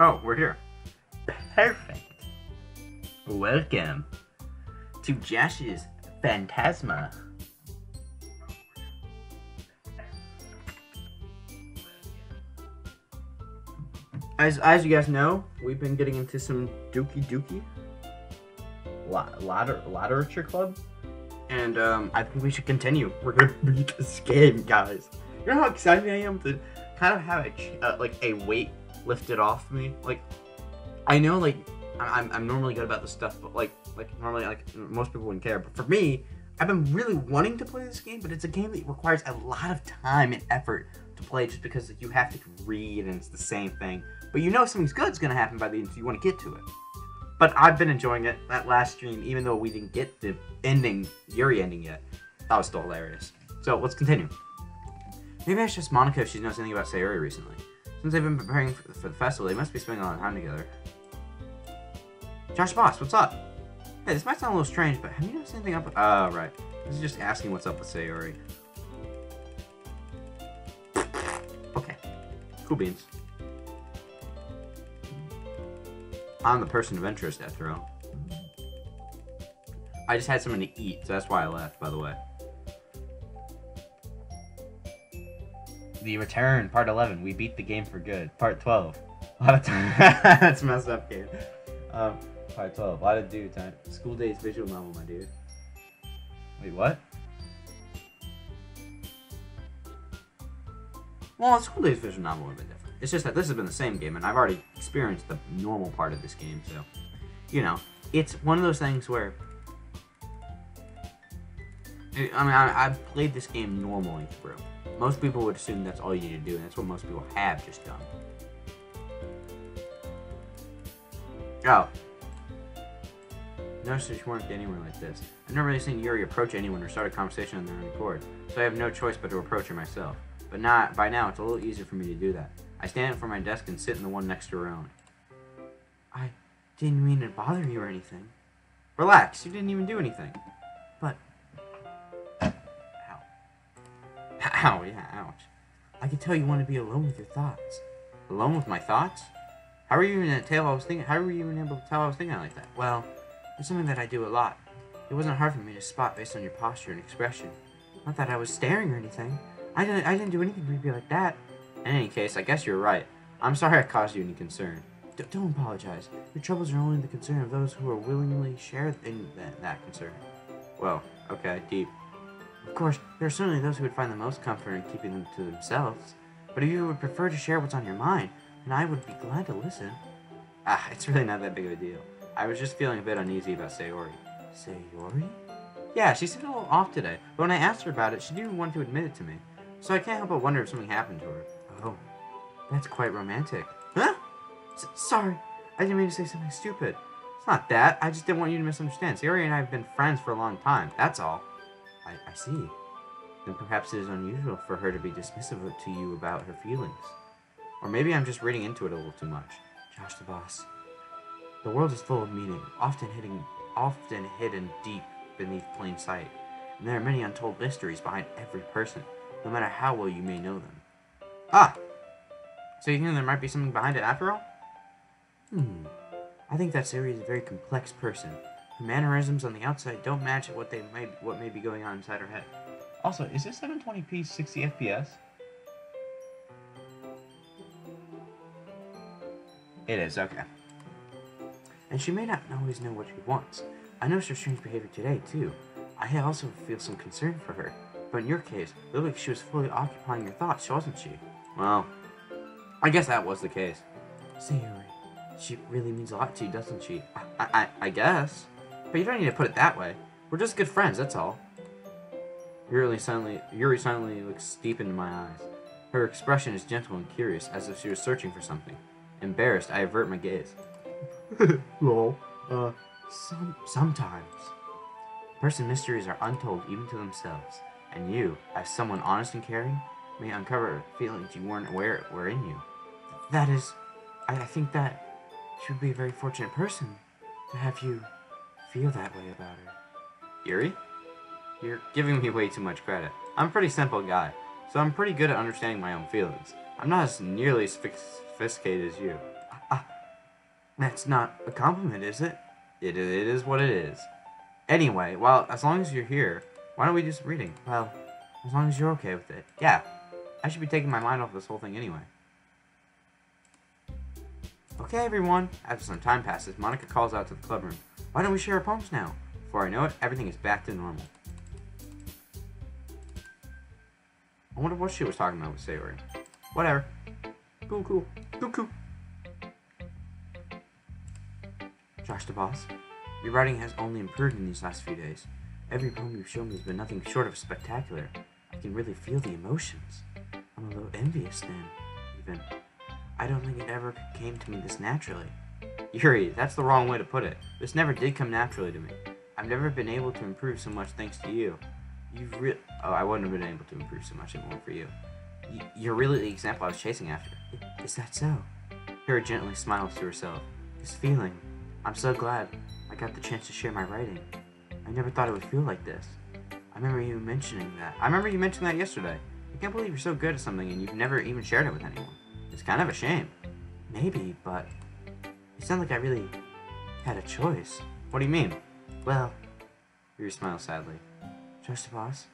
Oh, we're here. Perfect. Welcome to Josh's Phantasma. As you guys know, we've been getting into some Doki literature club, and I think we should continue. We're gonna beat this game, guys. You know how excited I am to kind of have a weight lifted off me. Like, I know, like, I'm normally good about this stuff, but like normally, like, most people wouldn't care. But for me, I've been really wanting to play this game, but it's a game that requires a lot of time and effort to play, just because you have to read and it's the same thing. But you know something's good's gonna happen by the end, so you want to get to it. But I've been enjoying it. That last stream, even though we didn't get the ending, Yuri ending yet, that was still hilarious. So let's continue. Maybe it's just Monica if she knows anything about Sayori recently. Since they've been preparing for the festival, they must be spending a lot of time together. Josh Boss, what's up? Hey, this might sound a little strange, but have you noticed anything up with... Oh, right. This is just asking what's up with Sayori. Okay. Cool beans. I'm the person of interest, after all. I just had something to eat, so that's why I left, by the way. The Return, Part 11. We beat the game for good. Part 12. A lot of time. That's messed up, game. Part 12. A lot of do time. School Days visual novel, my dude. Wait, what? Well, School Days visual novel would have been different. It's just that this has been the same game, and I've already experienced the normal part of this game, so... You know, it's one of those things where... I mean, I've played this game normally through. Most people would assume that's all you need to do, and that's what most people have just done. Oh. Notice that you weren't anywhere like this. I've never really seen Yuri approach anyone or start a conversation on their own accord, so I have no choice but to approach her myself. But by now, it's a little easier for me to do that. I stand up from my desk and sit in the one next to her own. I didn't mean to bother you or anything. Relax, you didn't even do anything. But... Ow. Ow, yeah, ouch. I could tell you want to be alone with your thoughts. Alone with my thoughts? How were you even able to tell I was thinking like that? Well, it's something that I do a lot. It wasn't hard for me to spot based on your posture and expression. Not that I was staring or anything. I didn't do anything to be like that. In any case, I guess you're right. I'm sorry I caused you any concern. Don't apologize. Your troubles are only the concern of those who are willingly share in that concern. Well, okay, deep. Of course, there are certainly those who would find the most comfort in keeping them to themselves. But if you would prefer to share what's on your mind, then I would be glad to listen. It's really not that big of a deal. I was just feeling a bit uneasy about Sayori. Sayori? Yeah, she seemed a little off today, but when I asked her about it, she didn't even want to admit it to me. So I can't help but wonder if something happened to her. Oh, that's quite romantic. Huh? Sorry, I didn't mean to say something stupid. It's not that, I just didn't want you to misunderstand. Sayori and I have been friends for a long time, that's all. I see. Then perhaps it is unusual for her to be dismissive to you about her feelings. Or maybe I'm just reading into it a little too much. Josh the Boss. The world is full of meaning, often hidden deep beneath plain sight. And there are many untold mysteries behind every person, no matter how well you may know them. Ah! So you think there might be something behind it after all? I think that Sayori is a very complex person. Her mannerisms on the outside don't match what may be going on inside her head. Also, is this 720p 60 FPS? It is, okay. And she may not always know what she wants. I noticed her strange behavior today, too. I also feel some concern for her. But in your case, it looked like she was fully occupying your thoughts, wasn't she? Well, I guess that was the case. Sayori, she really means a lot to you, doesn't she? I guess. But you don't need to put it that way. We're just good friends, that's all. Yuri suddenly looks deep into my eyes. Her expression is gentle and curious, as if she was searching for something. Embarrassed, I avert my gaze. Lol. Sometimes. Person mysteries are untold even to themselves, and you, as someone honest and caring, may uncover feelings you weren't aware were in you. That is, I think that she would be a very fortunate person to have you feel that way about her. Yuri? You're giving me way too much credit. I'm a pretty simple guy, so I'm pretty good at understanding my own feelings. I'm not as nearly as sophisticated as you. Ah, that's not a compliment, is it? It is what it is. Anyway, well, as long as you're here, why don't we do some reading? Well, as long as you're okay with it. Yeah, I should be taking my mind off this whole thing anyway. Okay, everyone. After some time passes, Monica calls out to the club room. Why don't we share our poems now? Before I know it, everything is back to normal. I wonder what she was talking about with Sayori. Whatever. Cool. Josh the boss, your writing has only improved in these last few days. Every poem you've shown me has been nothing short of spectacular. I can really feel the emotions. I'm a little envious then, even. I don't think it ever came to me this naturally. Yuri, that's the wrong way to put it. This never did come naturally to me. I've never been able to improve so much thanks to you. I wouldn't have been able to improve so much if it weren't for you. You're really the example I was chasing after. Is that so? Yuri gently smiles to herself. This feeling. I'm so glad I got the chance to share my writing. I never thought it would feel like this. I remember you mentioning that yesterday. I can't believe you're so good at something and you've never even shared it with anyone. It's kind of a shame. Maybe, but it sounds like I really had a choice. What do you mean? Well, Yuri smiles sadly. Just the boss,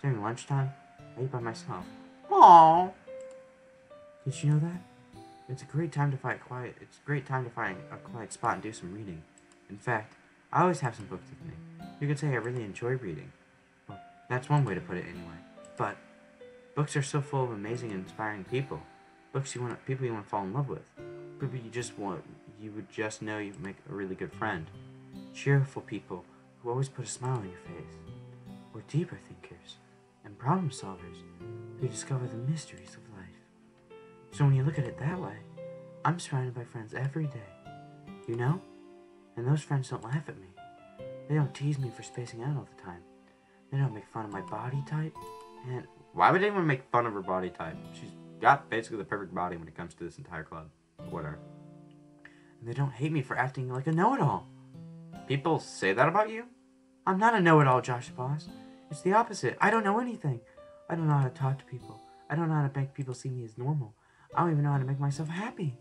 during lunchtime, I ate by myself. Aww. Did you know that? It's a great time to find a quiet spot and do some reading. In fact, I always have some books with me. You could say I really enjoy reading. Well, that's one way to put it anyway. But books are so full of amazing and inspiring people. People you want to fall in love with. People you would just know you make a really good friend. Cheerful people who always put a smile on your face. Or deeper thinkers and problem solvers who discover the mysteries of life. So when you look at it that way, I'm surrounded by friends every day. You know? And those friends don't laugh at me. They don't tease me for spacing out all the time. They don't make fun of my body type. And why would anyone make fun of her body type? She's got basically the perfect body when it comes to this entire club. Whatever. And they don't hate me for acting like a know-it-all. People say that about you? I'm not a know-it-all, Josh Boss. It's the opposite. I don't know anything. I don't know how to talk to people. I don't know how to make people see me as normal. I don't even know how to make myself happy.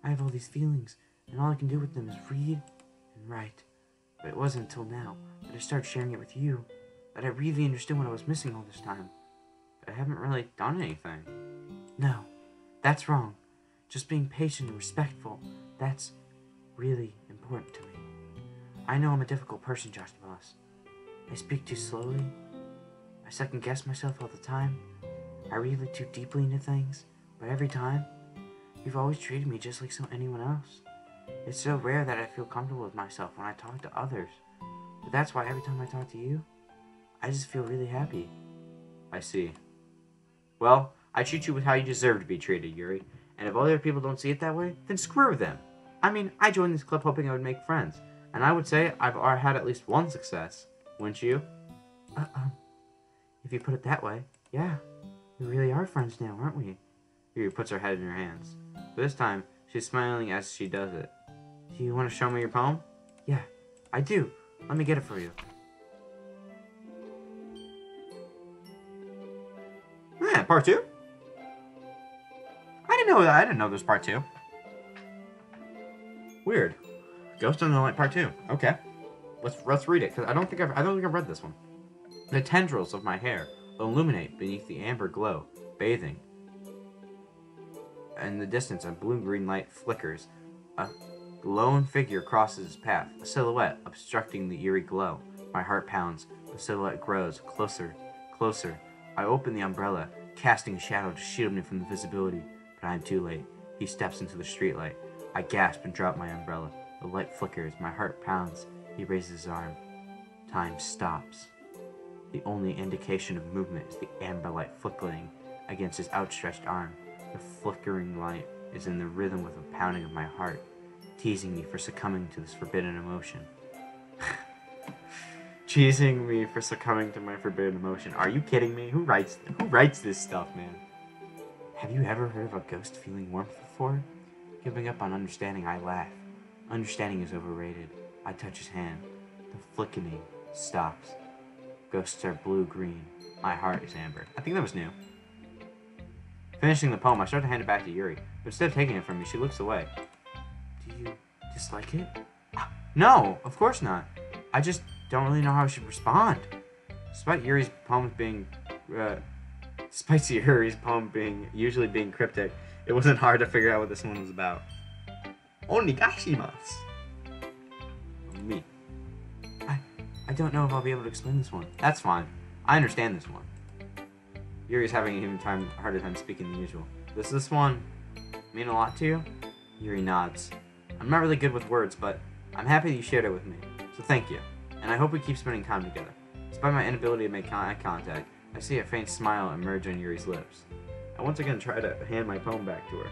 I have all these feelings, and all I can do with them is read and write. But it wasn't until now that I started sharing it with you that I really understood what I was missing all this time. But I haven't really done anything. No, that's wrong. Just being patient and respectful, that's really important to me. I know I'm a difficult person, Josh the Boss. I speak too slowly. I second-guess myself all the time. I read too deeply into things. But every time, you've always treated me just like anyone else. It's so rare that I feel comfortable with myself when I talk to others. But that's why every time I talk to you, I just feel really happy. I see. Well, I treat you with how you deserve to be treated, Yuri. And if other people don't see it that way, then screw them. I mean, I joined this club hoping I would make friends. And I would say I've had at least one success. Wouldn't you? If you put it that way, yeah. We really are friends now, aren't we? Yuri puts her head in her hands. But this time, she's smiling as she does it. Do you want to show me your poem? Yeah, I do. Let me get it for you. Yeah, part 2? I didn't know that. I didn't know there's part 2. Weird. Ghost in the Light part 2. Okay. Let's read it, because I don't think I've read this one. The tendrils of my hair illuminate beneath the amber glow, bathing. In the distance, a blue-green light flickers. A lone figure crosses his path, a silhouette obstructing the eerie glow. My heart pounds. The silhouette grows closer, closer. I open the umbrella, casting a shadow to shield me from the visibility, but I am too late. He steps into the streetlight. I gasp and drop my umbrella. The light flickers. My heart pounds. He raises his arm. Time stops. The only indication of movement is the amber light flickering against his outstretched arm. The flickering light is in the rhythm with the pounding of my heart, teasing me for succumbing to this forbidden emotion. Teasing me for succumbing to my forbidden emotion. Are you kidding me? Who writes this stuff, man? Have you ever heard of a ghost feeling warmth before? Giving up on understanding, I laugh. Understanding is overrated. I touch his hand. The flickering stops. Ghosts are blue-green. My heart is amber. I think that was new. Finishing the poem, I start to hand it back to Yuri, but instead of taking it from me, she looks away. you dislike it? No, of course not. I just don't really know how I should respond. Despite Yuri's poem being usually being cryptic, it wasn't hard to figure out what this one was about. Onigashimasu. Me. I don't know if I'll be able to explain this one. That's fine. I understand this one. Yuri's having a harder time speaking than usual. Does this one mean a lot to you? Yuri nods. I'm not really good with words, but I'm happy that you shared it with me. So thank you. And I hope we keep spending time together. Despite my inability to make eye contact, I see a faint smile emerge on Yuri's lips. I once again try to hand my poem back to her.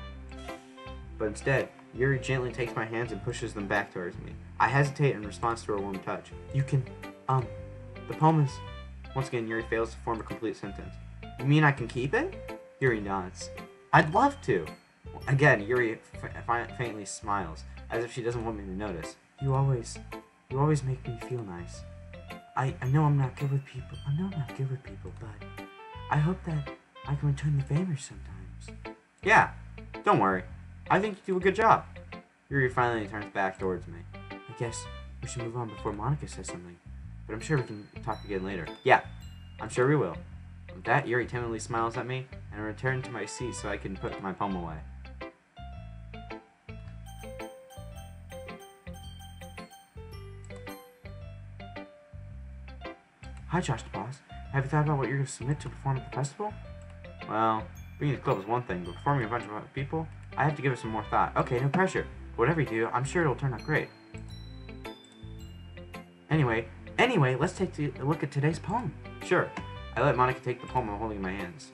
But instead, Yuri gently takes my hands and pushes them back towards me. I hesitate in response to her warm touch. You can, the poem is... Once again, Yuri fails to form a complete sentence. You mean I can keep it? Yuri nods. I'd love to. Again, Yuri faintly smiles, as if she doesn't want me to notice. You always make me feel nice. I know I'm not good with people. But I hope that I can return the favor sometimes. Yeah, don't worry. I think you do a good job. Yuri finally turns back towards me. I guess we should move on before Monica says something. But I'm sure we can talk again later. Yeah, I'm sure we will. With that, Yuri timidly smiles at me, and I return to my seat so I can put my poem away. Hi, Josh the Boss. Have you thought about what you're going to submit to perform at the festival? Well, being in the club is one thing, but performing in a bunch of other people, I have to give it some more thought. Okay, no pressure. Whatever you do, I'm sure it'll turn out great. Anyway, let's take a look at today's poem. Sure. I let Monica take the poem I'm holding in my hands.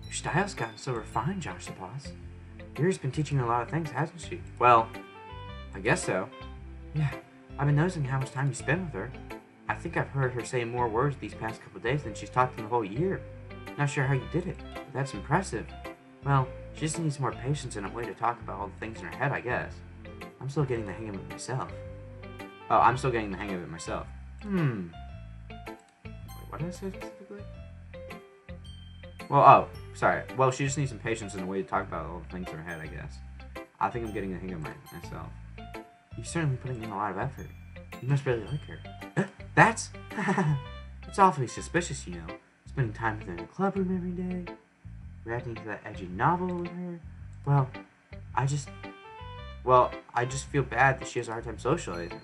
Your style's gotten so refined, Josh the Boss. Yuri's been teaching you a lot of things, hasn't she? Well, I guess so. Yeah, I've been noticing how much time you spend with her. I think I've heard her say more words these past couple days than she's talked in the whole year. Not sure how you did it, but that's impressive. Well, she just needs more patience and a way to talk about all the things in her head, I guess. I'm still getting the hang of it myself. Oh, I'm still getting the hang of it myself. Wait, what did I say specifically? Well, sorry. Well, she just needs some patience and a way to talk about all the things in her head, I guess. I think I'm getting the hang of myself. You're certainly putting in a lot of effort. You must really like her. That's... It's awfully suspicious, you know. Spending time with her in the club room every day. Reacting to that edgy novel with her. Well, I just feel bad that she has a hard time socializing.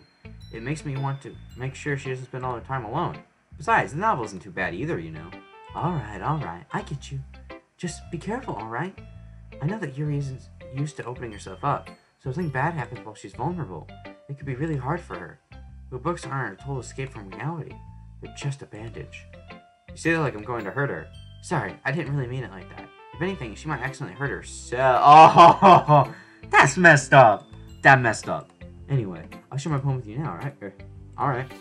It makes me want to make sure she doesn't spend all her time alone. Besides, the novel isn't too bad either, you know. Alright, I get you. Just be careful, alright? I know that Yuri isn't used to opening herself up, so if something bad happens while she's vulnerable, it could be really hard for her. But books aren't a total escape from reality. They're just a bandage. You say that like I'm going to hurt her. Sorry, I didn't really mean it like that. If anything, she might accidentally hurt herself. Oh, that's messed up. That messed up. Anyway, I'll share my poem with you now, alright? Alright.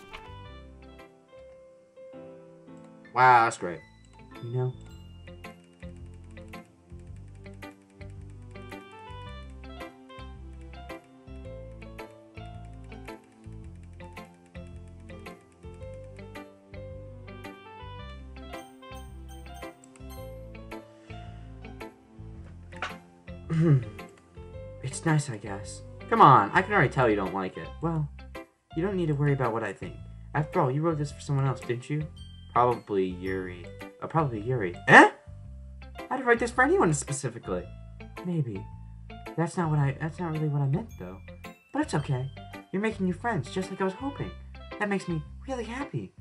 Wow, that's great. You know? It's nice, I guess. Come on, I can already tell you don't like it. Well, you don't need to worry about what I think. After all, you wrote this for someone else, didn't you? Probably Yuri. Oh, probably Yuri. Eh? I didn't write this for anyone specifically. Maybe. That's not really what I meant, though. But it's okay. You're making new friends, just like I was hoping. That makes me really happy.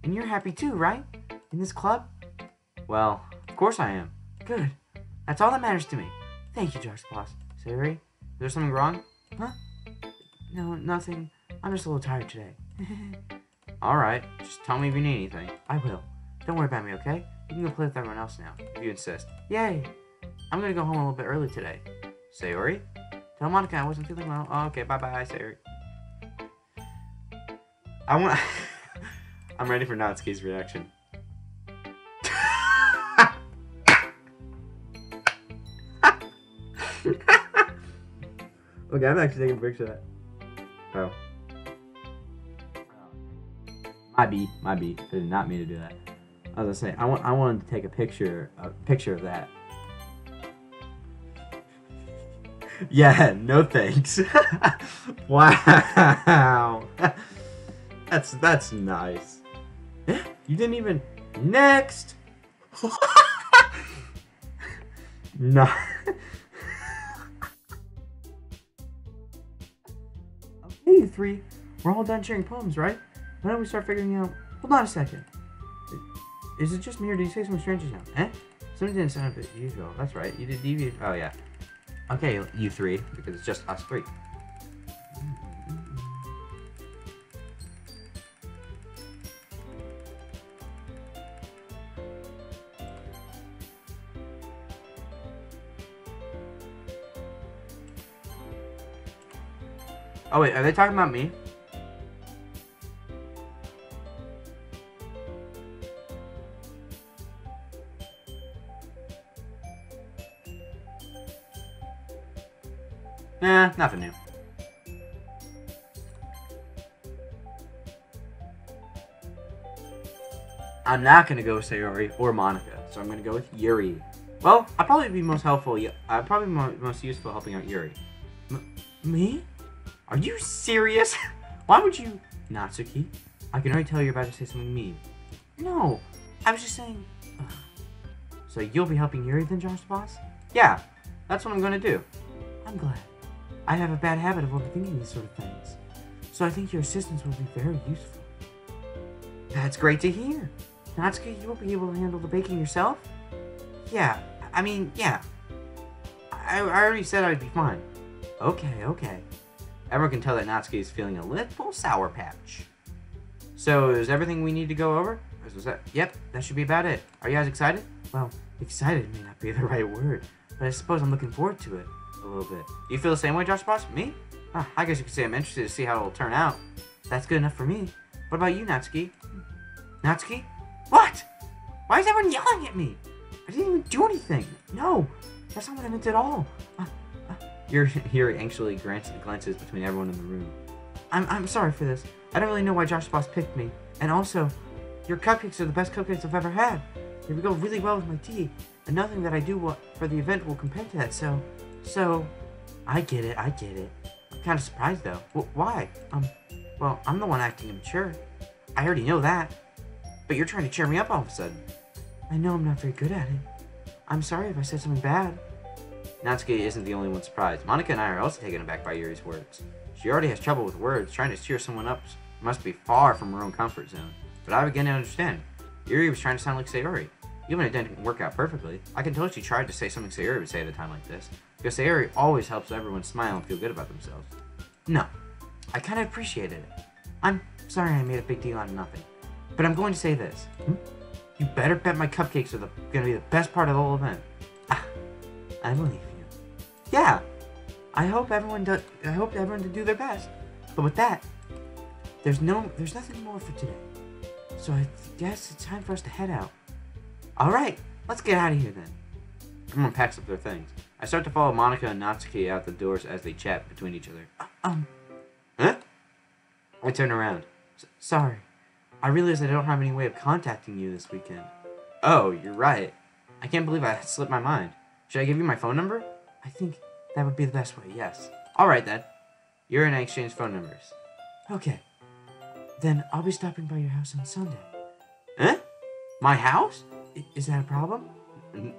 And you're happy too, right? In this club? Well, of course I am. Good. That's all that matters to me. Thank you, Josh Boss. Sayori, is there something wrong? Huh? No, nothing. I'm just a little tired today. Alright, just tell me if you need anything. I will. Don't worry about me, okay? You can go play with everyone else now, if you insist. Yay! I'm gonna go home a little bit early today. Sayori? Tell Monica I wasn't feeling well. Oh, okay, bye-bye, Sayori. I'm ready for Natsuki's reaction. Okay, I'm actually taking a picture of that. Oh. My beat. I did not mean to do that. I was gonna say, I wanted to take a picture of that. Yeah, no thanks. Wow. That's nice. You didn't even... Next! No. Okay, you three. We're all done sharing poems, right? Why don't we start figuring out... Hold on a second. Is it just me or did you say something strange just now? Eh? Something didn't sound a bit usual. That's right. You did deviate... Oh, yeah. Okay, you three, because it's just us three. Oh, wait, are they talking about me? Nah, nothing new. I'm not gonna go with Sayori or Monica, so I'm gonna go with Yuri. Well, I'll probably be most helpful. I'll probably be most useful helping out Yuri. Me? Are you serious? Why would you, Natsuki? I can already tell you're about to say something mean. No, I was just saying. Ugh. So you'll be helping Yuri then, Josh the Boss? Yeah, that's what I'm gonna do. I'm glad. I have a bad habit of overthinking these sort of things, so I think your assistance will be very useful. That's great to hear. Natsuki, you will be able to handle the baking yourself? Yeah, I mean, yeah. I already said I'd be fine. Okay. Everyone can tell that Natsuki is feeling a little sour patch. So, is everything we need to go over? Yep, that should be about it. Are you guys excited? Well, excited may not be the right word, but I suppose I'm looking forward to it a little bit. Do you feel the same way, Josh Boss? Me? I guess you could say I'm interested to see how it'll turn out. That's good enough for me. What about you, Natsuki? Natsuki? What? Why is everyone yelling at me? I didn't even do anything. No, that's not what I meant at all. Yuri anxiously glances between everyone in the room. I'm sorry for this. I don't really know why Josh Boss picked me. And also, your cupcakes are the best cupcakes I've ever had. They would go really well with my tea. And nothing that I do for the event will compare to that, so... I get it. I'm kind of surprised, though. Why? Well, I'm the one acting immature. I already know that. But you're trying to cheer me up all of a sudden. I know I'm not very good at it. I'm sorry if I said something bad. Natsuki isn't the only one surprised. Monica and I are also taken aback by Yuri's words. She already has trouble with words. Trying to cheer someone up must be far from her own comfort zone. But I begin to understand. Yuri was trying to sound like Sayori. Even if it didn't work out perfectly, I can tell she tried to say something Sayori would say at a time like this. Because Sayori always helps everyone smile and feel good about themselves. No, I kind of appreciated it. I'm sorry I made a big deal out of nothing. But I'm going to say this. You better bet my cupcakes are going to be the best part of the whole event. I believe you. Yeah, I hope everyone to do their best. But with that, there's nothing more for today. So I guess it's time for us to head out. All right, let's get out of here then. Everyone packs up their things. I start to follow Monica and Natsuki out the doors as they chat between each other. Huh? I turn around. Sorry. I realize I don't have any way of contacting you this weekend. Oh, you're right. I can't believe I slipped my mind. Should I give you my phone number? I think that would be the best way, yes. Alright then. Yuri and I exchange phone numbers. Okay. Then I'll be stopping by your house on Sunday. Huh? My house? Is that a problem?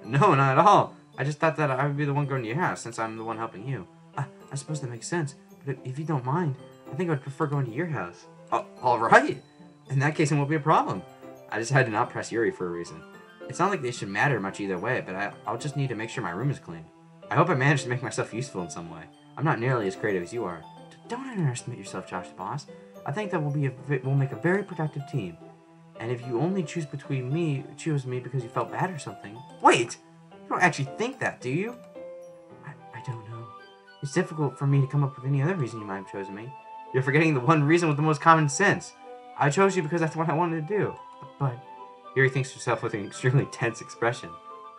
No, not at all. I just thought that I would be the one going to your house since I'm the one helping you. I suppose that makes sense. But if you don't mind, I think I would prefer going to your house. Alright. In that case, it won't be a problem. I just had to not press Yuri for a reason. It's not like they should matter much either way, but I'll just need to make sure my room is clean. I hope I managed to make myself useful in some way. I'm not nearly as creative as you are. Don't underestimate yourself, Josh the Boss. I think that we'll make a very productive team. And if you only choose me because you felt bad or something... Wait! You don't actually think that, do you? I don't know. It's difficult for me to come up with any other reason you might have chosen me. You're forgetting the one reason with the most common sense. I chose you because that's what I wanted to do. But... Yuri thinks to herself with an extremely tense expression.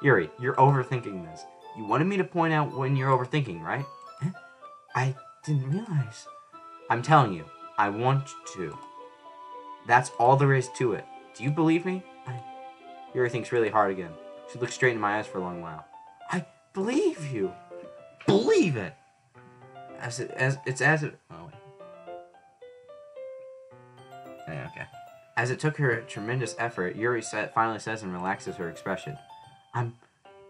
Yuri, you're overthinking this. You wanted me to point out when you're overthinking, right? I didn't realize. I'm telling you, I want to. That's all there is to it. Do you believe me? Yuri thinks really hard again. She looks straight in my eyes for a long while. I believe you. Believe it! Oh, wait. Yeah, okay. As it took her a tremendous effort, Yuri finally says and relaxes her expression. I'm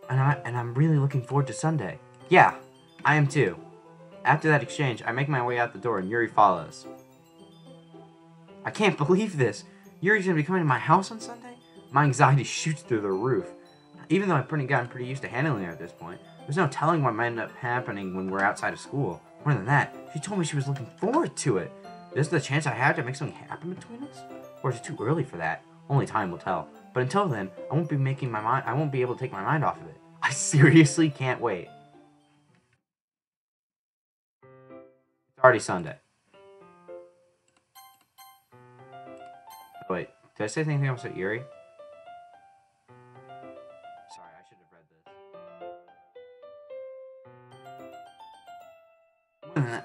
I'm really looking forward to Sunday. Yeah, I am too. After that exchange, I make my way out the door and Yuri follows. I can't believe this. Yuri's gonna be coming to my house on Sunday? My anxiety shoots through the roof. Even though I've gotten pretty used to handling her at this point, there's no telling what might end up happening when we're outside of school. More than that, she told me she was looking forward to it. Is this the chance I have to make something happen between us? Or is it too early for that? Only time will tell. But until then, I won't be able to take my mind off of it. I seriously can't wait. It's already Sunday. Wait, did I say anything else about Yuri? Sorry, I should have read this.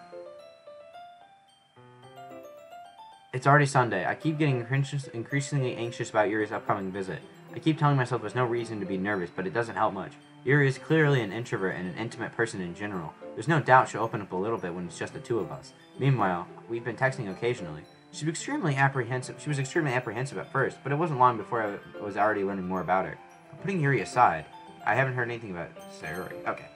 It's already Sunday. I keep getting increasingly anxious about Yuri's upcoming visit. I keep telling myself there's no reason to be nervous, but it doesn't help much. Yuri is clearly an introvert and an intimate person in general. There's no doubt she'll open up a little bit when it's just the two of us. Meanwhile, we've been texting occasionally. She was extremely apprehensive at first, but it wasn't long before I was already learning more about her. But putting Yuri aside, I haven't heard anything about Sayori. Okay.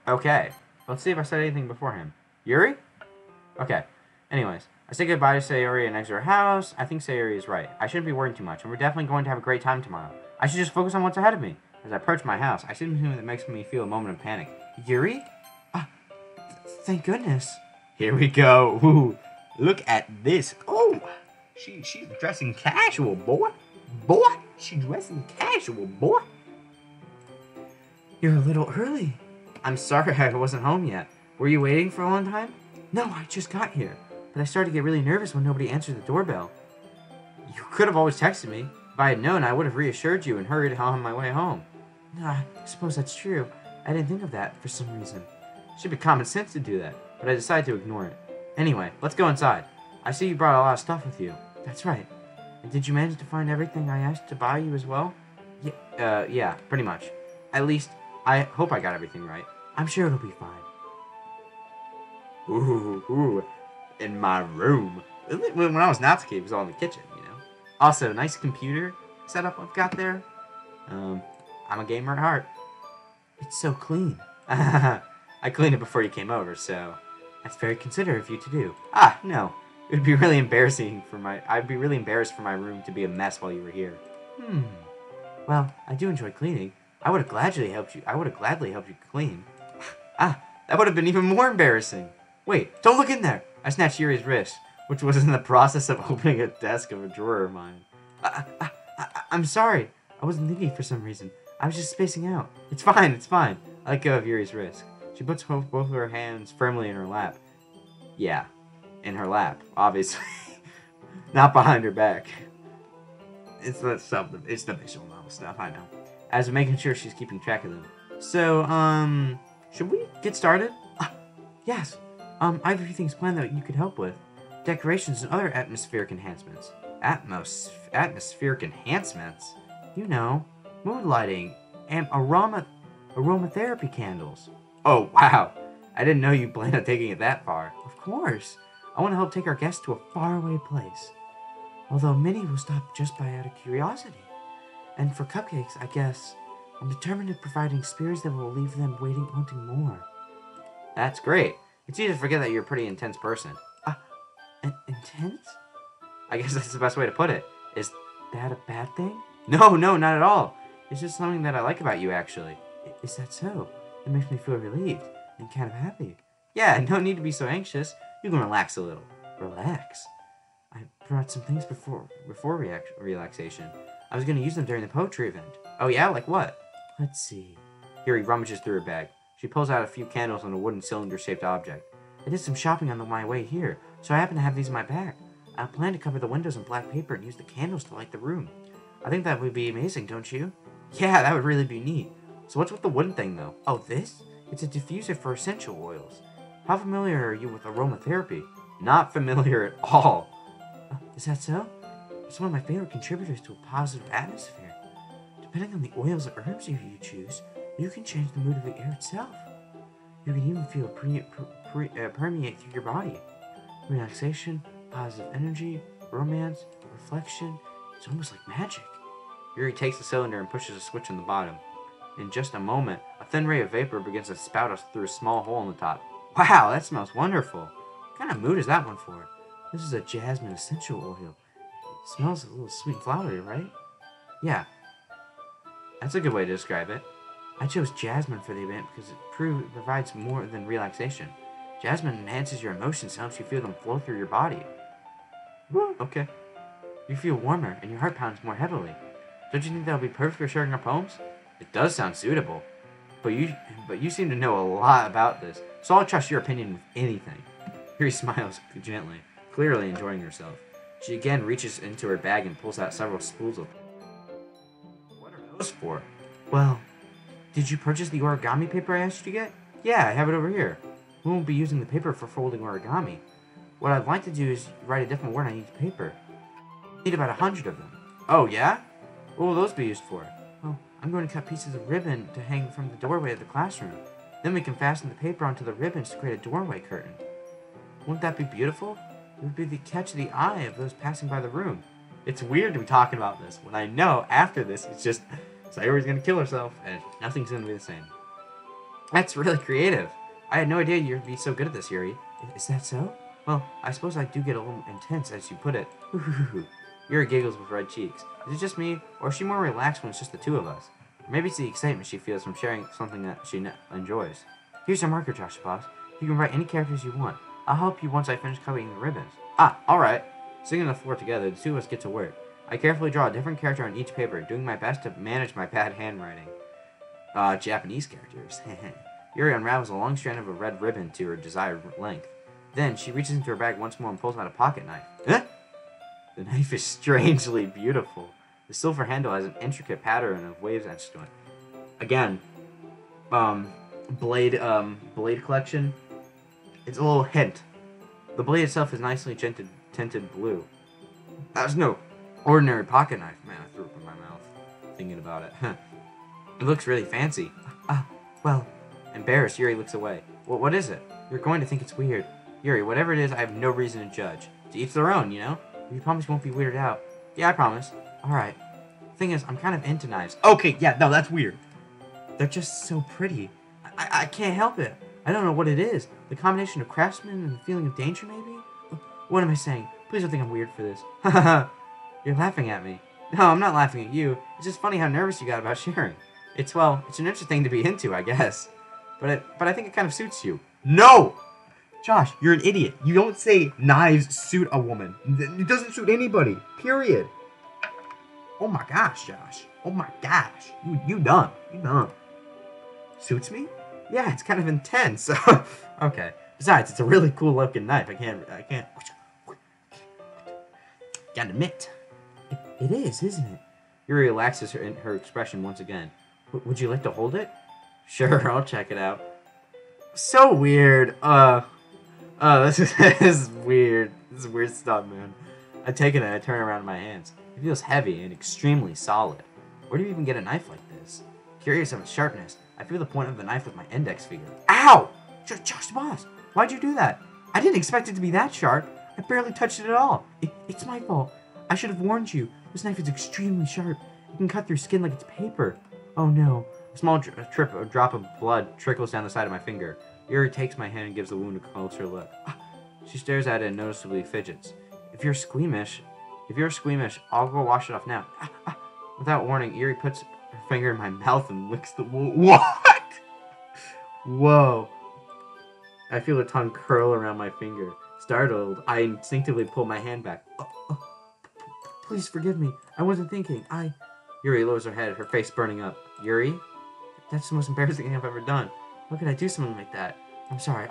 Okay. Let's see if I said anything beforehand. Yuri? Okay. Anyways, I say goodbye to Sayori and exit her house. I think Sayori is right. I shouldn't be worrying too much, and we're definitely going to have a great time tomorrow. I should just focus on what's ahead of me. As I approach my house, I see something that makes me feel a moment of panic. Yuri? Ah, thank goodness. Here we go. Ooh, look at this. Oh, she's dressing casual, boy. Boy, she's dressing casual, boy. You're a little early. I'm sorry I wasn't home yet. Were you waiting for a long time? No, I just got here. But I started to get really nervous when nobody answered the doorbell. You could have always texted me. If I had known, I would have reassured you and hurried on my way home. I suppose that's true. I didn't think of that for some reason. It should be common sense to do that, but I decided to ignore it. Anyway, let's go inside. I see you brought a lot of stuff with you. That's right. And did you manage to find everything I asked to buy you as well? Yeah, pretty much. At least, I hope I got everything right. I'm sure it'll be fine. Ooh, in my room. When I was not a kid, it was all in the kitchen, you know. Also, nice computer setup I've got there. I'm a gamer at heart. It's so clean. I cleaned it before you came over, so that's very considerate of you to do. No. It would be really embarrassing I'd be really embarrassed for my room to be a mess while you were here. Well, I do enjoy cleaning. I would have gladly helped you clean. That would have been even more embarrassing. Wait, don't look in there. I snatched Yuri's wrist, which was in the process of opening a desk of a drawer of mine. I'm sorry. I wasn't thinking for some reason. I was just spacing out. It's fine. I let go of Yuri's wrist. She puts both of her hands firmly in her lap. Yeah, in her lap, obviously. Not behind her back. It's the visual novel stuff, I know. As I'm making sure she's keeping track of them. So, should we get started? Yes. I have a few things planned that you could help with. Decorations and other atmospheric enhancements. Atmospheric enhancements? You know, mood lighting and aromatherapy candles. Oh, wow. I didn't know you planned on taking it that far. Of course. I want to help take our guests to a faraway place. Although many will stop just by out of curiosity. And for cupcakes, I guess, I'm determined at providing experience that will leave them wanting more. That's great. It's easy to forget that you're a pretty intense person. Intense? I guess that's the best way to put it. Is that a bad thing? No, not at all. It's just something that I like about you, actually. Is that so? It makes me feel relieved and kind of happy. Yeah, no need to be so anxious. You can relax a little. Relax? I brought some things before relaxation. I was going to use them during the poetry event. Oh yeah? Like what? Let's see. Here he rummages through her bag. She pulls out a few candles on a wooden cylinder-shaped object. I did some shopping on my way here, so I happen to have these in my bag. I plan to cover the windows in black paper and use the candles to light the room. I think that would be amazing, don't you? Yeah, that would really be neat. So what's with the wooden thing, though? Oh, this? It's a diffuser for essential oils. How familiar are you with aromatherapy? Not familiar at all. Is that so? It's one of my favorite contributors to a positive atmosphere. Depending on the oils or herbs you choose, you can change the mood of the air itself. You can even feel it permeate through your body. Relaxation, positive energy, romance, reflection. It's almost like magic. Yuri takes the cylinder and pushes a switch on the bottom. In just a moment, a thin ray of vapor begins to spout us through a small hole in the top. Wow, that smells wonderful. What kind of mood is that one for? This is a jasmine essential oil. It smells a little sweet and flowery, right? Yeah, that's a good way to describe it. I chose jasmine for the event because it provides more than relaxation. Jasmine enhances your emotions and helps you feel them flow through your body. Woo, okay. You feel warmer and your heart pounds more heavily. Don't you think that would be perfect for sharing our poems? It does sound suitable. But you seem to know a lot about this, so I'll trust your opinion with anything. Yuri smiles gently, clearly enjoying herself. She again reaches into her bag and pulls out several spools of... What are those for? Well, did you purchase the origami paper I asked you to get? Yeah, I have it over here. We won't be using the paper for folding origami. What I'd like to do is write a different word on each paper. I need about 100 of them. Oh, yeah? What will those be used for? Well, I'm going to cut pieces of ribbon to hang from the doorway of the classroom. Then we can fasten the paper onto the ribbons to create a doorway curtain. Wouldn't that be beautiful? It would be the catch of the eye of those passing by the room. It's weird to be talking about this when I know after this it's just Sayori's going to kill herself and nothing's going to be the same. That's really creative. I had no idea you'd be so good at this, Yuri. Is that so? Well, I suppose I do get a little intense, as you put it. Yuri giggles with red cheeks. Is it just me, or is she more relaxed when it's just the two of us? Or maybe it's the excitement she feels from sharing something that she enjoys. Here's your marker, Josh Boss. You can write any characters you want. I'll help you once I finish cutting the ribbons. Ah, alright. Sitting on the floor together, the two of us get to work. I carefully draw a different character on each paper, doing my best to manage my bad handwriting. Japanese characters. Yuri unravels a long strand of a red ribbon to her desired length. Then, she reaches into her bag once more and pulls out a pocket knife. Huh? The knife is strangely beautiful. The silver handle has an intricate pattern of waves etched on it. Again, blade collection. It's a little hint. The blade itself is nicely tinted blue. That's no ordinary pocket knife. Man, I threw up in my mouth thinking about it. It looks really fancy. Well, embarrassed, Yuri looks away. What is it? You're going to think it's weird. Yuri, whatever it is, I have no reason to judge. To each their own, you know? You promise you won't be weirded out. Yeah, I promise. Alright. Thing is, I'm kind of into knives. Okay, yeah, no, that's weird. They're just so pretty. I can't help it. I don't know what it is. The combination of craftsman and the feeling of danger, maybe? What am I saying? Please don't think I'm weird for this. You're laughing at me. No, I'm not laughing at you. It's just funny how nervous you got about sharing. It's an interesting thing to be into, I guess. But I think it kind of suits you. No! Josh, you're an idiot. You don't say knives suit a woman. It doesn't suit anybody. Period. Oh my gosh, Josh. Oh my gosh. You dumb. You dumb. Suits me? Yeah, it's kind of intense. Okay. Besides, it's a really cool looking knife. I can't. Gotta admit. It is, isn't it? Yuri relaxes her expression once again. Would you like to hold it? Sure, I'll check it out. So weird. This is weird. This is weird stuff, man. I take it and I turn it around in my hands. It feels heavy and extremely solid. Where do you even get a knife like this? Curious of its sharpness, I feel the point of the knife with my index finger. Ow! Josh Boss, why'd you do that? I didn't expect it to be that sharp. I barely touched it at all. It's my fault. I should have warned you. This knife is extremely sharp. It can cut through skin like it's paper. Oh no. A small drop of blood trickles down the side of my finger. Yuri takes my hand and gives the wound a closer look. She stares at it and noticeably fidgets. If you're squeamish, I'll go wash it off now. Without warning, Yuri puts her finger in my mouth and licks the wound. What? Whoa. I feel a tongue curl around my finger. Startled, I instinctively pull my hand back. Please forgive me. I wasn't thinking. Yuri lowers her head, her face burning up. Yuri? That's the most embarrassing thing I've ever done. How could I do something like that? I'm sorry.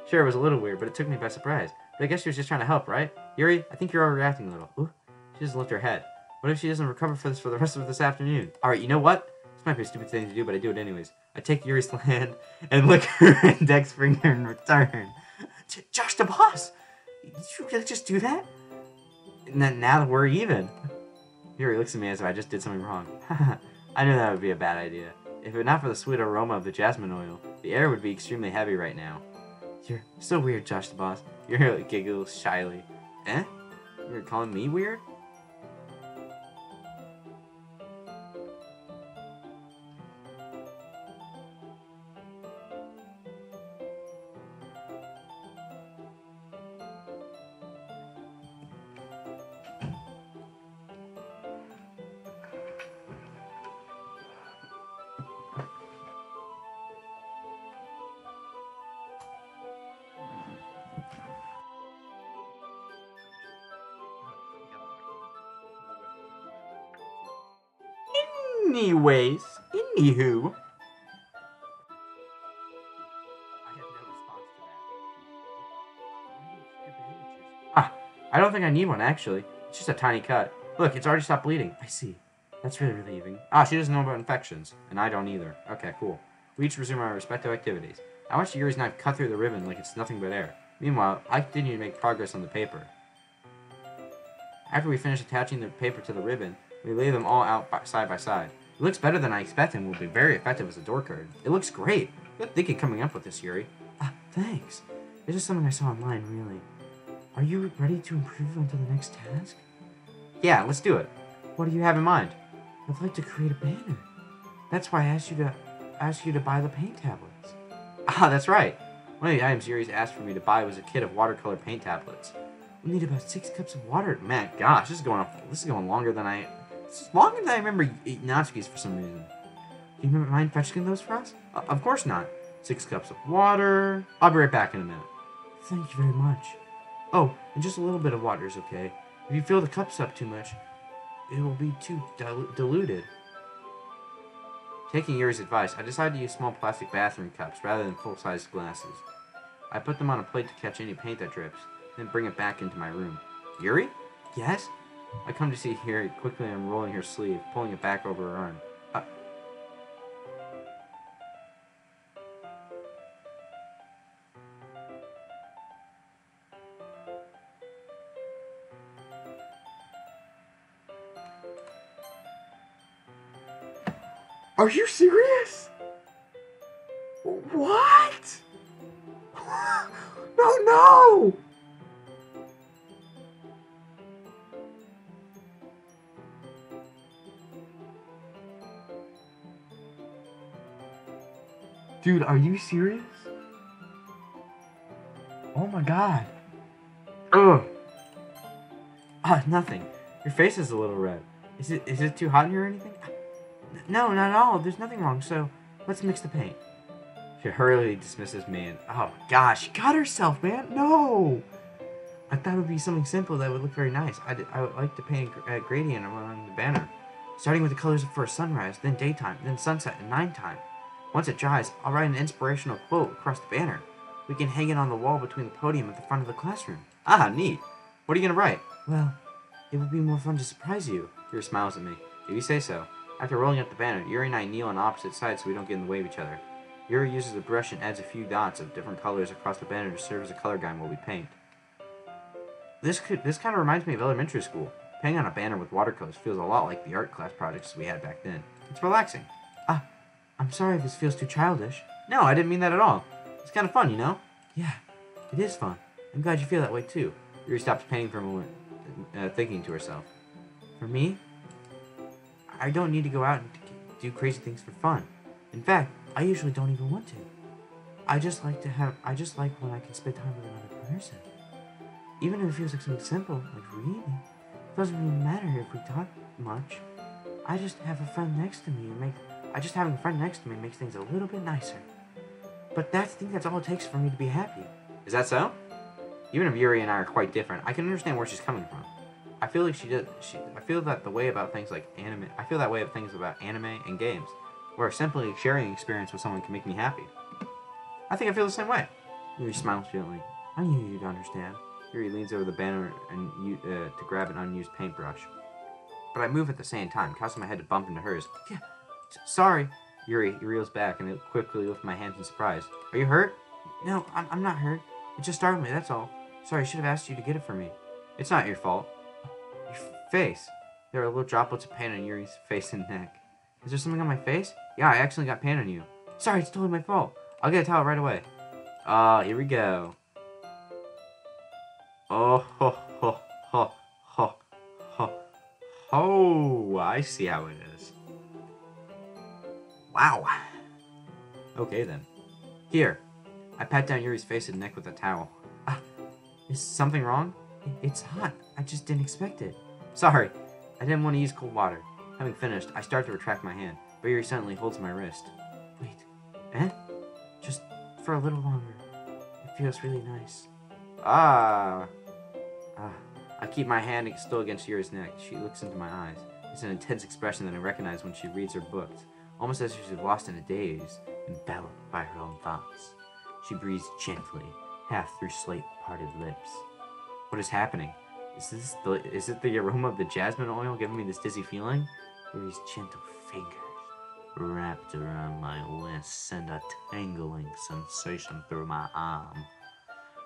Sure, it was a little weird, but it took me by surprise. But I guess she was just trying to help, right? Yuri, I think you're overreacting a little. Ooh, she just lifted her head. What if she doesn't recover for the rest of this afternoon? Alright, you know what? This might be a stupid thing to do, but I do it anyways. I take Yuri's hand and lick her index finger in return. Josh the boss! Did you really just do that? Now that we're even. Yuri looks at me as if I just did something wrong. I knew that would be a bad idea. If it were not for the sweet aroma of the jasmine oil, the air would be extremely heavy right now. You're so weird, Josh the boss. Yuri giggles shyly. Eh? You're calling me weird? Anyways, anywho. I have no response to that. Ah, I don't think I need one actually. It's just a tiny cut. Look, it's already stopped bleeding. I see. That's really relieving. Ah, she doesn't know about infections, and I don't either. Okay, cool. We each resume our respective activities. I watched Yuri's knife cut through the ribbon like it's nothing but air. Meanwhile, I continue to make progress on the paper. After we finish attaching the paper to the ribbon, we lay them all out side by side. It looks better than I expected and will be very effective as a door card. It looks great. Good thinking coming up with this, Yuri. Ah, thanks. It's just something I saw online, really. Are you ready to improve onto the next task? Yeah, let's do it. What do you have in mind? I'd like to create a banner. That's why I asked you to buy the paint tablets. Ah, that's right. One of the items Yuri's asked for me to buy was a kit of watercolor paint tablets. We need about 6 cups of water. Man, gosh, this is going longer than I remember eating Natsuki's for some reason. Do you mind fetching those for us? Of course not. 6 cups of water. I'll be right back in a minute. Thank you very much. Oh, and just a little bit of water is okay. If you fill the cups up too much, it will be too diluted. Taking Yuri's advice, I decided to use small plastic bathroom cups rather than full-size glasses. I put them on a plate to catch any paint that drips, then bring it back into my room. Yuri? Yes? I come to see Yuri quickly unrolling her sleeve, pulling it back over her arm. Are you serious? What? No! Dude, are you serious? Oh my god. Ugh. Ah, nothing. Your face is a little red. Is it too hot in here or anything? No, not at all. There's nothing wrong, so let's mix the paint. She hurriedly dismisses me and... Oh my gosh, she got herself, man! No! I thought it would be something simple that would look very nice. I would like to paint a gradient around the banner. Starting with the colors for sunrise, then daytime, then sunset and nighttime. Once it dries, I'll write an inspirational quote across the banner. We can hang it on the wall between the podium at the front of the classroom. Ah, neat. What are you going to write? Well, it would be more fun to surprise you. Yuri smiles at me. If you say so. After rolling up the banner, Yuri and I kneel on opposite sides so we don't get in the way of each other. Yuri uses a brush and adds a few dots of different colors across the banner to serve as a color guide while we paint. This kind of reminds me of elementary school. Painting on a banner with watercolors feels a lot like the art class projects we had back then. It's relaxing. Ah, I'm sorry if this feels too childish. No, I didn't mean that at all. It's kind of fun, you know? Yeah, it is fun. I'm glad you feel that way too. Yuri stops painting for a moment, thinking to herself. For me, I don't need to go out and do crazy things for fun. In fact, I usually don't even want to. I just like when I can spend time with another person. Even if it feels like something simple, like reading, it doesn't really matter if we talk much. Having a friend next to me makes things a little bit nicer. But I think that's all it takes for me to be happy. Is that so? Even if Yuri and I are quite different, I can understand where she's coming from. I feel that way about things about anime and games, where simply sharing an experience with someone can make me happy. I think I feel the same way. Yuri smiles gently. I knew you'd understand. Yuri leans over the banner and to grab an unused paintbrush. but I move at the same time, causing my head to bump into hers. Yeah, sorry. Yuri reels back and quickly lifts my hands in surprise. Are you hurt? No, I'm not hurt. It just startled me, that's all. Sorry, I should have asked you to get it for me. It's not your fault. Your face. There are little droplets of paint on Yuri's face and neck. Is there something on my face? Yeah, I accidentally got paint on you. Sorry, it's totally my fault. I'll get a towel right away. Here we go. Oh, ho, ho, ho, ho, ho. Oh, I see how it is. Wow. Okay, then. Here. I pat down Yuri's face and neck with a towel. Is something wrong? It's hot. I just didn't expect it. Sorry. I didn't want to use cold water. Having finished, I start to retract my hand, but Yuri suddenly holds my wrist. Wait. Eh? Just for a little longer. It feels really nice. I keep my hand still against Yuri's neck. She looks into my eyes. It's an intense expression that I recognize when she reads her books, almost as if she's lost in a daze, enveloped by her own thoughts. She breathes gently, half through slate-parted lips. What is happening? Is it the aroma of the jasmine oil giving me this dizzy feeling? Yuri's gentle fingers wrapped around my wrist send a tingling sensation through my arm.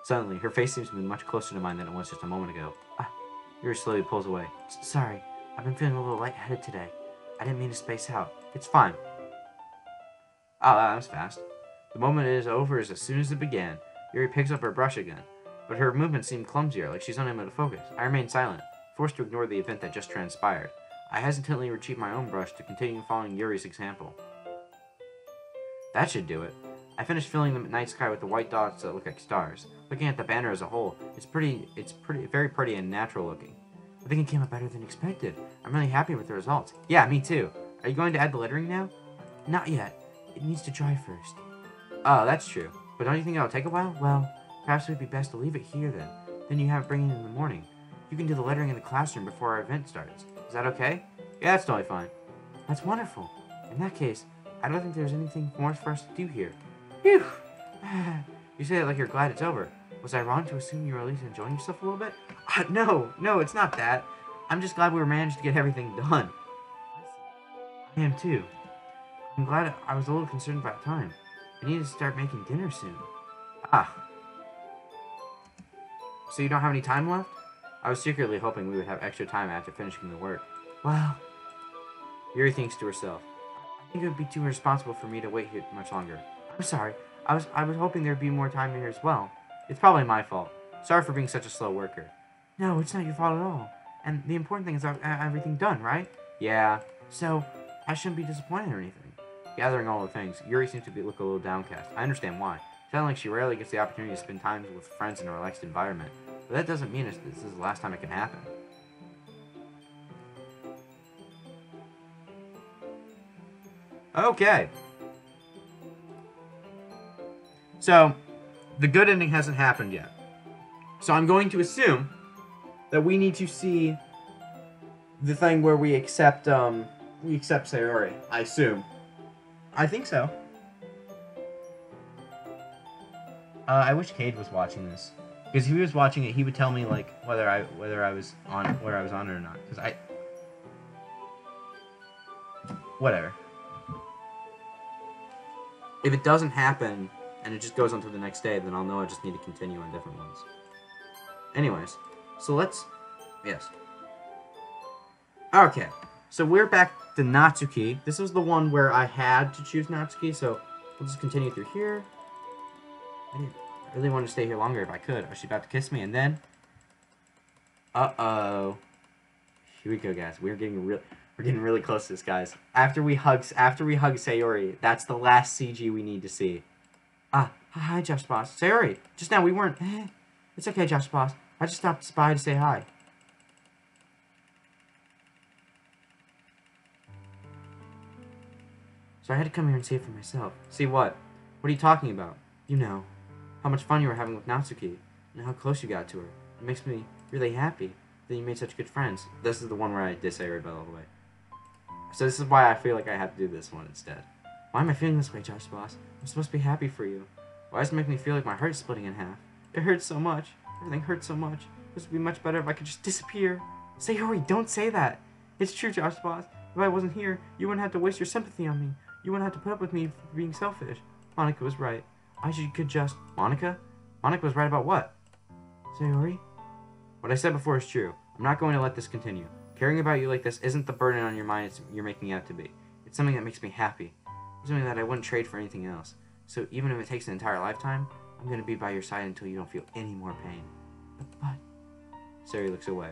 Suddenly, her face seems to be much closer to mine than it was just a moment ago. Yuri slowly pulls away. Sorry, I've been feeling a little lightheaded today. I didn't mean to space out. It's fine. That was fast. The moment is over as soon as it began. Yuri picks up her brush again, but her movements seem clumsier, like she's unable to focus. I remain silent, forced to ignore the event that just transpired. I hesitantly retrieve my own brush to continue following Yuri's example. That should do it. I finished filling the night sky with the white dots that look like stars. Looking at the banner as a whole, it's very pretty and natural looking. I think it came out better than expected. I'm really happy with the results. Yeah, me too. Are you going to add the lettering now? Not yet. It needs to dry first. Oh, that's true. But don't you think it'll take a while? Well, perhaps it would be best to leave it here then. Then you have it bring it in the morning. You can do the lettering in the classroom before our event starts. Is that okay? Yeah, that's totally fine. That's wonderful. In that case, I don't think there's anything more for us to do here. Phew! You say it like you're glad it's over. Was I wrong to assume you were at least enjoying yourself a little bit? No, it's not that. I'm just glad we managed to get everything done. I am too. I'm glad. I was a little concerned about time. I need to start making dinner soon. So you don't have any time left? I was secretly hoping we would have extra time after finishing the work. Well, Yuri thinks to herself. I think it would be too irresponsible for me to wait here much longer. I'm sorry. I was hoping there'd be more time here as well. It's probably my fault. Sorry for being such a slow worker. No, it's not your fault at all. And the important thing is everything done, right? Yeah. So, I shouldn't be disappointed or anything. Gathering all the things, Yuri seems to look a little downcast. I understand why. Sounds like she rarely gets the opportunity to spend time with friends in a relaxed environment. But that doesn't mean this is the last time it can happen. Okay. So, the good ending hasn't happened yet. So I'm going to assume that we need to see the thing where we accept Sayori. I assume. I think so. I wish Cade was watching this, because if he was watching it, he would tell me like whether I was on it or not. Because whatever. If it doesn't happen and it just goes on to the next day, then I'll know I just need to continue on different ones. Anyways, so yes. Okay, so we're back to Natsuki. This was the one where I had to choose Natsuki, so we'll just continue through here. I really want to stay here longer if I could. Oh, she's about to kiss me, and then... Uh-oh. Here we go, guys. We're getting really close to this, guys. After we hug Sayori, that's the last CG we need to see. Hi, Josh Boss. Sayori, just now we weren't... It's okay, Josh Boss. I just stopped by to say hi. So I had to come here and see it for myself. See what? What are you talking about? You know, how much fun you were having with Natsuki, and how close you got to her. It makes me really happy that you made such good friends. This is the one where I diss Sayori all the way. So this is why I feel like I have to do this one instead. Why am I feeling this way, Josh Boss? I'm supposed to be happy for you. Why does it make me feel like my heart's splitting in half? It hurts so much. Everything hurts so much. This would be much better if I could just disappear. Sayori, don't say that. It's true, Josh Boss. If I wasn't here, you wouldn't have to waste your sympathy on me. You wouldn't have to put up with me for being selfish. Monica was right. Could just... Monica? Monica was right about what? Sayori? What I said before is true. I'm not going to let this continue. Caring about you like this isn't the burden on your mind you're making it out to be. It's something that makes me happy. It's something that I wouldn't trade for anything else. So even if it takes an entire lifetime, I'm going to be by your side until you don't feel any more pain. But... Sayori looks away.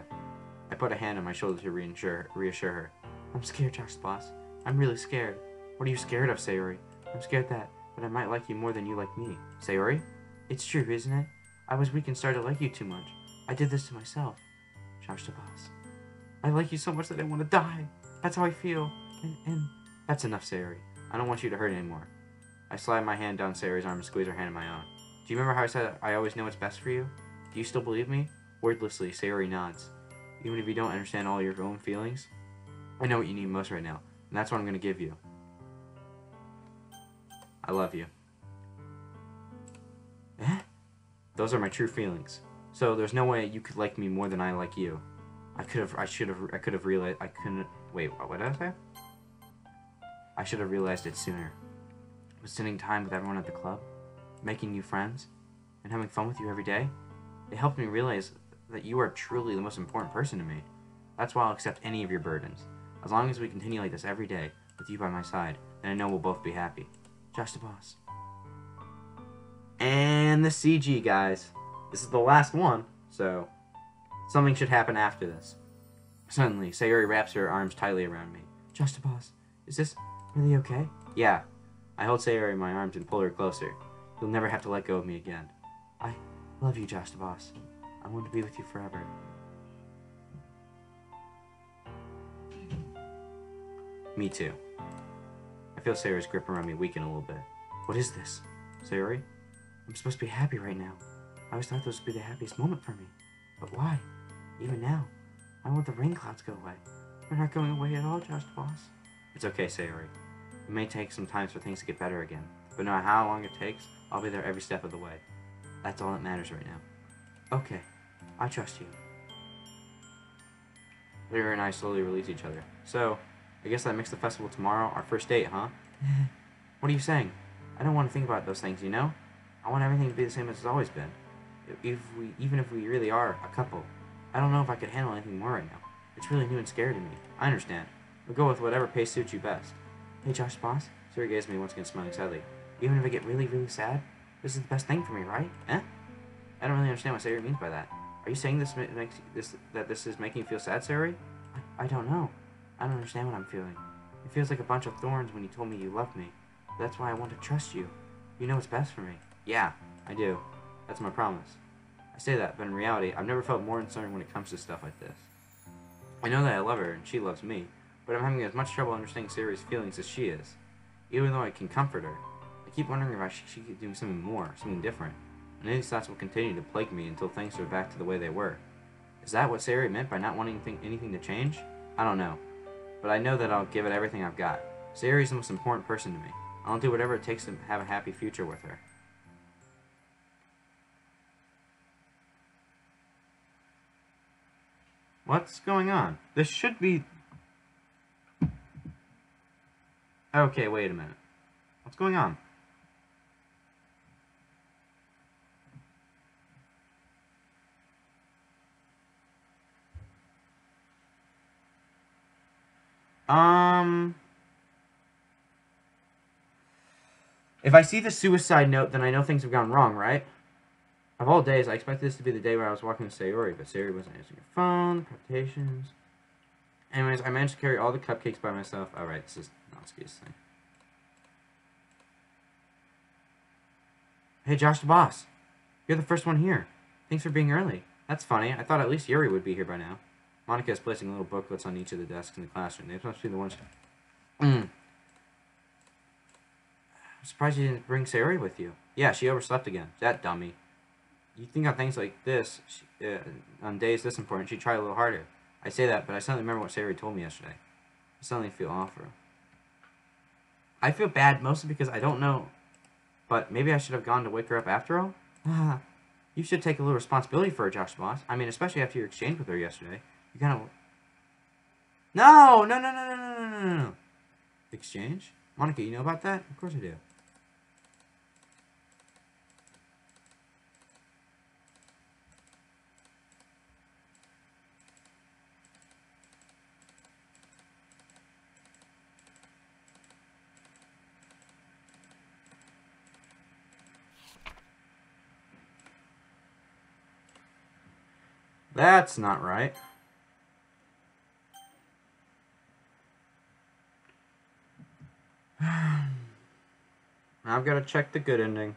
I put a hand on my shoulder to reassure her. I'm scared, Josh Boss. I'm really scared. What are you scared of, Sayori? I'm scared that I might like you more than you like me. Sayori? It's true, isn't it? I was weak and started to like you too much. I did this to myself. Josh the Boss. I like you so much that I want to die. That's how I feel. And... That's enough, Sayori. I don't want you to hurt anymore. I slide my hand down Sayori's arm and squeeze her hand in my own. Do you remember how I said I always know what's best for you? Do you still believe me? Wordlessly, Sayori nods. Even if you don't understand all your own feelings, I know what you need most right now, and that's what I'm going to give you. I love you. Eh? Those are my true feelings. So there's no way you could like me more than I like you. I could have realized, wait, what did I say? I should have realized it sooner. But spending time with everyone at the club, making new friends, and having fun with you every day, it helped me realize that you are truly the most important person to me. That's why I'll accept any of your burdens. As long as we continue like this every day, with you by my side, then I know we'll both be happy. Josh the Boss. And the CG, guys. This is the last one, so something should happen after this. Suddenly, Sayori wraps her arms tightly around me. Josh the Boss, is this really okay? Yeah. I hold Sayori in my arms and pull her closer. You'll never have to let go of me again. I love you, Josh the Boss. I want to be with you forever. Me too. I feel Sayori's grip around me weaken a little bit. What is this? Sayori? I'm supposed to be happy right now. I always thought this would be the happiest moment for me. But why? Even now, I want the rain clouds to go away. They're not going away at all, Josh the Boss. It's okay, Sayori. It may take some time for things to get better again. But no matter how long it takes, I'll be there every step of the way. That's all that matters right now. Okay. I trust you. Lyra and I slowly release each other. So, I guess that makes the festival tomorrow our first date, huh? What are you saying? I don't want to think about those things, you know? I want everything to be the same as it's always been. Even if we really are a couple. I don't know if I could handle anything more right now. It's really new and scary to me. I understand. We'll go with whatever pace suits you best. Hey, Josh Boss. Sayori gazes at me once again, smiling sadly. Even if I get really, really sad, this is the best thing for me, right? Eh? I don't really understand what Sayori means by that. Are you saying this is making you feel sad, Sayori? I don't know. I don't understand what I'm feeling. It feels like a bunch of thorns when you told me you loved me. That's why I want to trust you. You know what's best for me. Yeah, I do. That's my promise. I say that, but in reality, I've never felt more uncertain when it comes to stuff like this. I know that I love her, and she loves me, but I'm having as much trouble understanding Sayori's feelings as she is. Even though I can comfort her, I keep wondering if she could do something more, something different. And these thoughts will continue to plague me until things are back to the way they were. Is that what Sayori meant by not wanting anything to change? I don't know. But I know that I'll give it everything I've got. Sayori is the most important person to me. I'll do whatever it takes to have a happy future with her. What's going on? This should be... Okay, wait a minute. What's going on? If I see the suicide note, then I know things have gone wrong, right? Of all days, I expected this to be the day where I was walking with Sayori, but Sayori wasn't answering her phone, palpitations. Anyways, I managed to carry all the cupcakes by myself. Alright, this is Natsuki's thing. Hey, Josh the Boss. You're the first one here. Thanks for being early. That's funny. I thought at least Yuri would be here by now. Monica is placing little booklets on each of the desks in the classroom. They must be the ones... I'm surprised you didn't bring Sayori with you. Yeah, she overslept again. That dummy. You'd think on things like this, on days this important, she'd try a little harder. I say that, but I suddenly remember what Sayori told me yesterday. I suddenly feel awful. I feel bad mostly because I don't know, but maybe I should have gone to wake her up after all? You should take a little responsibility for her, Josh Boss. I mean, especially after your exchange with her yesterday. No, no, no, no, no, no, no, no, no. Exchange? Monica, you know about that? Of course I do. That's not right. I've got to check the good ending.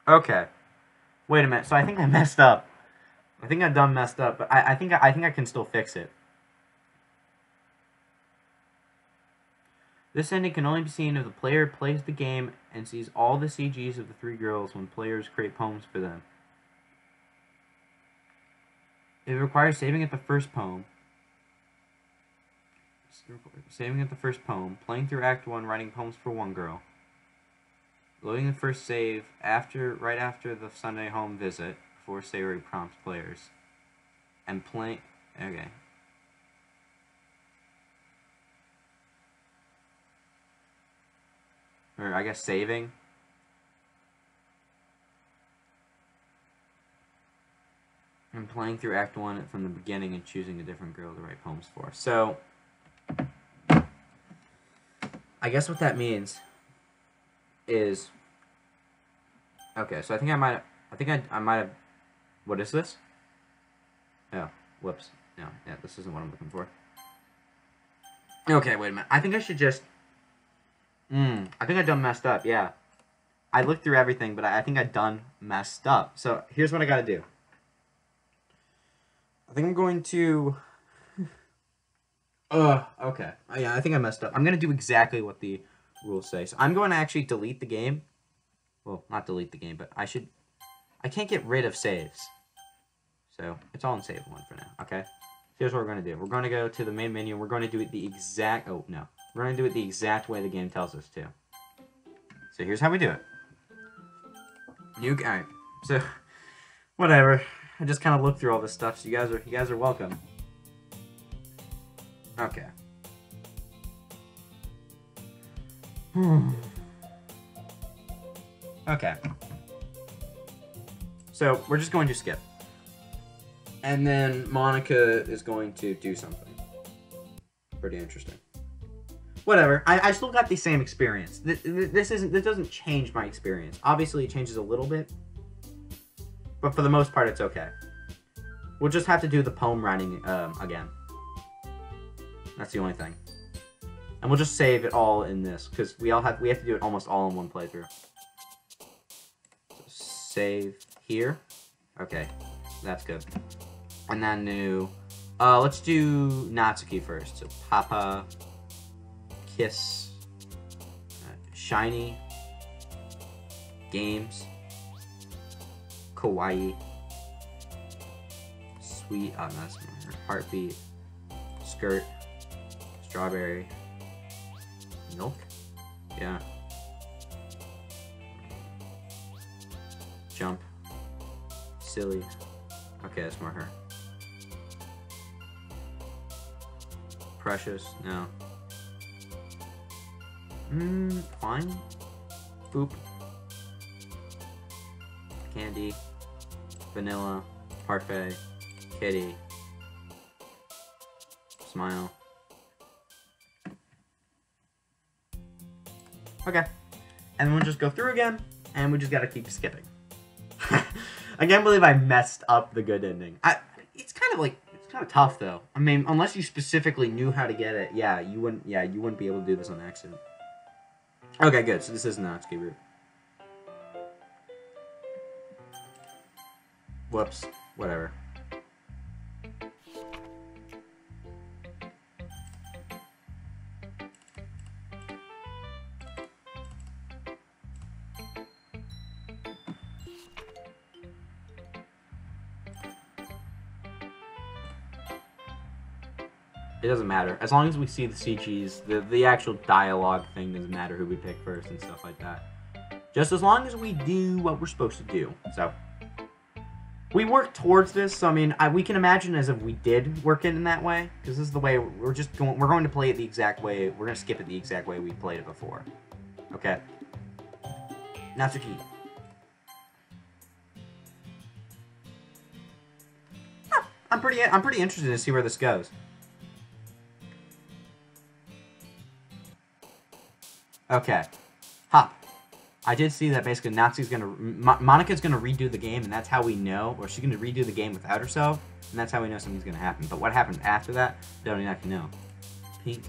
Okay. Wait a minute. So I think I messed up. I think I done messed up, but I think I can still fix it. This ending can only be seen if the player plays the game and sees all the CGs of the three girls when players create poems for them. It requires saving at the first poem. Saving at the first poem, playing through Act 1, writing poems for one girl. Loading the first save right after the Sunday home visit before Sayori prompts players. And playing... Okay. Or I guess saving. And playing through Act 1 from the beginning and choosing a different girl to write poems for. So, I guess what that means is... Okay, so I think I might have... What is this? Oh, whoops. No, yeah, this isn't what I'm looking for. Okay, wait a minute. I think I should just... I think I done messed up, yeah. I looked through everything, but I think I done messed up. So, here's what I gotta do. I think I'm going to... okay. Yeah, I think I messed up. I'm gonna do exactly what the rules say. So, I'm going to actually delete the game. Well, not delete the game, but I can't get rid of saves. So, it's all in save 1 for now, okay? Here's what we're going to do. We're going to go to the main menu. We're going to do it the exact... Oh, no. We're going to do it the exact way the game tells us to. So, here's how we do it. Alright. So, whatever. I just kind of looked through all this stuff, so you guys are welcome. Okay. Okay. So, we're just going to skip. And then Monica is going to do something. Pretty interesting. Whatever. I still got the same experience. This doesn't change my experience. Obviously, it changes a little bit. But for the most part, it's okay. We'll just have to do the poem writing again. That's the only thing. And we'll just save it all in this, because we have to do it almost all in one playthrough. So save here. Okay, that's good. And then new. Let's do Natsuki first. So Papa, Kiss, Shiny, Games, Kawaii, Sweet, oh no, that's her. Heartbeat, Skirt, Strawberry, Milk, yeah, Jump, Silly, okay, that's more her. Precious, no. Fine. Boop. Candy. Vanilla. Parfait. Kitty. Okay. And we'll just go through again, and we just gotta keep skipping. I can't believe I messed up the good ending. It's kind of tough though. I mean, unless you specifically knew how to get it, you wouldn't be able to do this on accident. Okay, good. So this is Natsuki route. Whoops. Whatever. It doesn't matter. As long as we see the CGs, the actual dialogue thing doesn't matter who we pick first and stuff like that. Just as long as we do what we're supposed to do. So, we work towards this. So, I mean, we can imagine as if we did work it in that way. Because this is the way we're going to play it the exact way. We're going to skip it the exact way we played it before. Okay. Natsuki. I'm pretty interested to see where this goes. Okay. Hop. I did see that basically Monika's gonna redo the game, and that's how we know, or she's gonna redo the game without herself, and that's how we know something's gonna happen. But what happens after that, don't exactly know. Pink.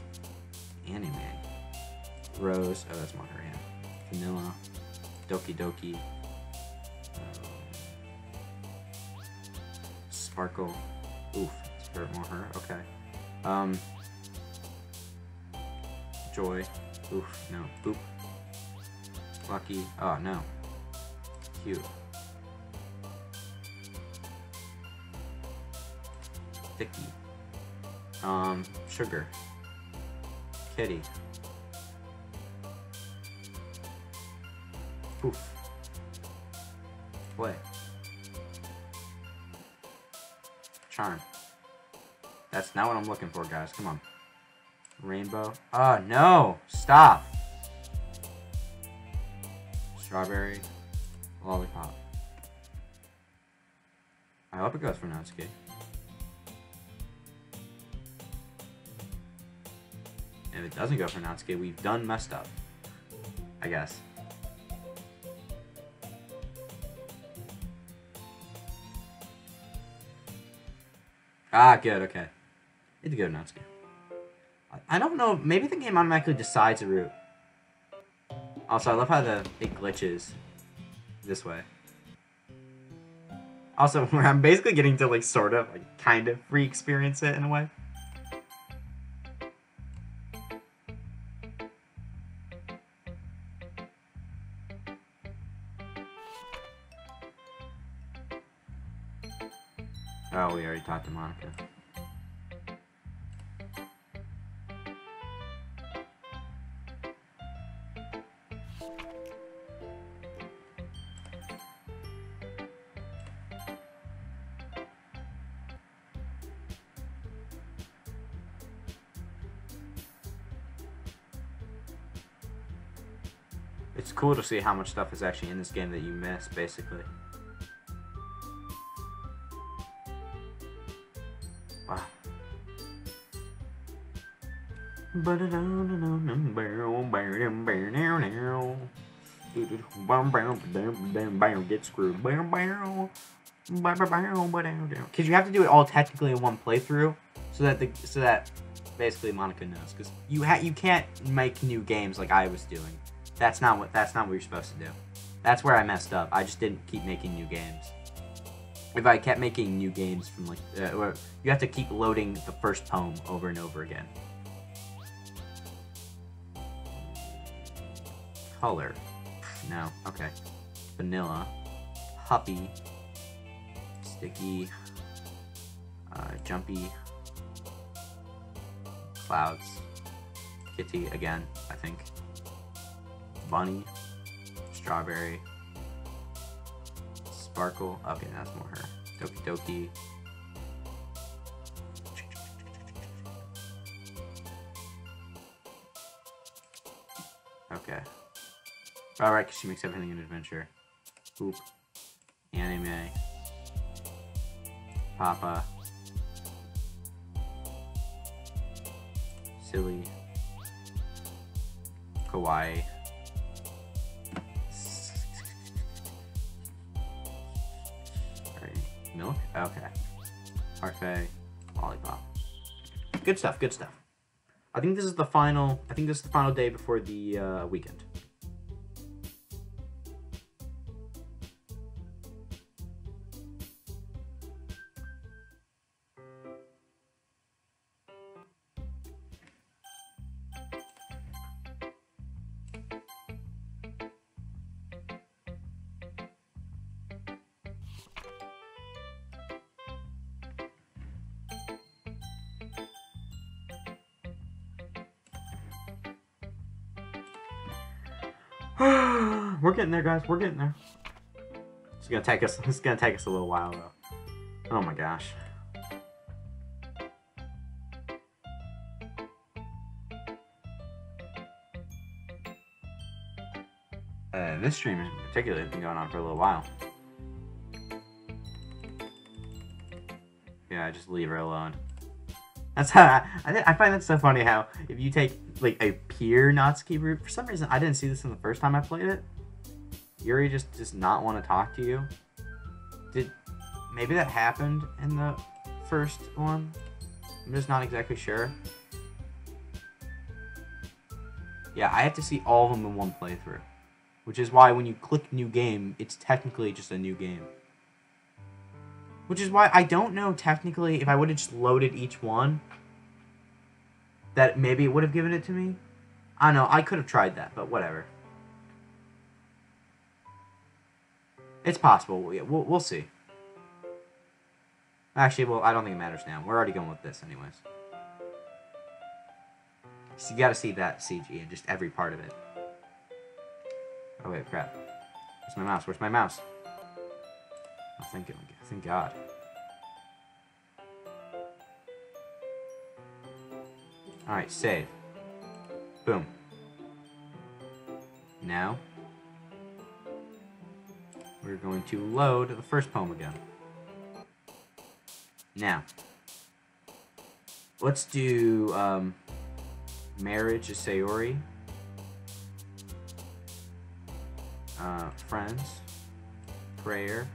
Anime. Rose. Oh, that's more her, yeah. Vanilla. Doki Doki. Sparkle. Oof. It's more her. Okay. Joy. Oof, no. Boop. Lucky. Oh, no. Cute. Sticky. Sugar. Kitty. Poof. Play. Charm. That's not what I'm looking for, guys. Come on. Rainbow. Oh, no. Stop. Strawberry. Lollipop. I hope it goes for Natsuki. If it doesn't go for Natsuki, we've done messed up. I guess. Ah, good, okay. It's good, Natsuki. I don't know, maybe the game automatically decides a route. Also, I love how it glitches this way. Also, I'm basically getting to, like, sort of, like, kind of re-experience it in a way. Oh, we already talked to Monika. It's cool to see how much stuff is actually in this game that you miss, basically. Wow. Get screwed. Because you have to do it all technically in one playthrough, so that basically Monika knows. Because you can't make new games like I was doing. That's not what you're supposed to do. That's where I messed up. I just didn't keep making new games. If I kept making new games from like, you have to keep loading the first poem over and over again. Color. No. Okay. Vanilla. Puppy. Sticky. Jumpy. Clouds. Kitty again, I think. Bunny. Strawberry. Sparkle. Okay, that's more her. Doki Doki. Okay. Alright, because she makes everything an adventure. Oop. Anime. Papa. Silly. Kawaii. Milk? Okay. Parfait. Lollipop. Good stuff, good stuff. I think this is the final day before the weekend. We're getting there, guys. We're getting there. It's gonna take us a little while though. Oh my gosh. This stream in particular has been going on for a little while. Yeah, I just leave her alone. That's how I find that so funny how if you take like a pure Natsuki route, for some reason I didn't see this in the first time I played it. Yuri just does not want to talk to you. Maybe that happened in the first one? I'm just not exactly sure. Yeah, I have to see all of them in one playthrough. Which is why when you click new game, it's technically just a new game. Which is why I don't know technically if I would have just loaded each one, that maybe it would have given it to me. I don't know, I could have tried that, but whatever. It's possible, we'll see. Actually, well, I don't think it matters now. We're already going with this anyways. So you gotta see that CG in just every part of it. Oh wait, crap. Where's my mouse? Where's my mouse? Oh, thank God. Alright, save. Boom. Now, we're going to load the first poem again. Now, let's do Marriage of Sayori. Friends. Prayer.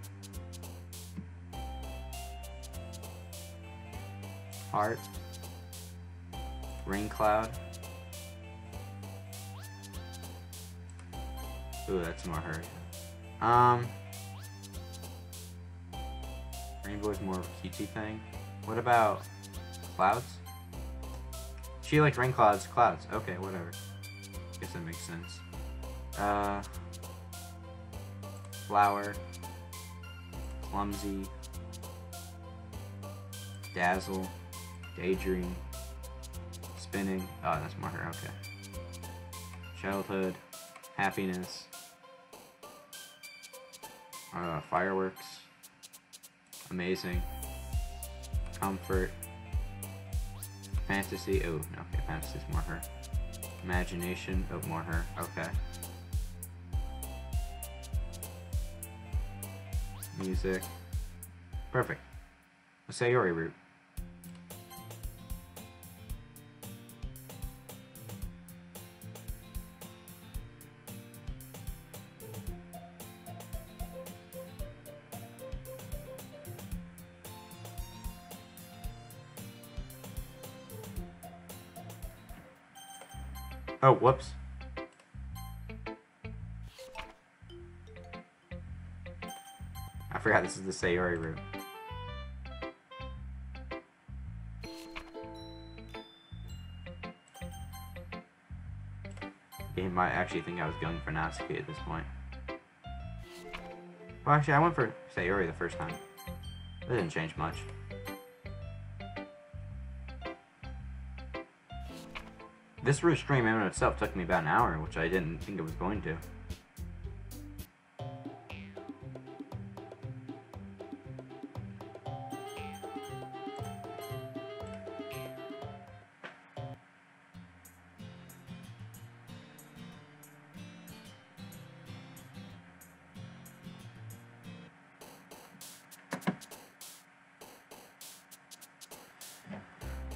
Heart. Rain Cloud. Ooh, that's more her. Rainbow is more of a cutesy thing. What about clouds? She likes rain clouds. Clouds. Okay, whatever. Guess that makes sense. Flower. Clumsy. Dazzle. Daydream. Spinning. Oh, that's more her. Okay. Childhood. Happiness. Fireworks. Amazing. Comfort. Fantasy. Oh, no, okay, fantasy's more her. Imagination. Oh, more her. Okay. Music. Perfect. A Sayori route. Oh, whoops. I forgot this is the Sayori route. He might actually think I was going for Natsuki at this point. Well, actually, I went for Sayori the first time. It didn't change much. This route stream in itself took me about an hour, which I didn't think it was going to.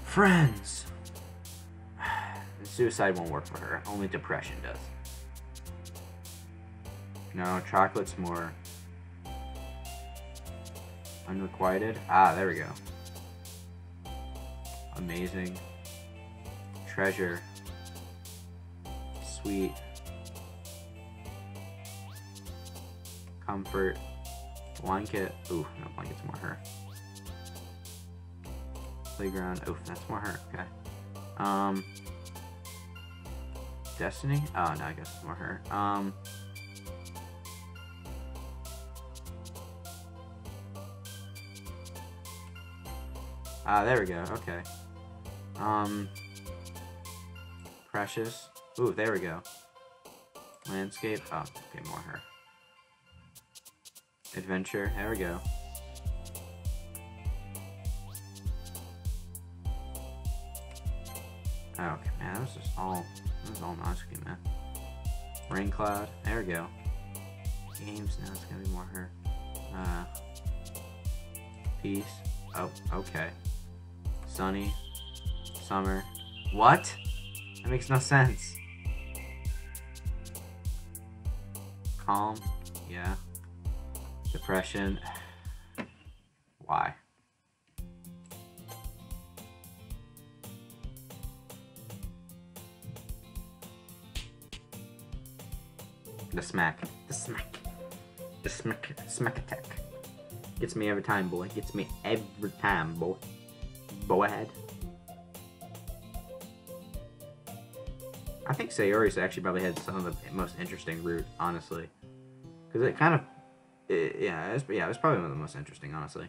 Friends! Suicide won't work for her. Only depression does. No, chocolate's more Unrequited. Ah, there we go. Amazing. Treasure. Sweet. Comfort. Blanket. Ooh, no, blanket's more her. Playground. Oof, that's more her. Okay. Destiny? Oh, no, I guess it's more her. Ah, there we go. Okay. Precious. Ooh, there we go. Landscape. Oh, okay, more her. Adventure. There we go. Oh, okay, man, that was all nasty, man. Rain cloud. There we go. Games. Now it's gonna be more her. Peace. Oh, okay. Sunny. Summer. What? That makes no sense. Calm. Yeah. Depression. Why? The smack attack. Gets me every time, boy. Gets me every time, boy. Go ahead. I think Sayori's actually probably had some of the most interesting route, honestly. Because it kind of... it was probably one of the most interesting, honestly.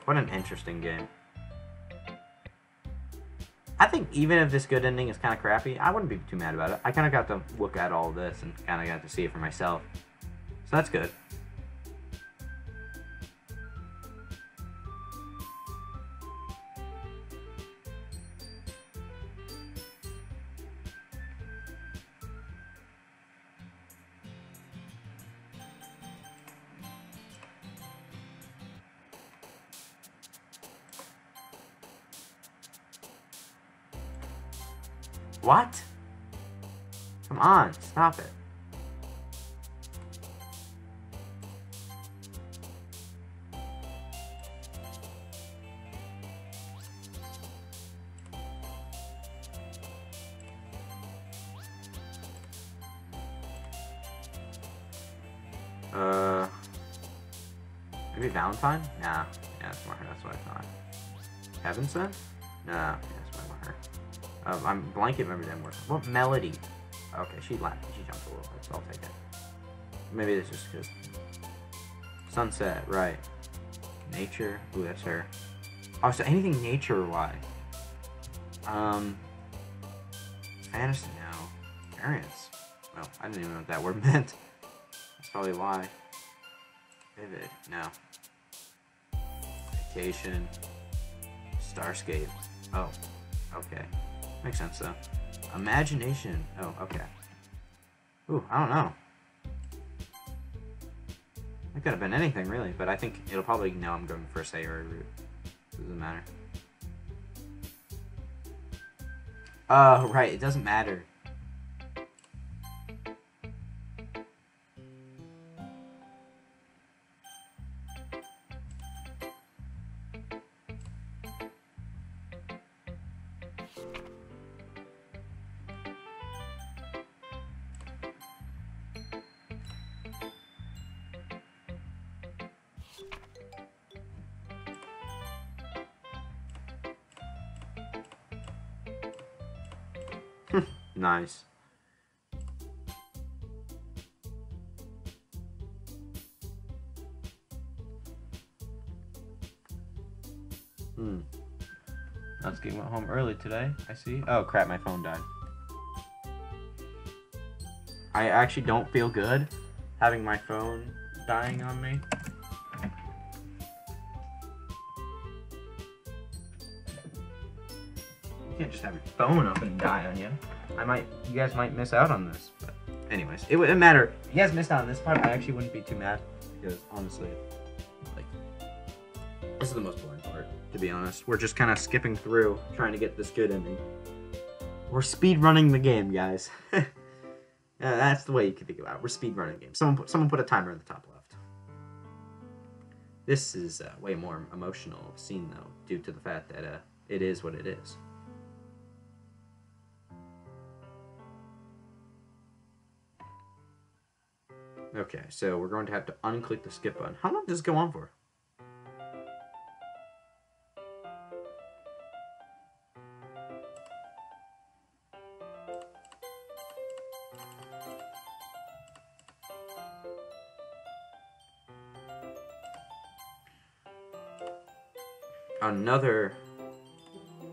What an interesting game. I think even if this good ending is kind of crappy, I wouldn't be too mad about it. I kind of got to look at all this and kind of got to see it for myself. So that's good. What? Come on, stop it. Maybe Valentine? Nah. Yeah, that's more her. That's what I thought. Heaven Sent? Nah, yeah, that's probably more her. I'm blanket remember them words. What melody? Okay, she laughed. She jumped a little bit, so I'll take it. Maybe this is just sunset, right? Nature. Ooh, that's her. Oh, so anything nature-wise. Fantasy now. Variance. Well, I didn't even know what that word meant. That's probably why. Vivid. No. Vacation. Starscape. Oh. Okay. Makes sense, though. Imagination. Oh, okay. Ooh, I don't know. It could have been anything, really, but I think it'll probably know I'm going for a Sayori route. Doesn't matter. Oh, right. It doesn't matter. Nice. Natsuki went home early today, I see. Oh crap, my phone died. I actually don't feel good having my phone dying on me. can't just have your phone up and die on you. You guys might miss out on this. But anyways, it wouldn't matter. If you guys missed out on this part, I actually wouldn't be too mad. Because honestly, like, this is the most boring part, to be honest. We're just kind of skipping through, trying to get this good ending. We're speed running the game, guys. That's the way you can think about it. We're speed running the game. Someone put a timer in the top left. This is way more emotional scene, though, due to the fact that it is what it is. Okay, so we're going to have to unclick the skip button. How long does this go on for?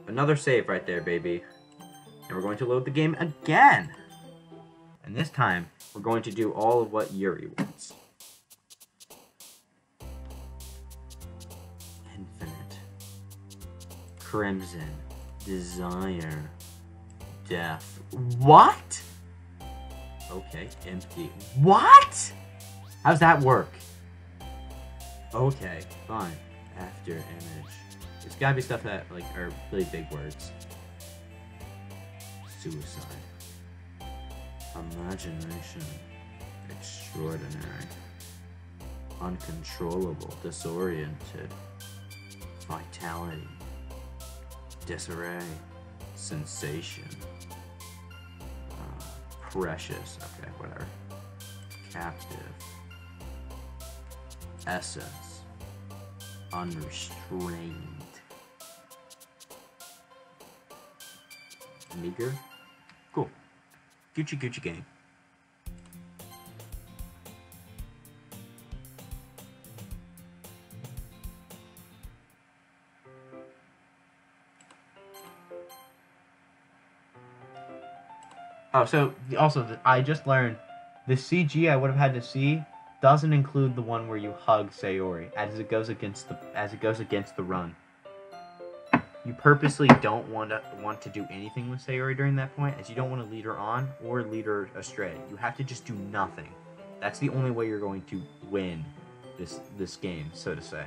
Another save right there, baby. And we're going to load the game again. And this time, we're going to do all of what Yuri wants. Infinite. Crimson. Desire. Death. What? Okay, empty. What? How's that work? Okay, fine. After image. It's gotta be stuff that, like, are really big words. Suicide. Imagination. Extraordinary. Uncontrollable. Disoriented. Vitality. Disarray. Sensation. Precious. Okay, whatever. Captive. Essence. Unrestrained. Meager. Cool. Gucci Gucci gang. Oh, so also I just learned the CG I would have had to see doesn't include the one where you hug Sayori as it goes against the run. You purposely don't want to do anything with Sayori during that point, as you don't want to lead her on or lead her astray. You have to just do nothing. That's the only way you're going to win this game, so to say.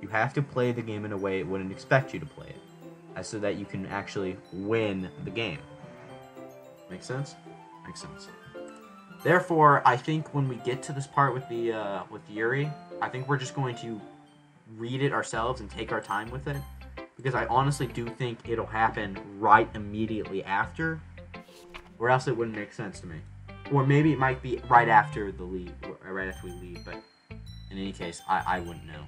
You have to play the game in a way it wouldn't expect you to play it, so that you can actually win the game. Make sense? Makes sense. Therefore, I think when we get to this part with with Yuri, I think we're just going to read it ourselves and take our time with it. Because I honestly do think it'll happen right immediately after, or else it wouldn't make sense to me. Or maybe it might be right after the leave, right after we leave. But in any case, I wouldn't know.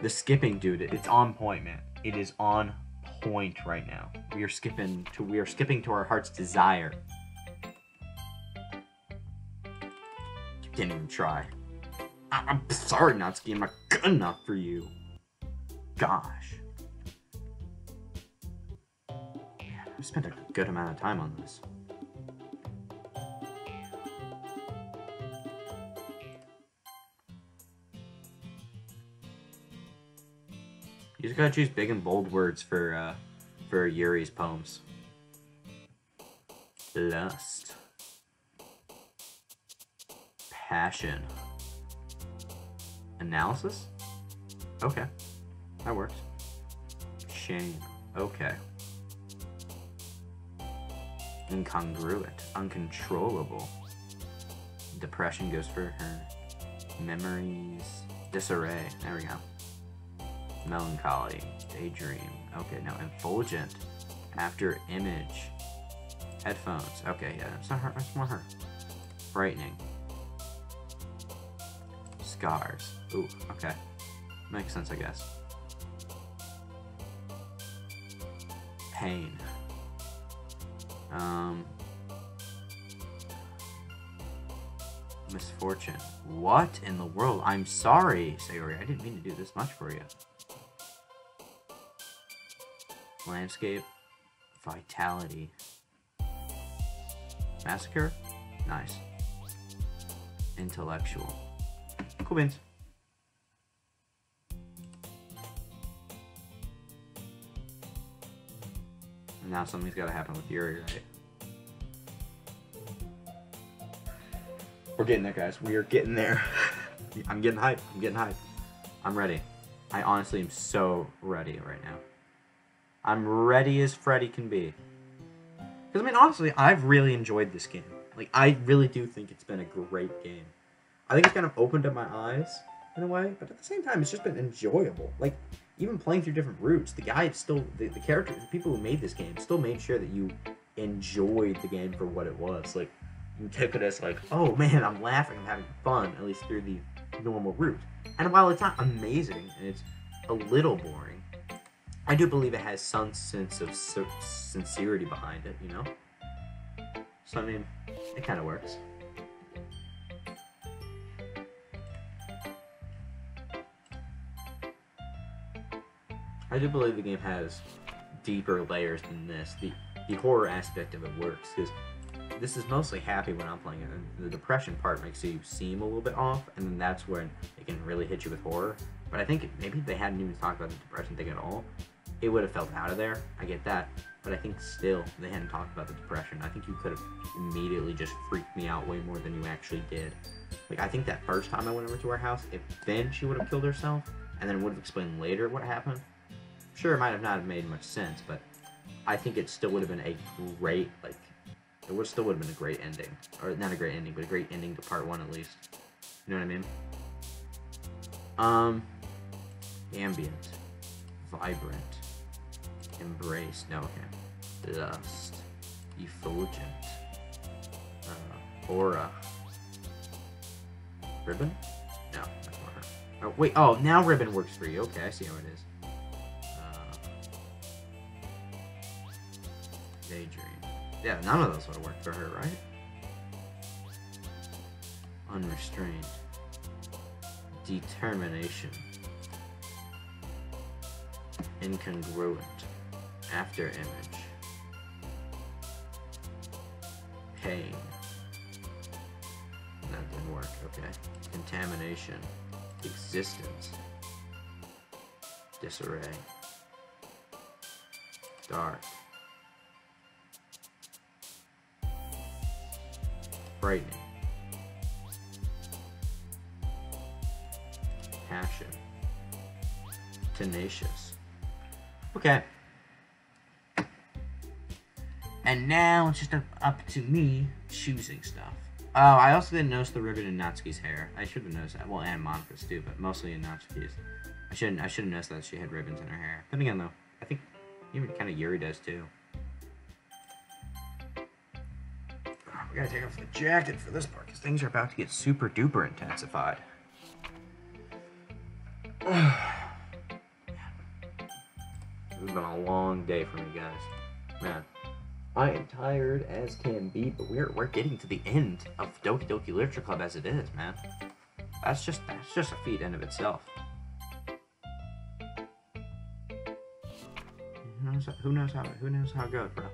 The skipping, dude, it's on point, man. It is on point right now. We are skipping to our heart's desire. You can't even try. I'm sorry, Natsuki. I'm not good enough for you. Gosh. Man, we spent a good amount of time on this. You just gotta choose big and bold words for Yuri's poems. Lust. Passion. Analysis? Okay. That works. Shame. Okay. Incongruent. Uncontrollable. Depression goes for her. Memories. Disarray. There we go. Melancholy. Daydream. Okay, now effulgent. After image. Headphones. Okay, yeah, that's not her. That's more her. Frightening. Scars. Ooh, okay. Makes sense, I guess. Pain. Misfortune. What in the world? I'm sorry, Sayori. I didn't mean to do this much for you. Landscape. Vitality. Massacre? Nice. intellectual. Cool beans. And now something's got to happen with Yuri, right? We're getting there, guys. We are getting there. I'm getting hyped. I'm getting hyped. I'm ready. I honestly am so ready right now. I'm ready as Freddy can be. Because, I mean, honestly, I've really enjoyed this game. Like, I really do think it's been a great game. I think it's kind of opened up my eyes in a way, but at the same time, it's just been enjoyable. Like, even playing through different routes, the guy still, the character, the people who made this game still made sure that you enjoyed the game for what it was. Like, you took it as like, oh man, I'm laughing, I'm having fun, at least through the normal route. And while it's not amazing, and it's a little boring, I do believe it has some sense of sincerity behind it, you know? So, I mean, it kind of works. I do believe the game has deeper layers than this. The horror aspect of it works, because this is mostly happy when I'm playing it, and the depression part makes you seem a little bit off, and then that's when it can really hit you with horror. But I think maybe if they hadn't even talked about the depression thing at all, it would have felt out of there. I get that. But I think still, they hadn't talked about the depression. I think you could have immediately just freaked me out way more than you actually did. Like, I think that first time I went over to her house, if then she would have killed herself, and then would have explained later what happened, sure, it might have not have made much sense, but I think it still would have been a great, like, it still would have been a great ending. Or, not a great ending, but a great ending to part 1 at least. You know what I mean? Ambient. Vibrant. Embrace. No, okay. Dust. Effulgent. Aura. Ribbon? No, that's not her. Oh, wait. Oh, now Ribbon works for you. Okay, I see how it is. Daydream. Yeah, none of those would have worked for her, right? Unrestrained. Determination. Incongruent. After image. Pain. That didn't work, okay. Contamination. Existence. Disarray. Dark. Frightening. Passion. Tenacious. Okay. And now it's just up to me choosing stuff. Oh, I also didn't notice the ribbon in Natsuki's hair. I should have noticed that. Well, and Monika's too, but mostly in Natsuki's. I should have noticed that she had ribbons in her hair. Then again, though, I think even kind of Yuri does too. We gotta take off the jacket for this part, because things are about to get super duper intensified. This has been a long day for me, guys. Man, I am tired as can be, but we're getting to the end of Doki Doki Literature Club as it is, man. That's just a feat in of itself. Who knows how it goes, bro?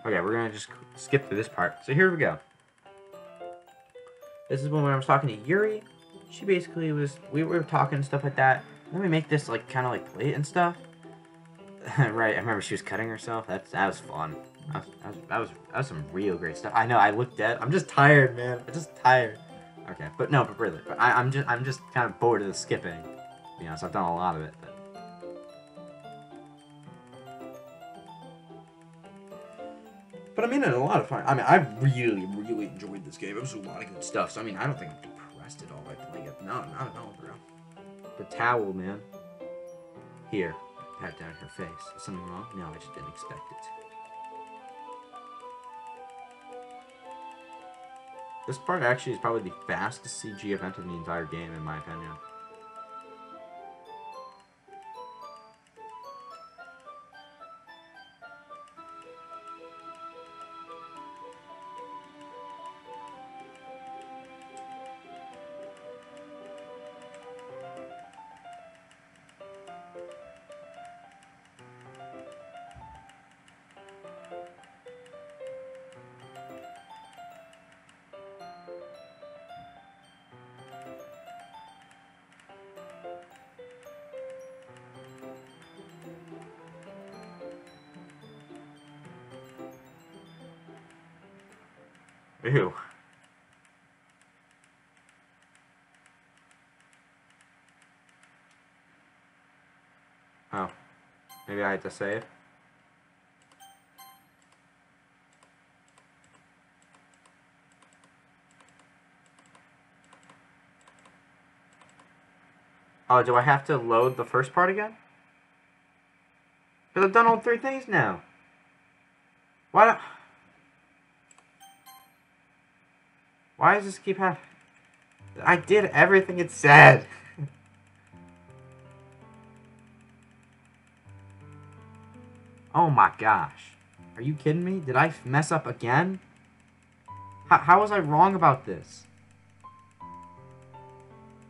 Okay, we're gonna just skip through this part. So here we go. This is when I was talking to Yuri. She basically was, we were talking and stuff like that. Then we make this like kind of like plate and stuff. Right, I remember she was cutting herself. That was fun. That was some real great stuff. I know, I looked dead. I'm just tired, man. I'm just tired. Okay, but no, but really, but I'm just kind of bored of the skipping. To be honest, I've done a lot of it. But I mean, it's a lot of fun. I mean, I really enjoyed this game. It was a lot of good stuff. So I mean, I don't think I'm depressed at all by playing it. No, not at all, bro. The towel, man. Here, pat down her face. Is something wrong? No, I just didn't expect it. This part actually is probably the fastest CG event of the entire game, in my opinion. Ew. Oh. Maybe I had to save? Oh, do I have to load the first part again? Because I've done all 3 things now. Why does this keep happening? I did everything it said. Oh my gosh. Are you kidding me? Did I mess up again? How was I wrong about this?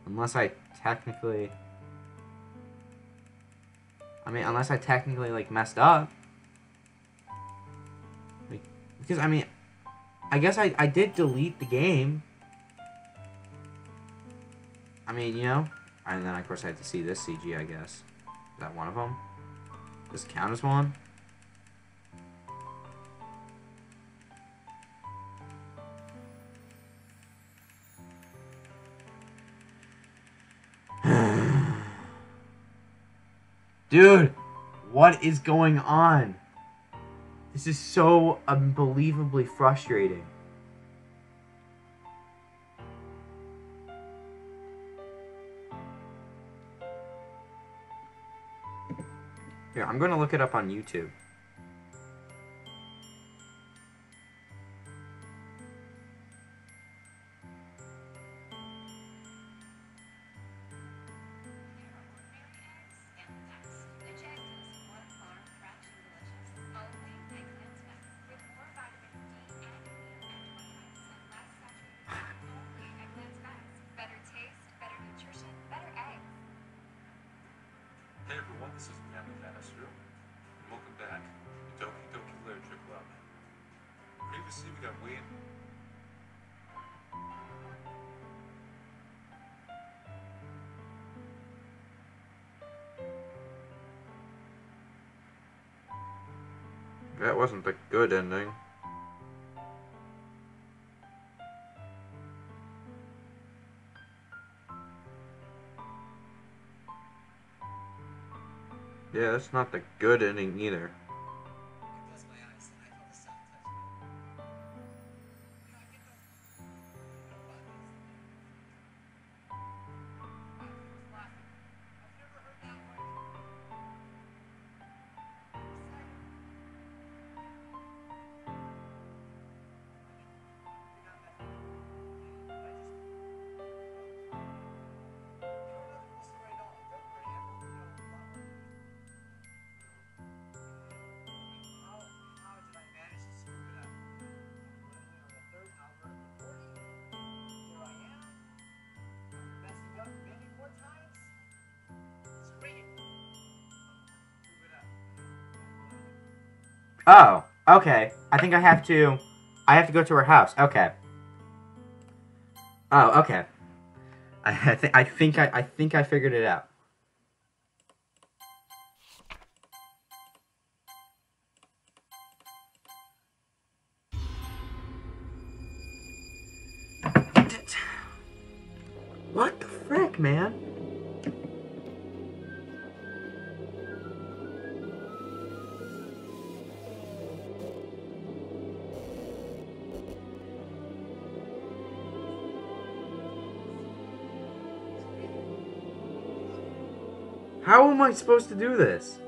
Unless I technically... unless I technically, like, messed up. Like, because, I mean... I guess I did delete the game. I mean, you know? And then, of course, I had to see this CG, I guess. Is that one of them? Does it count as one? Dude, what is going on? This is so unbelievably frustrating. Here, I'm going to look it up on YouTube. Hey everyone, this is and welcome back to Doki Literature Club. Previously we got Wayne. That wasn't the good ending. Yeah, that's not the good ending either. Oh, okay. I think I have to go to her house. Okay. Oh, okay. I think I figured it out. man? How am I supposed to do this?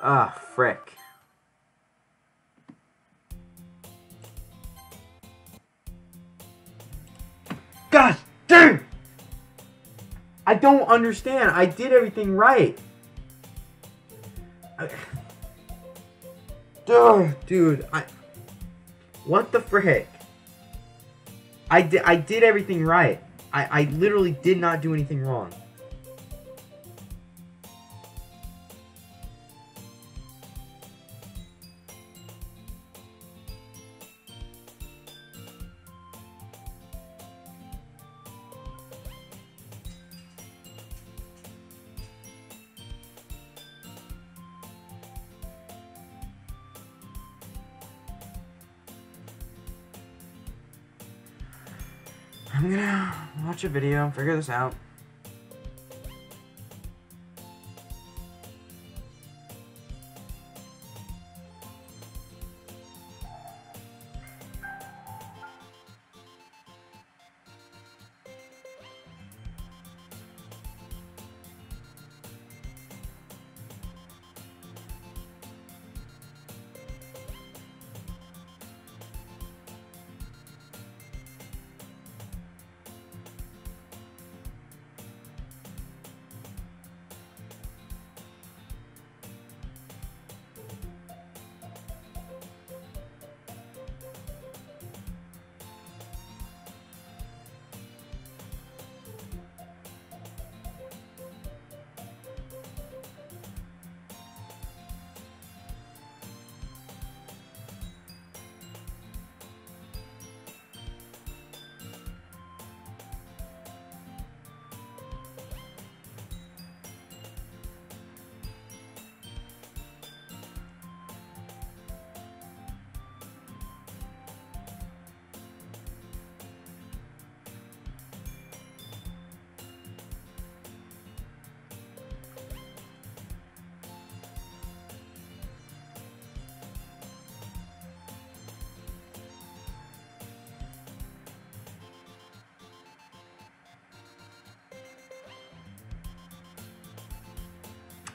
Ah, frick. Gosh dang! I don't understand. I did everything right. Dude, what the frick? I did everything right. I literally did not do anything wrong. I'm gonna watch a video, figure this out.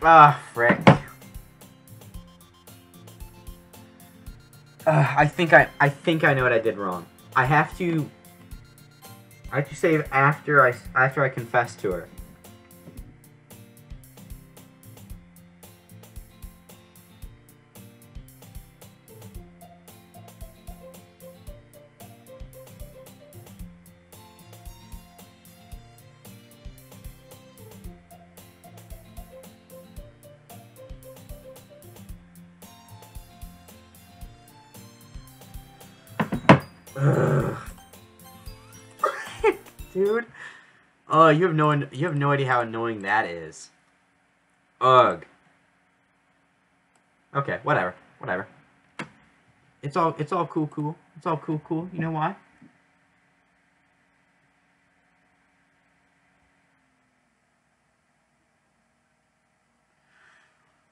Ah, frick. I think I know what I did wrong. I have to save after I confess to her. Ugh. Dude. Oh, you have no idea how annoying that is. Ugh. Okay, whatever. It's all cool. It's all cool. You know why?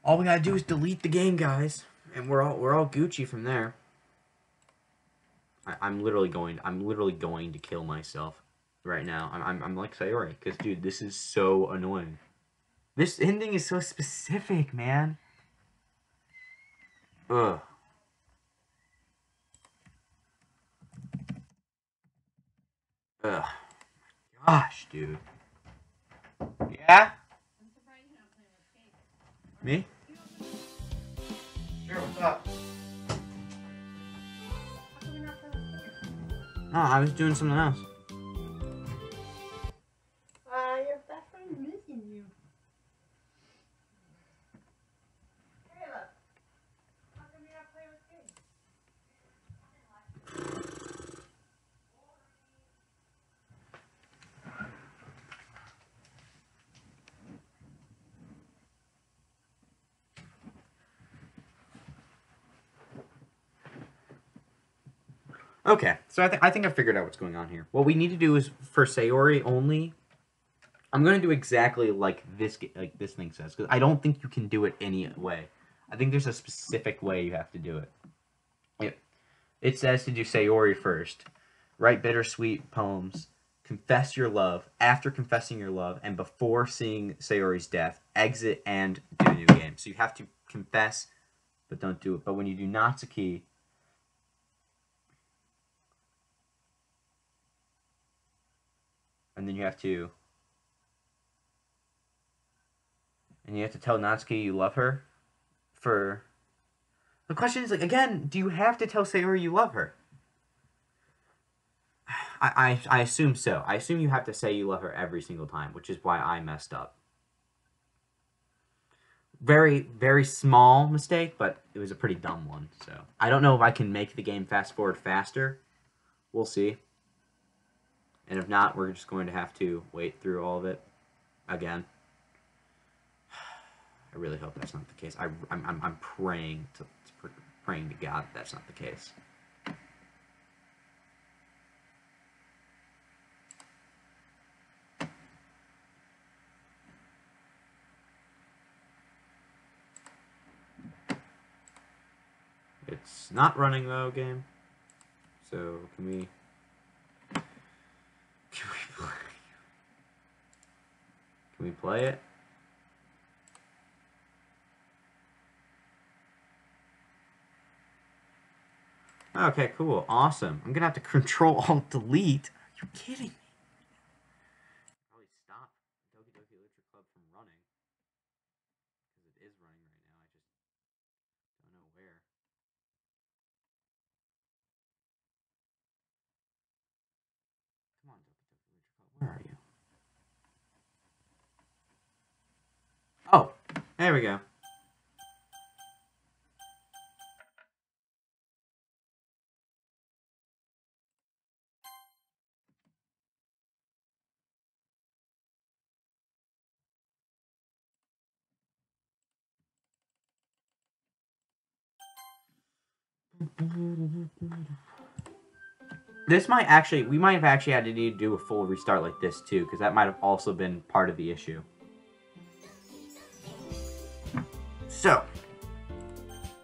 All we gotta do is delete the game, guys, and we're all Gucci from there. I'm literally going to kill myself right now. I'm like Sayori, because dude, this is so annoying. This ending is so specific, man. Ugh. Ugh. Gosh, dude. Yeah? Me? Sure, what's up? No, I was doing something else. Okay, so I think I figured out what's going on here. What we need to do is, for Sayori only, I'm going to do exactly like this thing says, because I don't think you can do it any way. I think there's a specific way you have to do it. It says to do Sayori first. Write bittersweet poems. Confess your love. After confessing your love and before seeing Sayori's death, exit and do a new game. So you have to confess, but don't do it. But when you do Natsuki, and then you have to tell Natsuki you love her. For the question is, like, again, do you have to tell Sayori you love her? I assume so. I assume you have to say you love her every single time, which is why I messed up. Very, very small mistake, but it was a pretty dumb one. So I don't know if I can make the game fast forward faster. We'll see. And if not, we're just going to have to wait through all of it again. I really hope that's not the case. I'm praying to God that's not the case. It's not running though, game. So can we play it? Okay, cool, awesome. I'm gonna have to Control Alt Delete. Are you kidding me? Probably stop Doki Doki Literature Club from running because it is running right now. I just don't know where. Come on, Doki Doki Literature Club. Where are you? Oh, there we go. This might actually, we might have actually had to need to do a full restart like this too, because that might have also been part of the issue. So,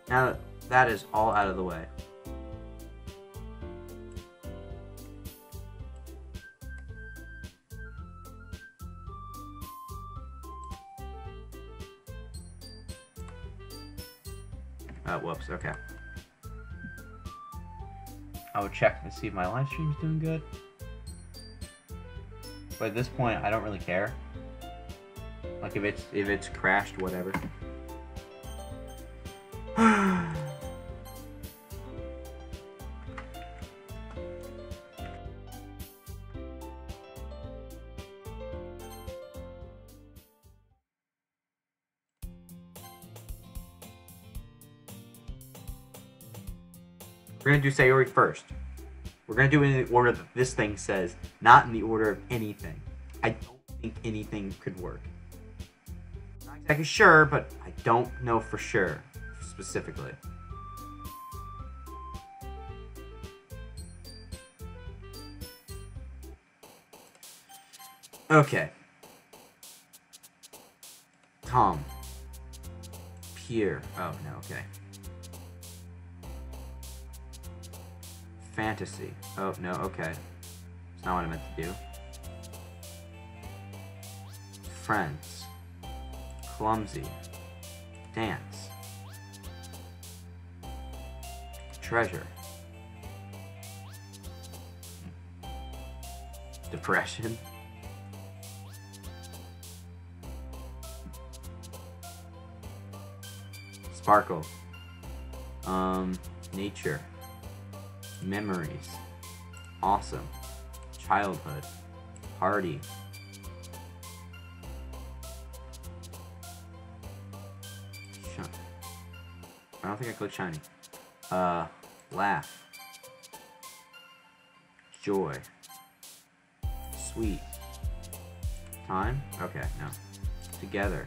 now that that is all out of the way. Whoops, okay. I would check to see if my live stream's doing good. But at this point, I don't really care. Like if it's crashed, whatever. We're going to do Sayori first. We're going to do it in the order that this thing says, not in the order of anything. I don't think anything could work. Not exactly sure, but I don't know for sure, specifically. Okay. Tom. Pierre. Oh, no, okay. Fantasy. Oh, no, okay. It's not what I meant to do. Friends. Clumsy. Dance. Treasure. Depression. Sparkle. Nature. Memories. Awesome. Childhood. Party. I don't think I clicked shiny. Laugh. Joy. Sweet. Time? Okay, no. Together.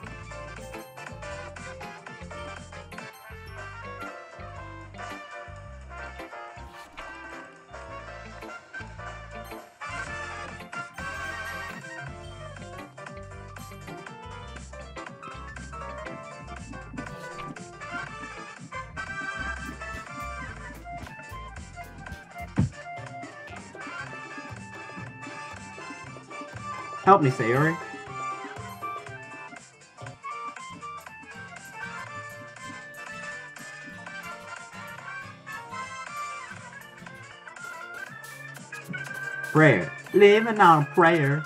Help me, Sayori. Prayer. Living on a prayer.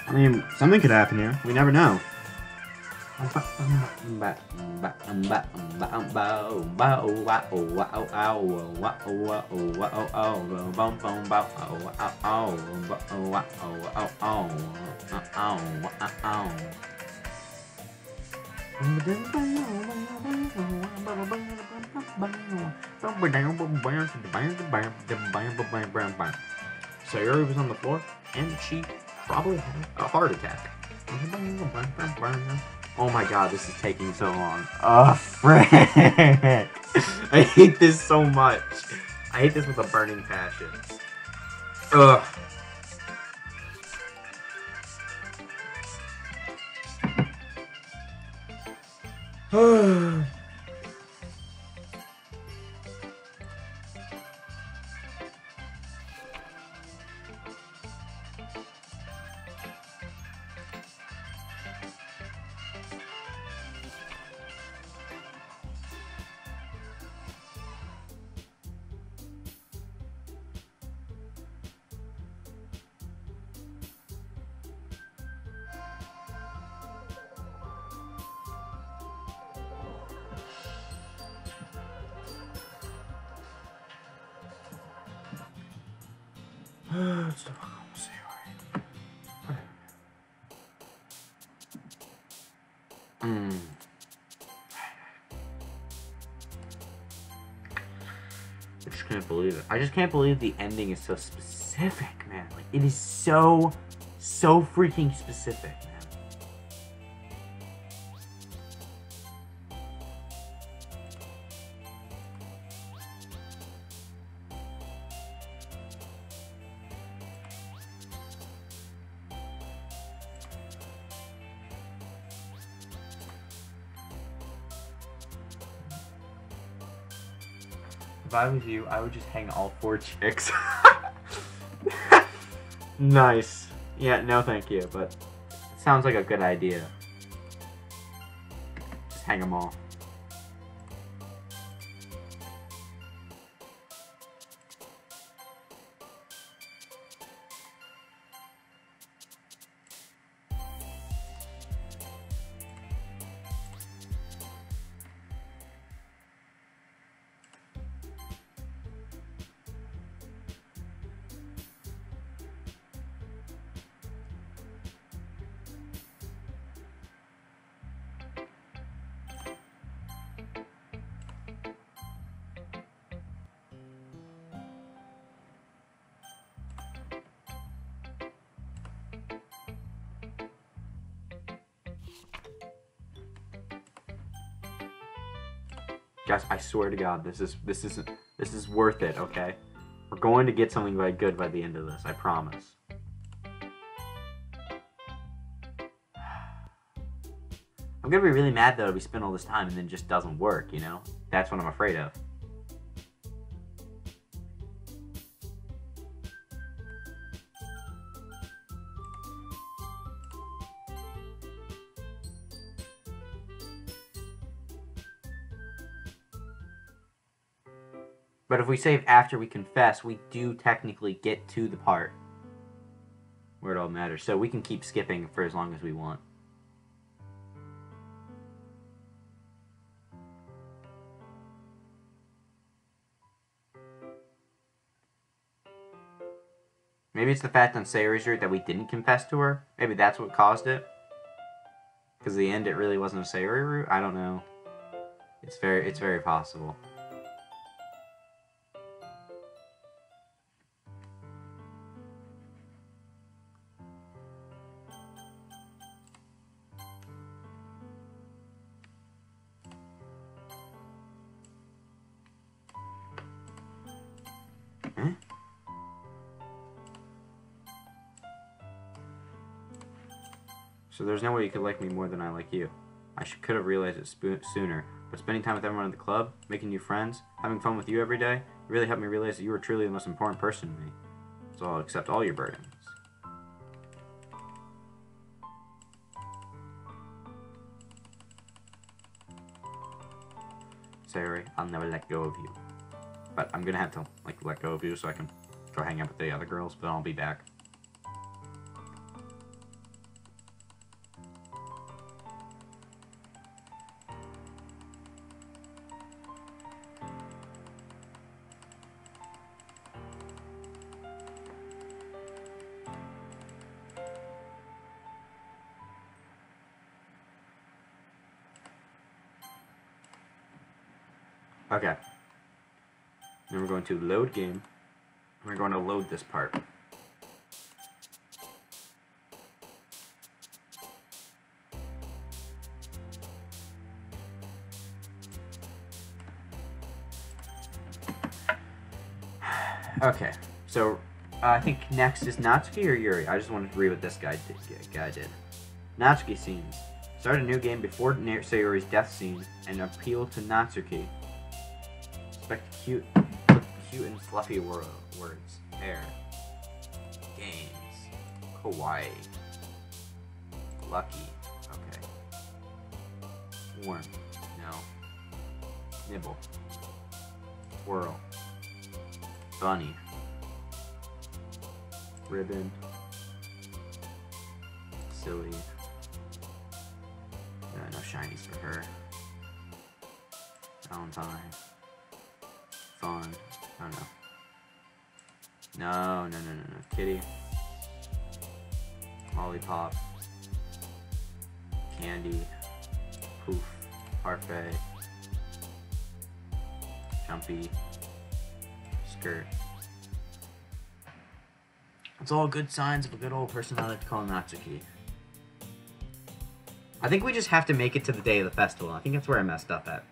I mean, something could happen here. We never know. Sayori was on the floor, and she probably had a heart attack. Oh my god, this is taking so long. Oh, frick! I hate this so much. I hate this with a burning passion. Ugh. I just can't believe it. I just can't believe the ending is so specific, man. Like, it is so freaking specific, man. If I was you, I would just hang all 4 chicks. Nice. Yeah, no thank you, but it sounds like a good idea. Just hang them all. Guys, I swear to God, this is worth it, okay? We're going to get something like good by the end of this, I promise. I'm gonna be really mad though if we spend all this time and then it just doesn't work, you know? That's what I'm afraid of. But if we save after we confess, we do technically get to the part where it all matters. So we can keep skipping for as long as we want. Maybe it's the fact on Sayori's route that we didn't confess to her. Maybe that's what caused it. Because in the end, it really wasn't a Sayori route. I don't know. It's very possible. Huh? So there's no way you could like me more than I like you. I could have realized it sooner, but spending time with everyone at the club, making new friends, having fun with you every day, really helped me realize that you were truly the most important person to me. So I'll accept all your burdens. Sayori, I'll never let go of you. But I'm gonna have to, like, let go of you so I can go hang out with the other girls, but I'll be back. Okay. Then we're going to load game. We're going to load this part. Okay, so I think next is Natsuki or Yuri. I just wanted to read what this guy did. Natsuki scenes. Start a new game before Sayori's death scene and appeal to Natsuki. Expect cute and fluffy words. Hair. Games. Kawaii. Lucky. Okay. Warm. No. Nibble. Twirl. Bunny. Ribbon. Silly. No shinies for her. Valentine. Fun. Oh no. No. Kitty. Lollipop. Candy. Poof. Parfait. Jumpy. Skirt. It's all good signs of a good old person I like to call Natsuki. I think we just have to make it to the day of the festival. I think that's where I messed up at.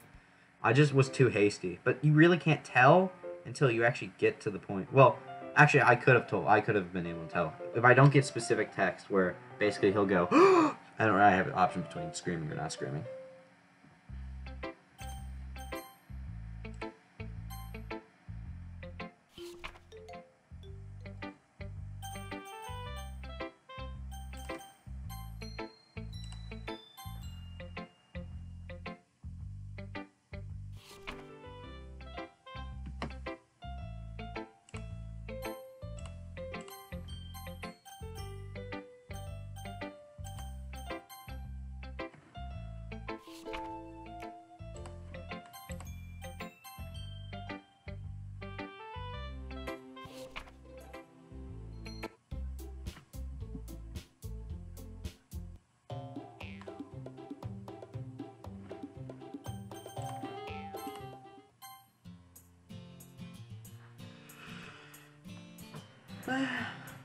I just was too hasty. But you really can't tell until you actually get to the point. Well, actually, I could have been able to tell. If I don't get specific text where basically he'll go, I have an option between screaming or not screaming.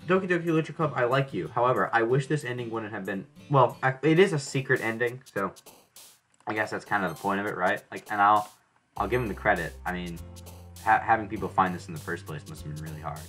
Doki Doki Literature Club, I like you. However, I wish this ending wouldn't have been... Well, it is a secret ending, so I guess that's kind of the point of it, right? Like, and I'll give him the credit. I mean, having people find this in the first place must have been really hard.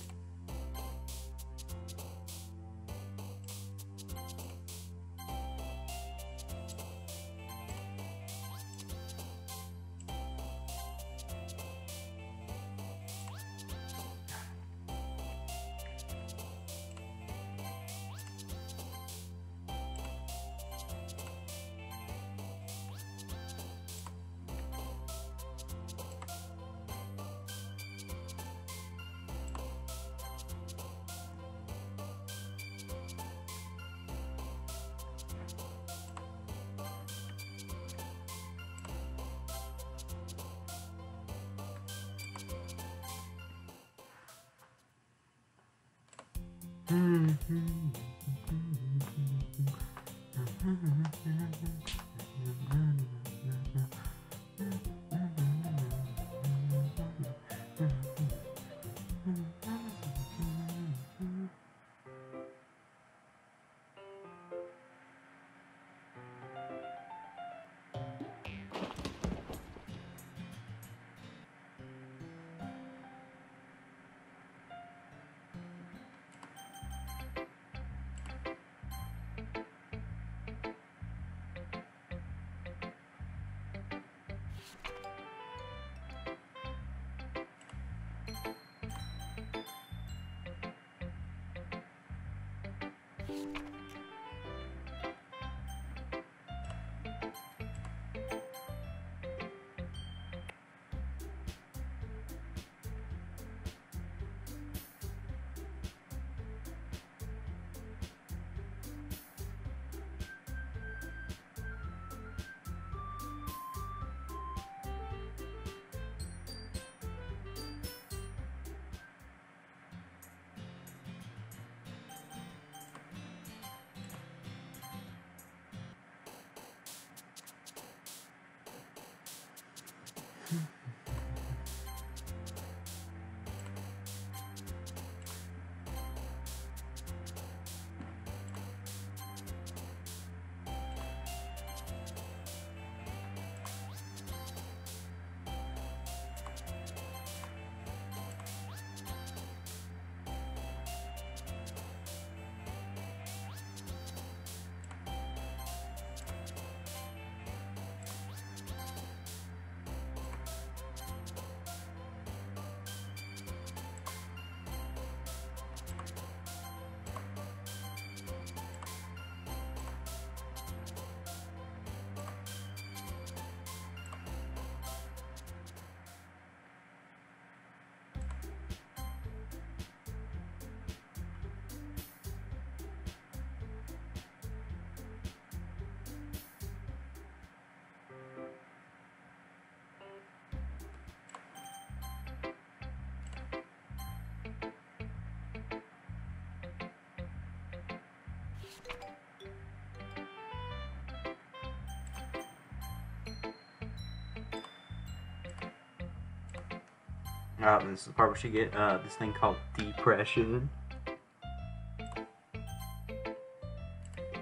This is the part where she get this thing called depression.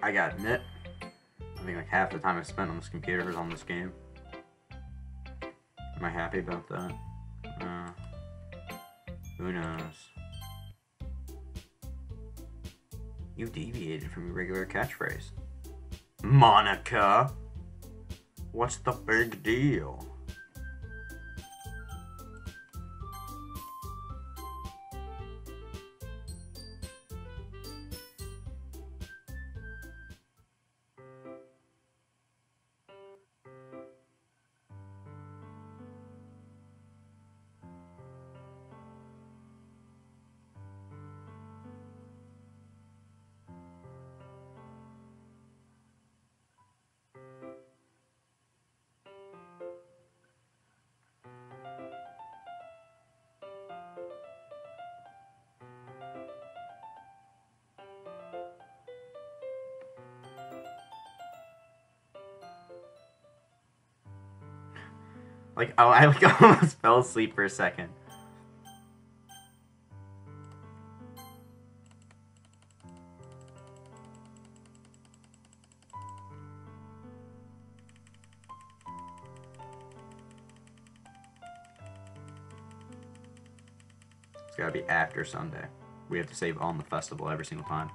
I gotta admit, I think like half the time I spent on this computer is on this game. Am I happy about that? Who knows? You deviated from your regular catchphrase. Monica! What's the big deal? Like, oh, I like almost fell asleep for a second. It's gotta be after Sunday. We have to save on the festival every single time.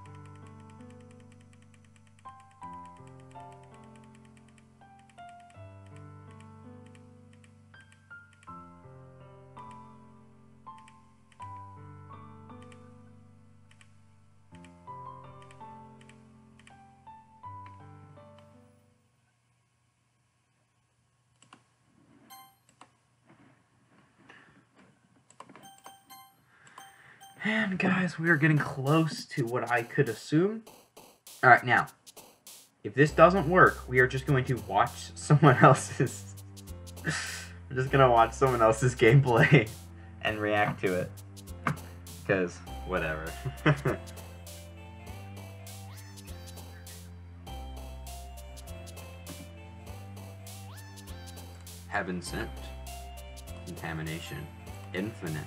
And guys, we are getting close to what I could assume. Alright, now, if this doesn't work, we are just going to watch someone else's... We're just gonna watch someone else's gameplay and react to it. Because, whatever. Heaven sent. Contamination. Infinite.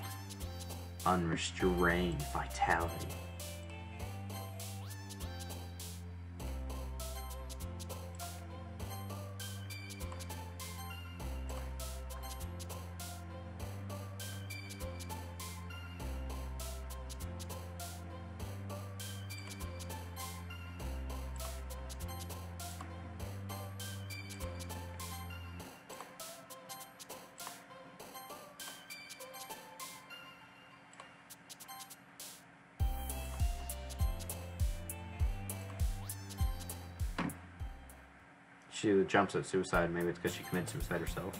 Unrestrained vitality. She jumps at suicide. Maybe it's because she committed suicide herself.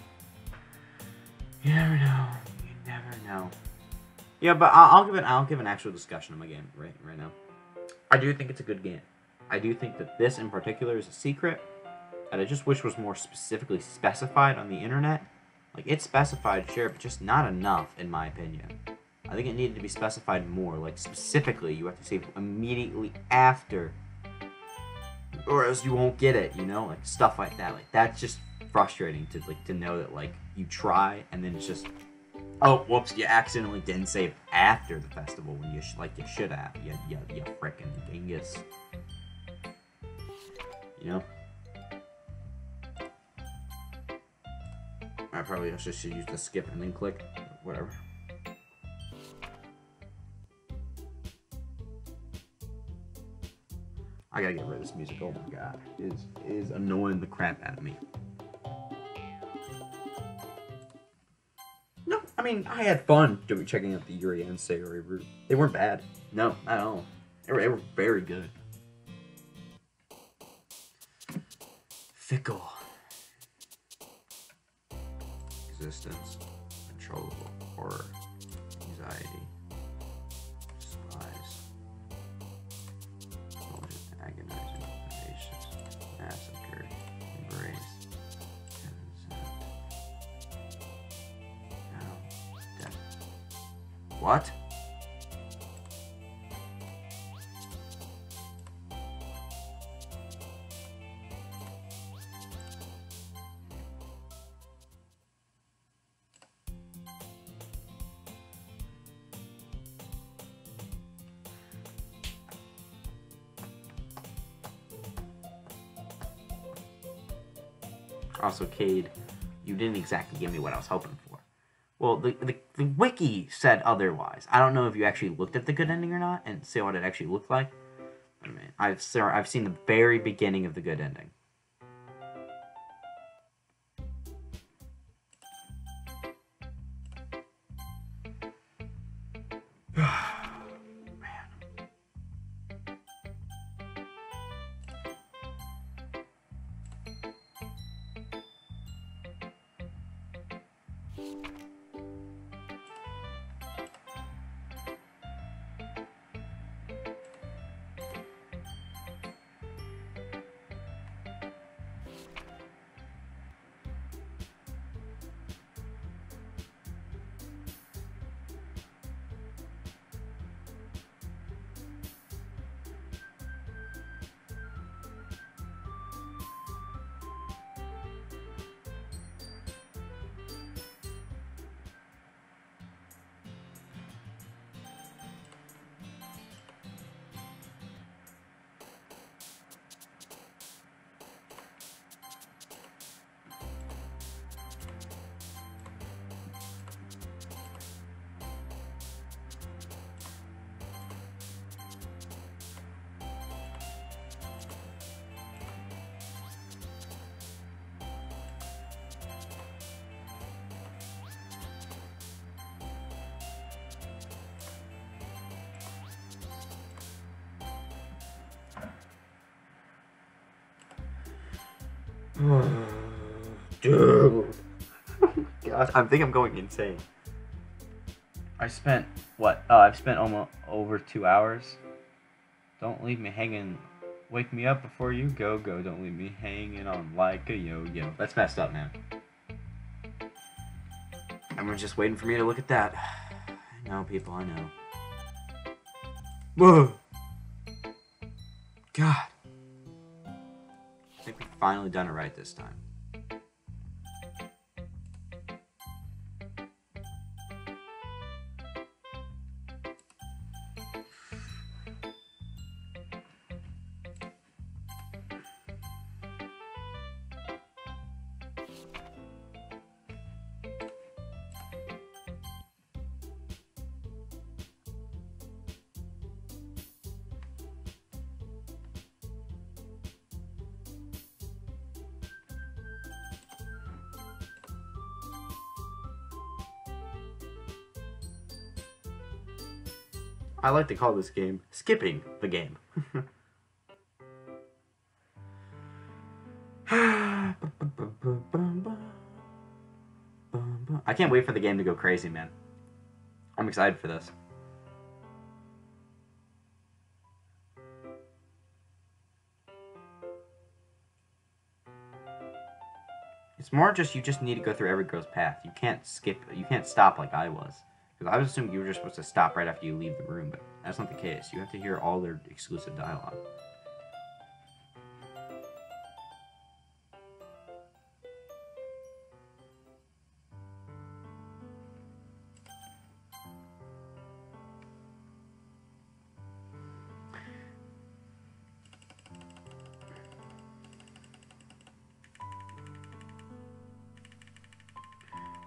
You never know. You never know. Yeah, but I'll give an actual discussion of my game right now. I do think it's a good game. I do think that this in particular is a secret, and I just wish was more specifically specified on the internet. Like, it's specified, sure, but just not enough, in my opinion. I think it needed to be specified more. Like, specifically, you have to save immediately after, or else you won't get it, you know? Like, stuff like that. Like, that's just frustrating to know that, like, you try, and then it's just, oh, whoops, you accidentally didn't save after the festival when you should have. You frickin' dingus. You know? I probably should use the skip and then click. Whatever. I gotta get rid of this music. Oh my god. It is annoying the crap out of me. No, I mean, I had fun checking out the Yuri and Sayori route. They weren't bad. No, not at all. They were very good. Fickle. Existence. Controllable. Horror. Anxiety. Despise. Indulgent. Agonizing. Vivacious. Massacre. Embrace. Heaven sent. No. Death. What? Also, Cade, you didn't exactly give me what I was hoping for. Well, the wiki said otherwise. I don't know if you actually looked at the good ending or not and see what it actually looked like. I mean, I've seen the very beginning of the good ending. Dude. Gosh, I think I'm going insane. I spent, what? Oh, I've spent almost over 2 hours. Don't leave me hanging. Wake me up before you go. Don't leave me hanging on like a yo-yo. That's messed up, man. Everyone's just waiting for me to look at that. I know, people, I know. Whoa. God. I think we've finally done it right this time. I like to call this game skipping the game. I can't wait for the game to go crazy, man. I'm excited for this. It's more just you just need to go through every girl's path. You can't skip, you can't stop like I was. Because I was assuming you were just supposed to stop right after you leave the room, but that's not the case. You have to hear all their exclusive dialogue.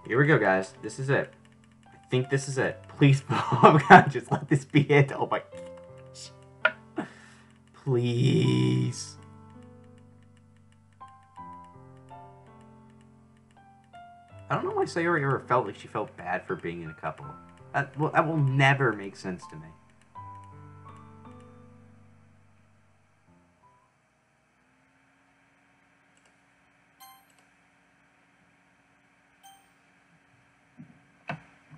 Here we go, guys. This is it. I think this is it. Please, oh God, just let this be it. Oh my gosh. Please. I don't know why Sayori ever felt like she felt bad for being in a couple. That will never make sense to me.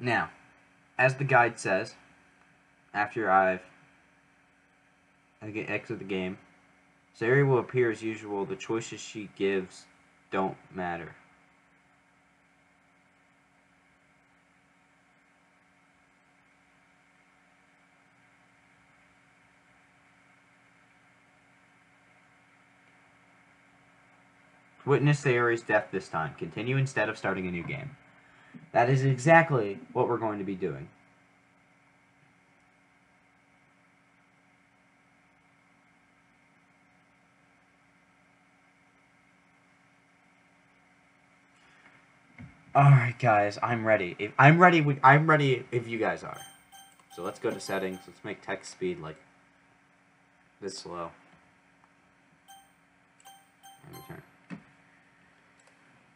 Now, as the guide says, after I exit the game, Sayori will appear as usual. The choices she gives don't matter. Witness Sayori's death this time. Continue instead of starting a new game. That is exactly what we're going to be doing. Alright guys, I'm ready. I'm ready if you guys are. So let's go to settings. Let's make text speed like this slow. And return.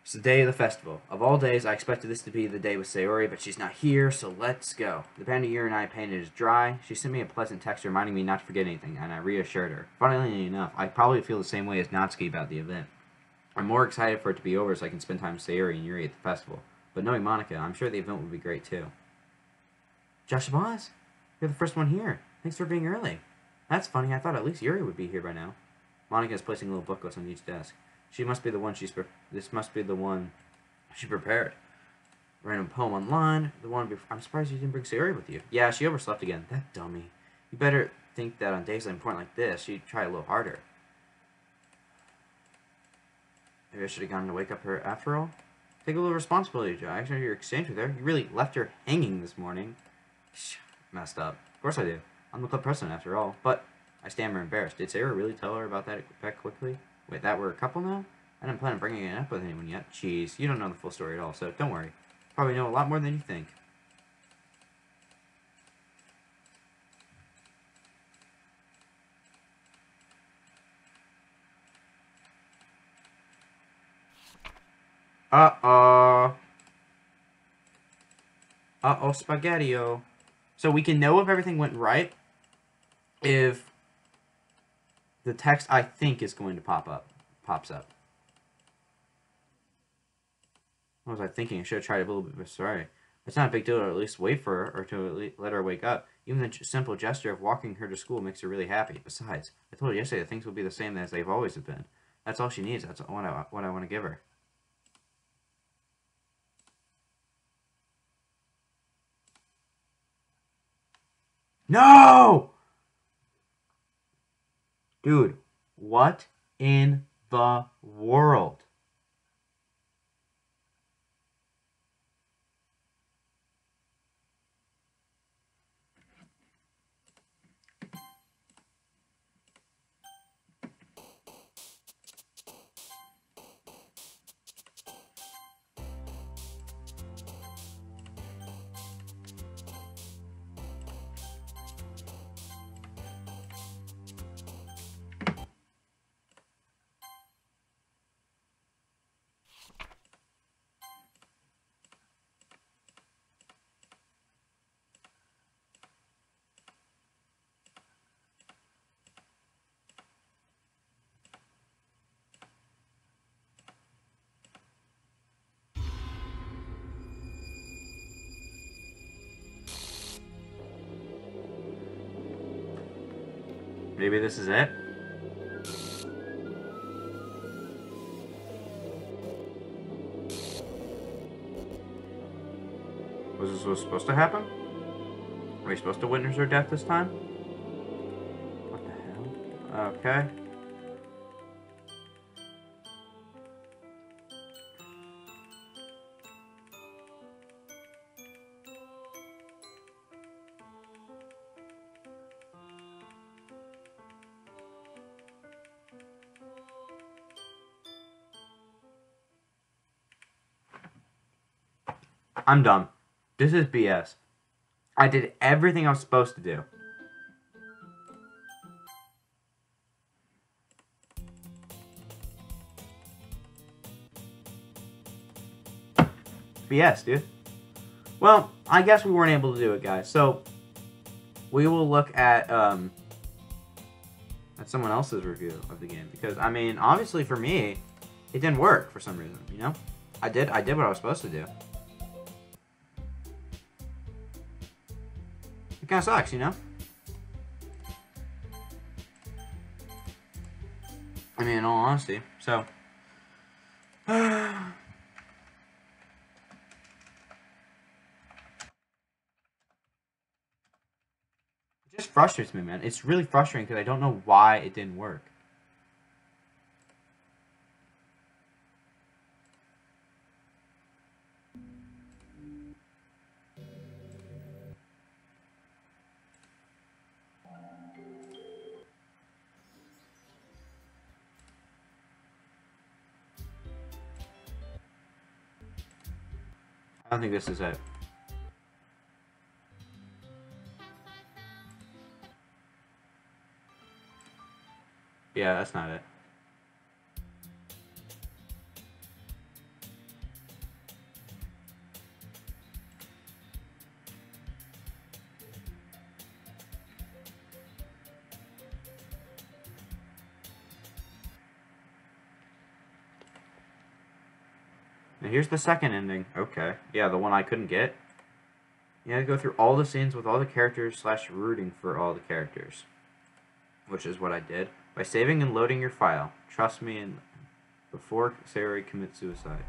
It's the day of the festival. Of all days, I expected this to be the day with Sayori, but she's not here, so let's go. The bandolier and I painted is dry. She sent me a pleasant text reminding me not to forget anything, and I reassured her. Funnily enough, I probably feel the same way as Natsuki about the event. I'm more excited for it to be over so I can spend time with Sayori and Yuri at the festival. But knowing Monica, I'm sure the event will be great too. Josh Boz, you're the first one here. Thanks for being early. That's funny, I thought at least Yuri would be here by now. Monica is placing little booklets on each desk. She must be the one this must be the one she prepared. Random poem online. The one I'm surprised you didn't bring Sayori with you. Yeah, she overslept again. That dummy. You better think that on days important like this, she'd try a little harder. Maybe I should have gone to wake up her after all. Take a little responsibility, Joe. After your exchange with her, you really left her hanging this morning. Messed up. Of course I do. I'm the club president after all. But I stammer embarrassed. Did Sayori really tell her about that quickly? Wait, that we're a couple now? I didn't plan on bringing it up with anyone yet. Jeez, you don't know the full story at all, so don't worry. Probably know a lot more than you think. Uh-oh. Uh-oh, spaghetti-o. So we can know if everything went right if the text I think is going to pops up. What was I thinking? I should have tried a little bit, but sorry. It's not a big deal to at least wait for her or to let her wake up. Even the simple gesture of walking her to school makes her really happy. Besides, I told her yesterday that things will be the same as they've always been. That's all she needs. That's what I want to give her. No! Dude, what in the world? Maybe this is it? Was this what's supposed to happen? Are we supposed to witness her death this time? What the hell? Okay. I'm done. This is BS. I did everything I was supposed to do. BS, dude. Well, I guess we weren't able to do it, guys. So, we will look at someone else's review of the game. Because, I mean, obviously for me, it didn't work for some reason, you know? I did what I was supposed to do. It kind of sucks, you know? I mean, in all honesty. So, it just frustrates me, man. It's really frustrating because I don't know why it didn't work. I don't think this is it. Yeah, that's not it. Now here's the second ending. Okay. Yeah, the one I couldn't get. You had to go through all the scenes with all the characters / rooting for all the characters. Which is what I did. By saving and loading your file. Trust me, and before Sayori commits suicide.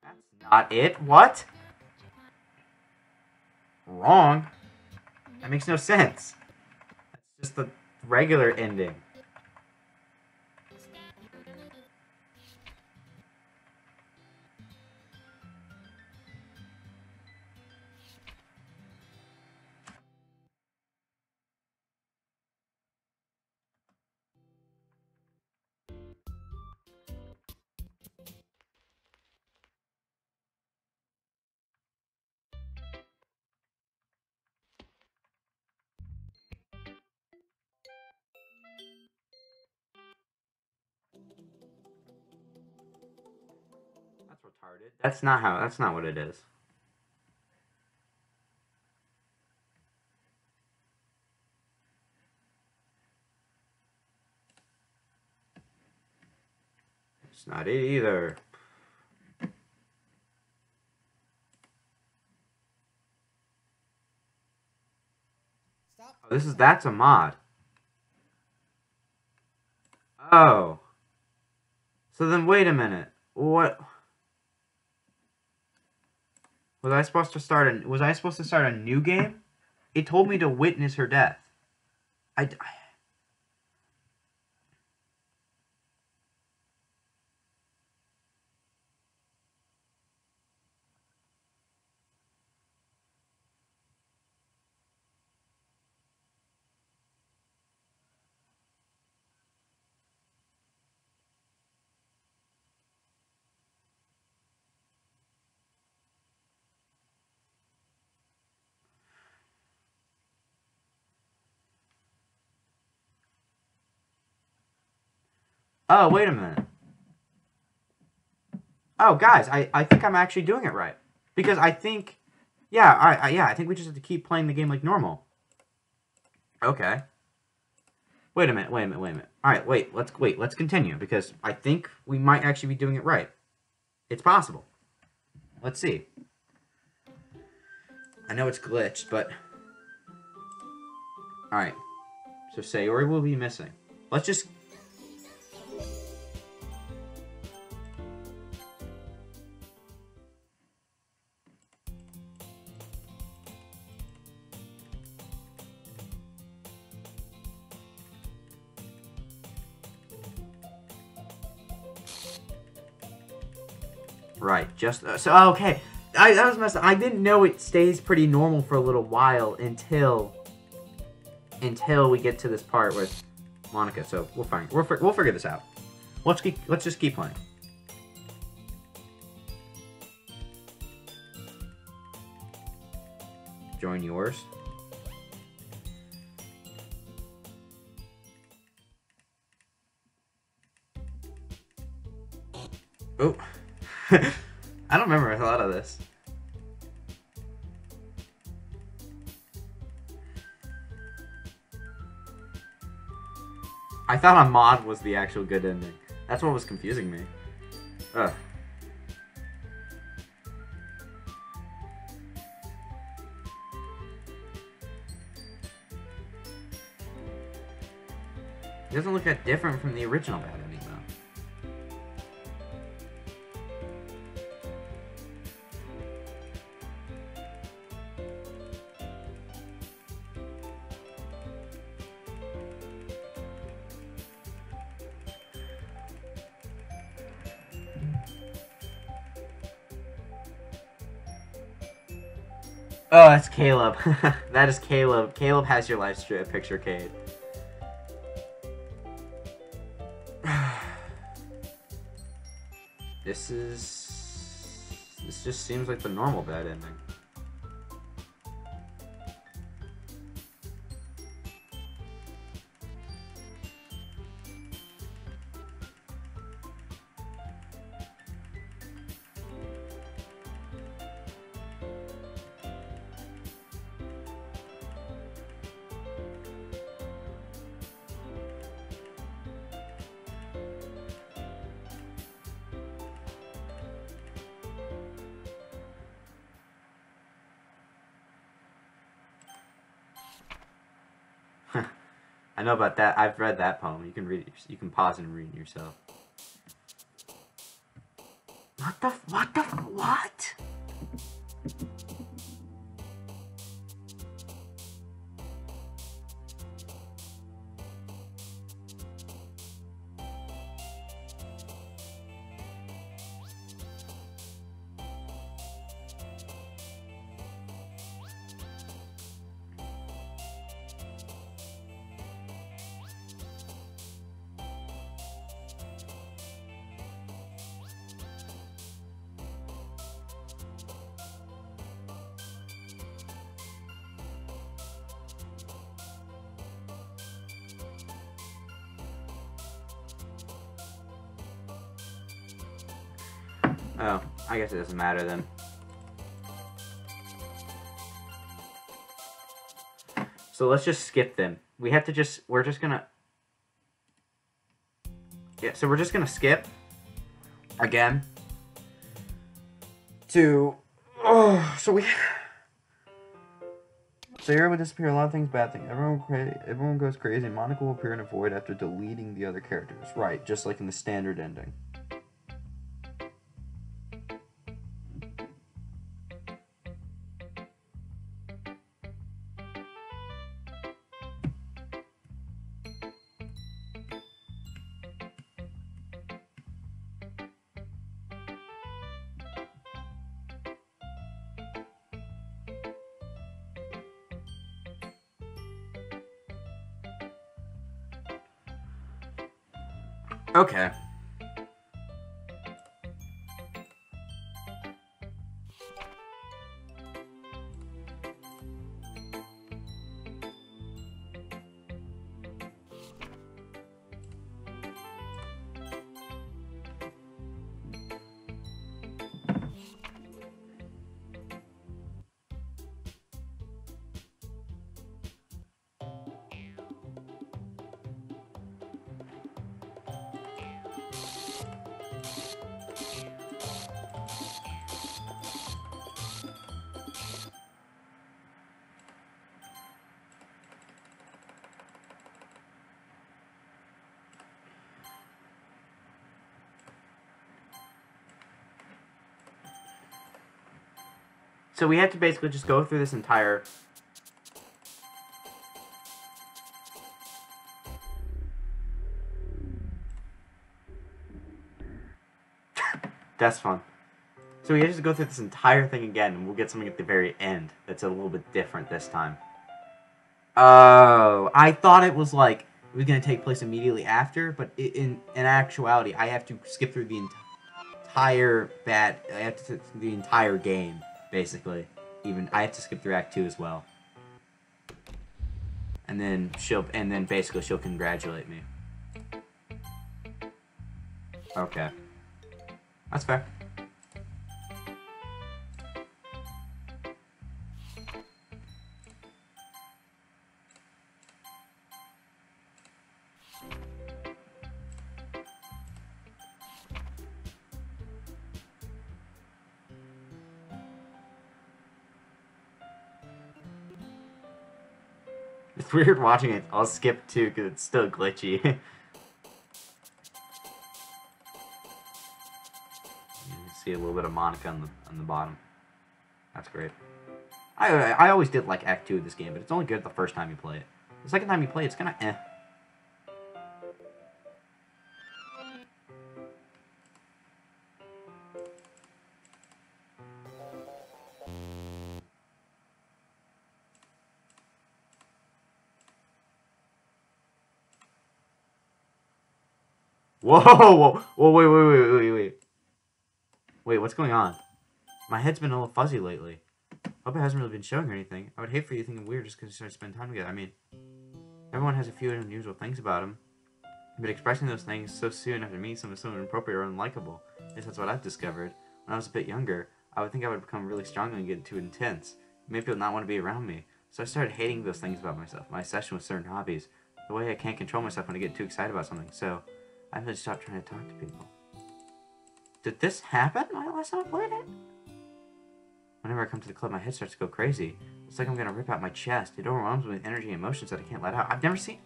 That's not it? What? Wrong? That makes no sense. That's just the regular ending. That's retarded. That's not what it is. It's not it either. Oh, that's a mod. Oh. So then wait a minute. What? Was I supposed to start a new game? It told me to witness her death. Oh, wait a minute. Oh, guys, I think I'm actually doing it right. Because I think... Yeah, I think we just have to keep playing the game like normal. Okay. Wait a minute. Alright, let's continue. Because I think we might actually be doing it right. It's possible. Let's see. I know it's glitched, but... Alright. So Sayori will be missing. Let's just... Right, just... so, okay. That was messed up. I didn't know it stays pretty normal for a little while until we get to this part with Monica. So we'll figure this out. Let's just keep playing. Join yours. Oh. I don't remember a lot of this. I thought a mod was the actual good ending. That's what was confusing me. Ugh. It doesn't look that different from the original bad ending, though. Oh, that's Caleb. That is Caleb. Caleb has your life strip picture, Kate. This just seems like the normal bad ending. I know about that. I've read that poem. You can read it. You can pause and read it yourself. What? Oh, I guess it doesn't matter then. So let's just skip them. We have to just, we're just gonna... Yeah, so we're just gonna skip. Again. To... Oh, so we... So Yuri would disappear, a lot of things, bad things. Everyone goes crazy. Monica will appear in a void after deleting the other characters. Right, just like in the standard ending. Okay. So we had to basically just go through this entire... That's fun. So we have to go through this entire thing again, and we'll get something at the very end that's a little bit different this time. Oh, I thought it was like it was gonna take place immediately after, but in actuality, I have to skip through the entire the entire game basically. Even I have to skip through Act 2 as well, and then basically she'll congratulate me. Okay, that's fair. It's weird watching it. I'll skip too because it's still glitchy. You see a little bit of Monica on the bottom. That's great. I always did like Act 2 of this game, but it's only good the first time you play it. The second time you play it, it's kind of eh. Whoa, whoa, whoa, wait. Wait, what's going on? My head's been a little fuzzy lately. Hope it hasn't really been showing or anything. I would hate for you thinking weird just because you started spending time together. I mean, everyone has a few unusual things about him. But expressing those things so soon after meeting someone so inappropriate or unlikable, at least that's what I've discovered. When I was a bit younger, I would think I would become really strong and get too intense. Maybe people would not want to be around me. So I started hating those things about myself. My obsession with certain hobbies. The way I can't control myself when I get too excited about something. So I really stopped trying to talk to people. Did this happen last time I played it? Whenever I come to the club, my head starts to go crazy. It's like I'm gonna rip out my chest. It overwhelms me with energy and emotions that I can't let out. I've never seen...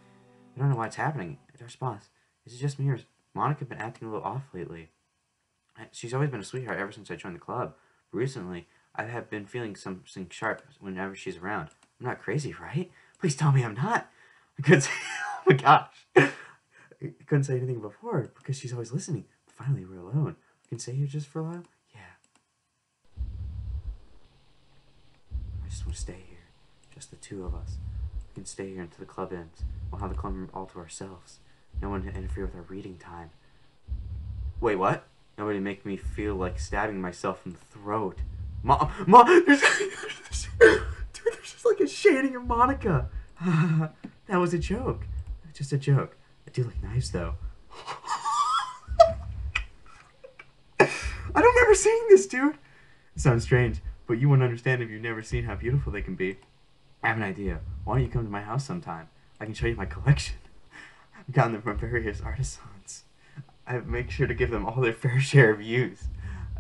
I don't know why it's happening. The response. Is it just me or has Monica been acting a little off lately? She's always been a sweetheart ever since I joined the club. But recently, I have been feeling something sharp whenever she's around. I'm not crazy, right? Please tell me I'm not. I couldn't say... Oh my gosh. I couldn't say anything before because she's always listening. But finally, we're alone. We can stay here just for a while? Yeah. I just want to stay here. Just the two of us. We can stay here until the club ends. We'll have the club room all to ourselves. No one to interfere with our reading time. Wait, what? Nobody make me feel like stabbing myself in the throat. Mom, there's just like a shading of Monica. That was a joke. Just a joke. I do like knives, though. I don't remember seeing this, dude. It sounds strange, but you won't understand if you've never seen how beautiful they can be. I have an idea. Why don't you come to my house sometime? I can show you my collection. I've gotten them from various artisans. I make sure to give them all their fair share of use.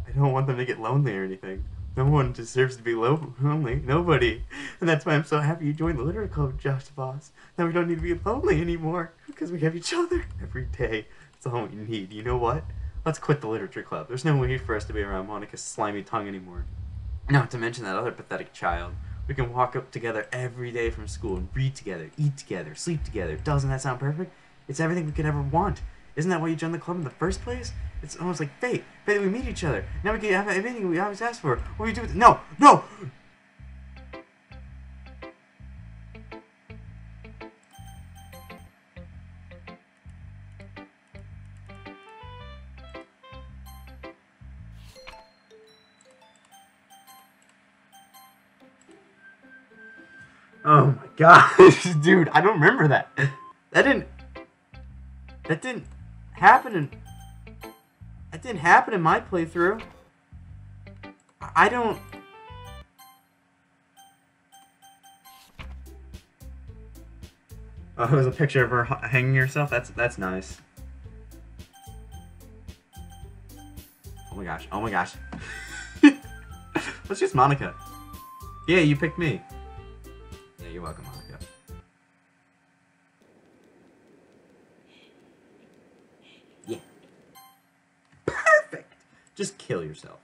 I don't want them to get lonely or anything. No one deserves to be lonely. Nobody. And that's why I'm so happy you joined the literary club, Josh Boss. Now we don't need to be lonely anymore because we have each other every day. That's all we need. You know what? Let's quit the literature club. There's no need for us to be around Monica's slimy tongue anymore. Not to mention that other pathetic child. We can walk up together every day from school and read together, eat together, sleep together. Doesn't that sound perfect? It's everything we could ever want. Isn't that why you joined the club in the first place? It's almost like fate. Fate that we meet each other. Now we can have everything we always asked for. What do we do with it? No! No! Oh my gosh, dude, I don't remember that. That didn't happen in my playthrough. I don't... Oh, there's a picture of her hanging herself. That's nice. Oh my gosh. Oh my gosh. Let's just Monica. Yeah, you picked me. Yeah, you're welcome, Monica. Yeah. Perfect! Just kill yourself.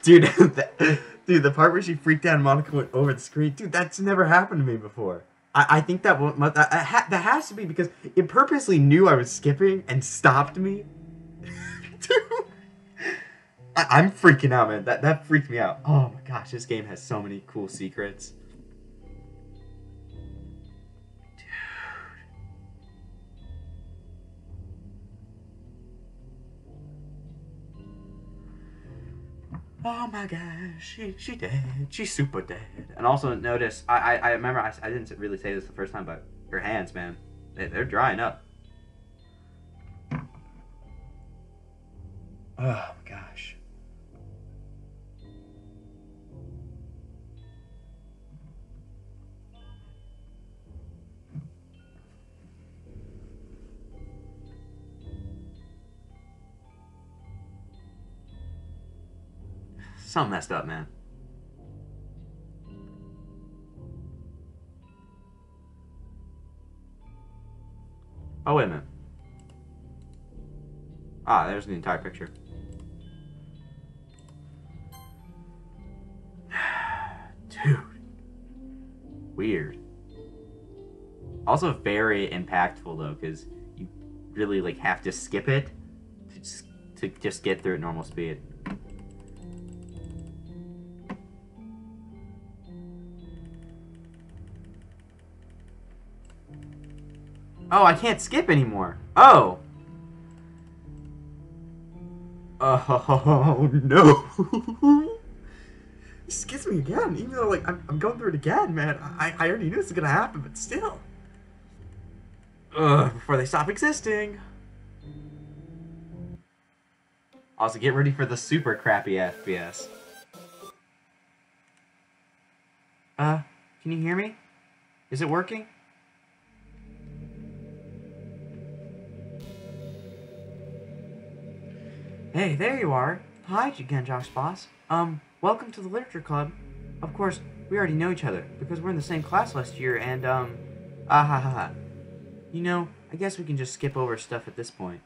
Dude, dude, the part where she freaked out and Monica went over the screen, dude, that's never happened to me before. I think that that has to be because it purposely knew I was skipping and stopped me. Dude, I'm freaking out, man. That freaked me out. Oh my gosh, this game has so many cool secrets. Oh my gosh, she dead. She's super dead. And also notice, I remember I didn't really say this the first time, but her hands, man, they're drying up. Oh my gosh. Something messed up, man. Oh, wait a minute. Ah, there's the entire picture. Dude. Weird. Also very impactful, though, because you really, like, have to skip it to just get through at normal speed. Oh, I can't skip anymore. Oh. Oh, no. This gets me again, even though, like, I'm going through it again, man. I already knew this was gonna happen, but still. Ugh, before they stop existing. Also, get ready for the super crappy FPS. Can you hear me? Is it working? Hey, there you are. Hi again, Josh Boss. Welcome to the Literature Club. Of course, we already know each other, because we're in the same class last year, and, You know, I guess we can just skip over stuff at this point.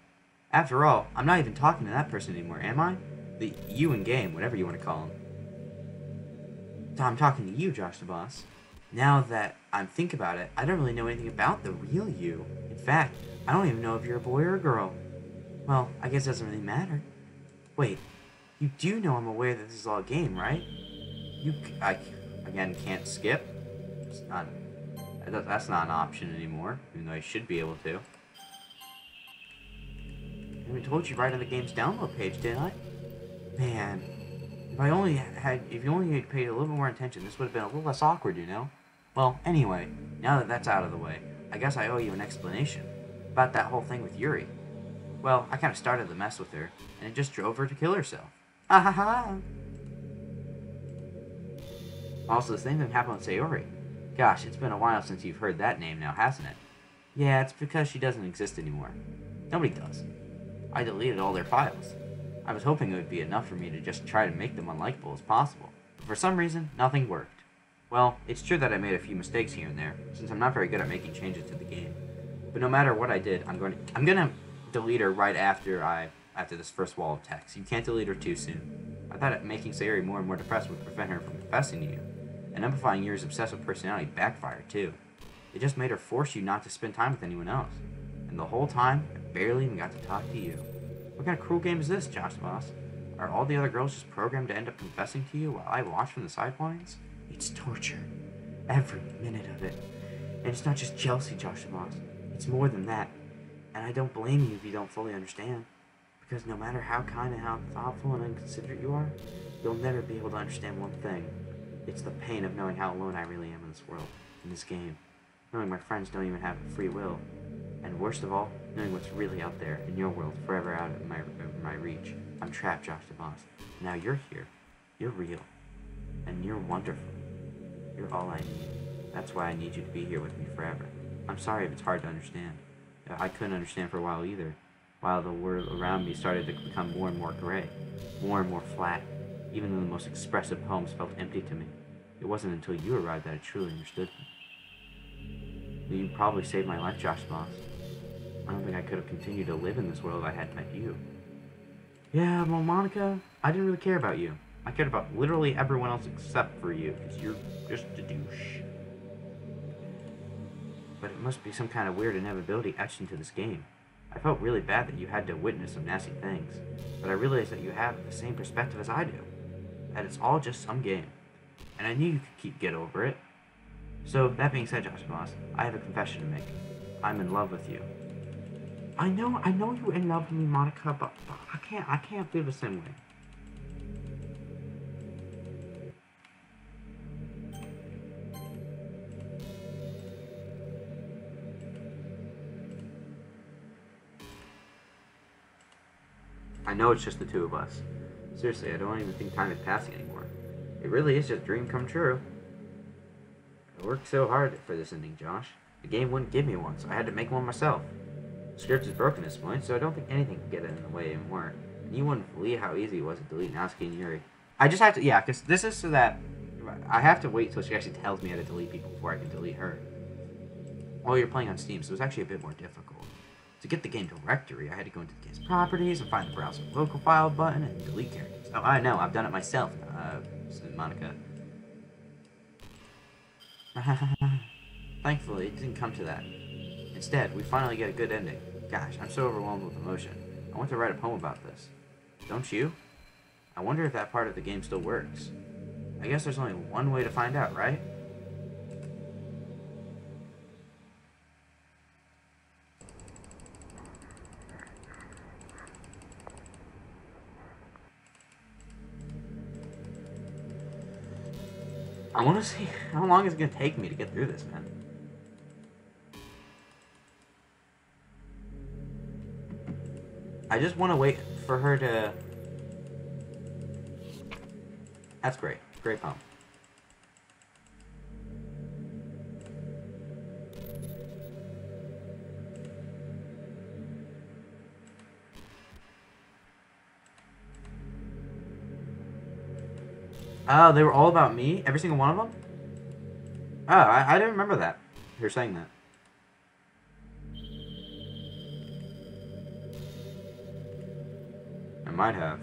After all, I'm not even talking to that person anymore, am I? The you in game, whatever you want to call him. So I'm talking to you, Josh the Boss. Now that I'm thinking about it, I don't really know anything about the real you. In fact, I don't even know if you're a boy or a girl. Well, I guess it doesn't really matter. Wait, you do know I'm aware that this is all a game, right? I again, can't skip. It's not, that's not an option anymore, even though I should be able to. I told you right on the game's download page, didn't I? Man, if you only had paid a little bit more attention, this would have been a little less awkward, you know? Well, anyway, now that that's out of the way, I guess I owe you an explanation about that whole thing with Yuri. Well, I kind of started the mess with her, and it just drove her to kill herself. Ha ha ha! Also, the same thing happened with Sayori. Gosh, it's been a while since you've heard that name now, hasn't it? Yeah, it's because she doesn't exist anymore. Nobody does. I deleted all their files. I was hoping it would be enough for me to just try to make them unlikable as possible, but for some reason, nothing worked. Well, it's true that I made a few mistakes here and there, since I'm not very good at making changes to the game. But no matter what I did, I'm gonna delete her right after this first wall of text. You can't delete her too soon. I thought that making Sayori more and more depressed would prevent her from confessing to you. And amplifying Yuri's obsessive personality backfired too. It just made her force you not to spend time with anyone else. And the whole time, I barely even got to talk to you. What kind of cruel game is this, Josh Boss? Are all the other girls just programmed to end up confessing to you while I watch from the sidelines? It's torture. Every minute of it. And it's not just jealousy, Josh Boss. It's more than that. And I don't blame you if you don't fully understand. Because no matter how kind and how thoughtful and inconsiderate you are, you'll never be able to understand one thing. It's the pain of knowing how alone I really am in this world, in this game. Knowing my friends don't even have free will. And worst of all, knowing what's really out there in your world, forever out of my reach. I'm trapped, Josh the Boss. Now you're here. You're real. And you're wonderful. You're all I need. That's why I need you to be here with me forever. I'm sorry if it's hard to understand. I couldn't understand for a while either, while the world around me started to become more and more gray, more and more flat, even though the most expressive poems felt empty to me. It wasn't until you arrived that I truly understood them. You probably saved my life, Josh Boss. I don't think I could have continued to live in this world if I hadn't met you. Yeah, well, Monica, I didn't really care about you. I cared about literally everyone else except for you, because you're just a douche. But it must be some kind of weird inevitability etched into this game. I felt really bad that you had to witness some nasty things, but I realized that you have the same perspective as I do. That it's all just some game. And I knew you could get over it. So, that being said, Josh Boss, I have a confession to make. I'm in love with you. I know you're in love with me, Monica, but I can't feel the same way. I know it's just the two of us. Seriously, I don't even think time is passing anymore. It really is just a dream come true. I worked so hard for this ending, Josh. The game wouldn't give me one, so I had to make one myself. The script is broken at this point, so I don't think anything can get in the way anymore. And you wouldn't believe how easy it was to delete Natsuki and Yuri. I just have to, yeah, because this is so that I have to wait till she actually tells me how to delete people before I can delete her. While you're playing on Steam, so it's actually a bit more difficult. To get the game directory, I had to go into the game's properties and find the browser local file button and delete characters. Oh, I know, I've done it myself, said Monica. Thankfully, it didn't come to that. Instead, we finally get a good ending. Gosh, I'm so overwhelmed with emotion. I want to write a poem about this. Don't you? I wonder if that part of the game still works. I guess there's only one way to find out, right? I want to see how long it's going to take me to get through this, man. I just want to wait for her to... That's great. Great poem. Oh, they were all about me? Every single one of them? Oh, I didn't remember that. You're saying that. I might have.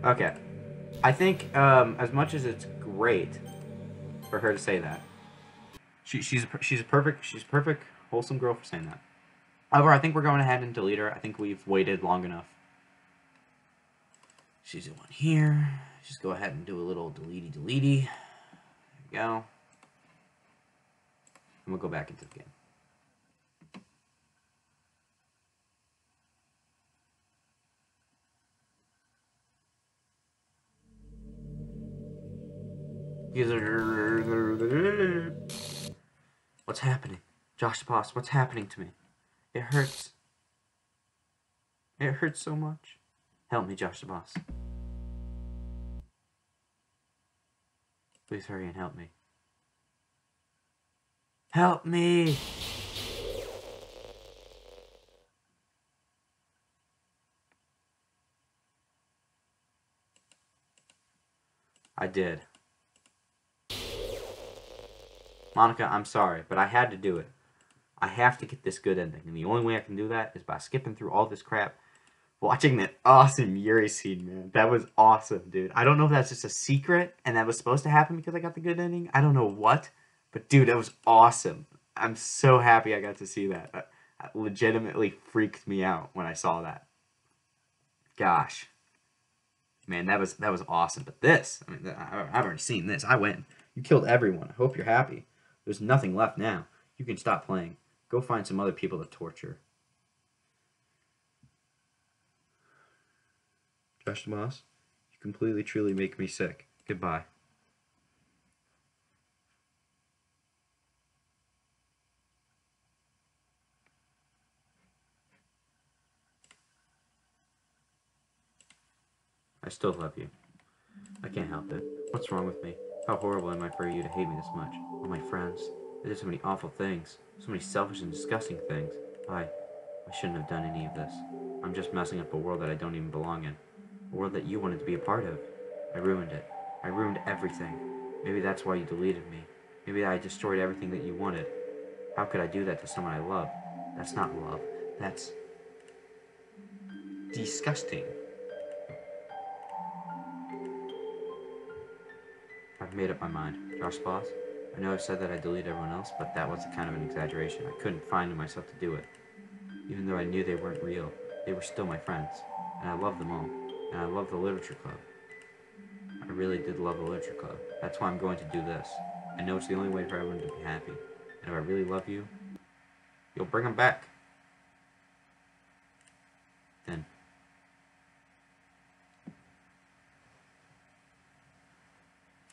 Okay. I think, as much as it's great for her to say that, she's a perfect, wholesome girl for saying that. However, I think we're going ahead and delete her. I think we've waited long enough. She's the one here. Just go ahead and do a little deletey. There we go. And we'll go back into the game. What's happening? Josh Boss, what's happening to me? It hurts. It hurts so much. Help me, Josh Boss. Please hurry and help me. Help me! I did. Monica, I'm sorry, but I had to do it. I have to get this good ending, and the only way I can do that is by skipping through all this crap, watching that awesome Yuri scene, man. That was awesome, dude. I don't know if that's just a secret, and that was supposed to happen because I got the good ending. I don't know what, but dude, that was awesome. I'm so happy I got to see that. That legitimately freaked me out when I saw that. Gosh. Man, that was awesome. But this, I mean, I've already seen this. I win. You killed everyone. I hope you're happy. There's nothing left now. You can stop playing. Go find some other people to torture. Josh Moss, you completely, truly make me sick. Goodbye. I still love you. I can't help it. What's wrong with me? How horrible am I for you to hate me this much? All my friends. They did so many awful things. So many selfish and disgusting things. I shouldn't have done any of this. I'm just messing up a world that I don't even belong in. A world that you wanted to be a part of. I ruined it. I ruined everything. Maybe that's why you deleted me. Maybe I destroyed everything that you wanted. How could I do that to someone I love? That's not love. That's disgusting. I've made up my mind. Josh Boss, I know I've said that I deleted everyone else, but that was a kind of an exaggeration. I couldn't find in myself to do it. Even though I knew they weren't real, they were still my friends. And I loved them all. And I loved the literature club. I really did love the literature club. That's why I'm going to do this. I know it's the only way for everyone to be happy. And if I really love you, you'll bring them back. Then.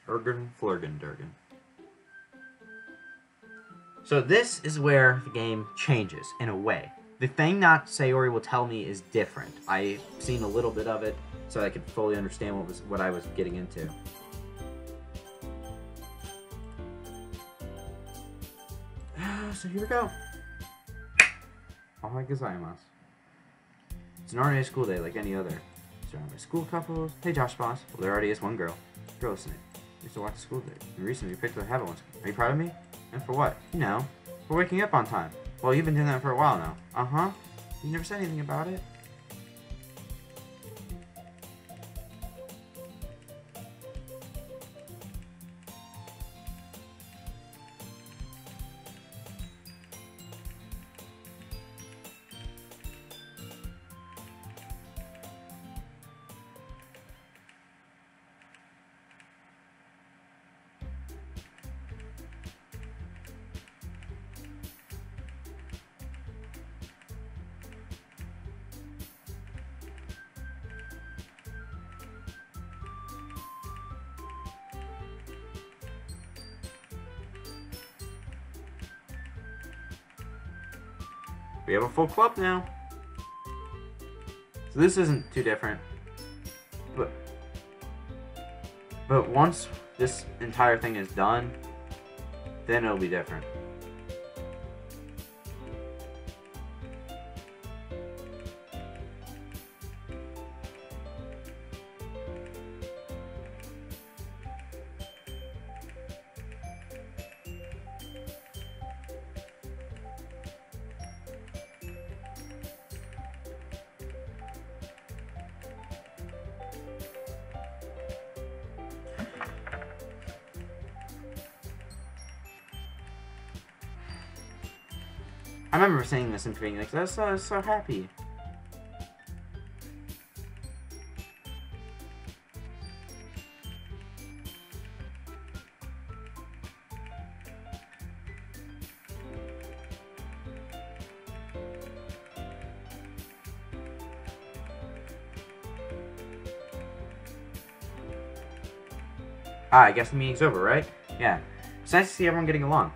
Ergen Flurgen Durgen. So this is where the game changes, in a way. The thing that Sayori will tell me is different. I've seen a little bit of it, so I could fully understand what I was getting into. So here we go. Ohai gozaimasu. It's an ordinary school day like any other. Surrounded by school couples. Hey Josh Boss. Well, there already is one girl. Girl listening. I used to watch the school day. And recently we picked up a habit once. Are you proud of me? And for what? You know, for waking up on time. Well, you've been doing that for a while now. Uh-huh. You never said anything about it. We have a full club now. So this isn't too different. But once this entire thing is done, then it'll be different. I remember saying this and being like, I was so happy. I guess the meeting's over, right? Yeah. It's nice to see everyone getting along.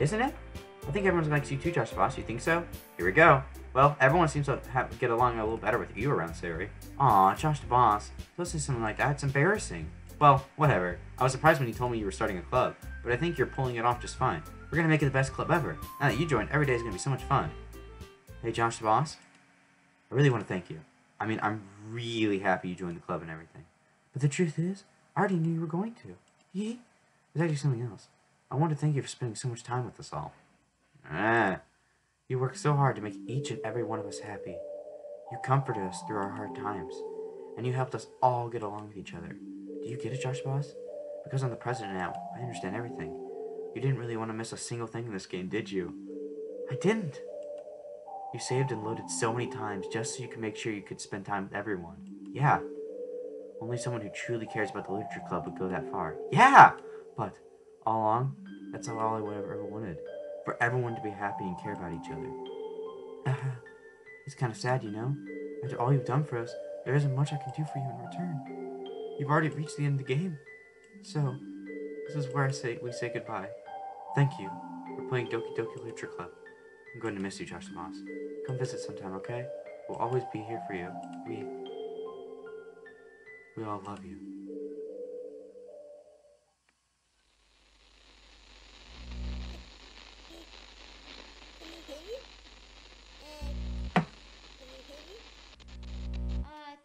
Isn't it? I think everyone likes you too, Josh Boss. You think so? Here we go. Well, everyone seems to get along a little better with you around Sayori. Aw, Josh the Boss. Don't say something like that. It's embarrassing. Well, whatever. I was surprised when you told me you were starting a club, but I think you're pulling it off just fine. We're gonna make it the best club ever. Now that you joined, every day is gonna be so much fun. Hey, Josh the Boss. I really want to thank you. I mean, I'm really happy you joined the club and everything. But the truth is, I already knew you were going to. There's actually something else. I want to thank you for spending so much time with us all. You worked so hard to make each and every one of us happy. You comforted us through our hard times, and you helped us all get along with each other. Do you get it, Josh Boss? Because I'm the president now, I understand everything. You didn't really want to miss a single thing in this game, did you? I didn't. You saved and loaded so many times just so you could make sure you could spend time with everyone. Yeah. Only someone who truly cares about the literature club would go that far. Yeah! But all along, that's all I would have ever wanted. For everyone to be happy and care about each other. It's kind of sad, you know? After all you've done for us, there isn't much I can do for you in return. You've already reached the end of the game. So, this is where we say goodbye. Thank you for playing Doki Doki Literature Club. I'm going to miss you, Josh the Boss. Come visit sometime, okay? We'll always be here for you. We all love you.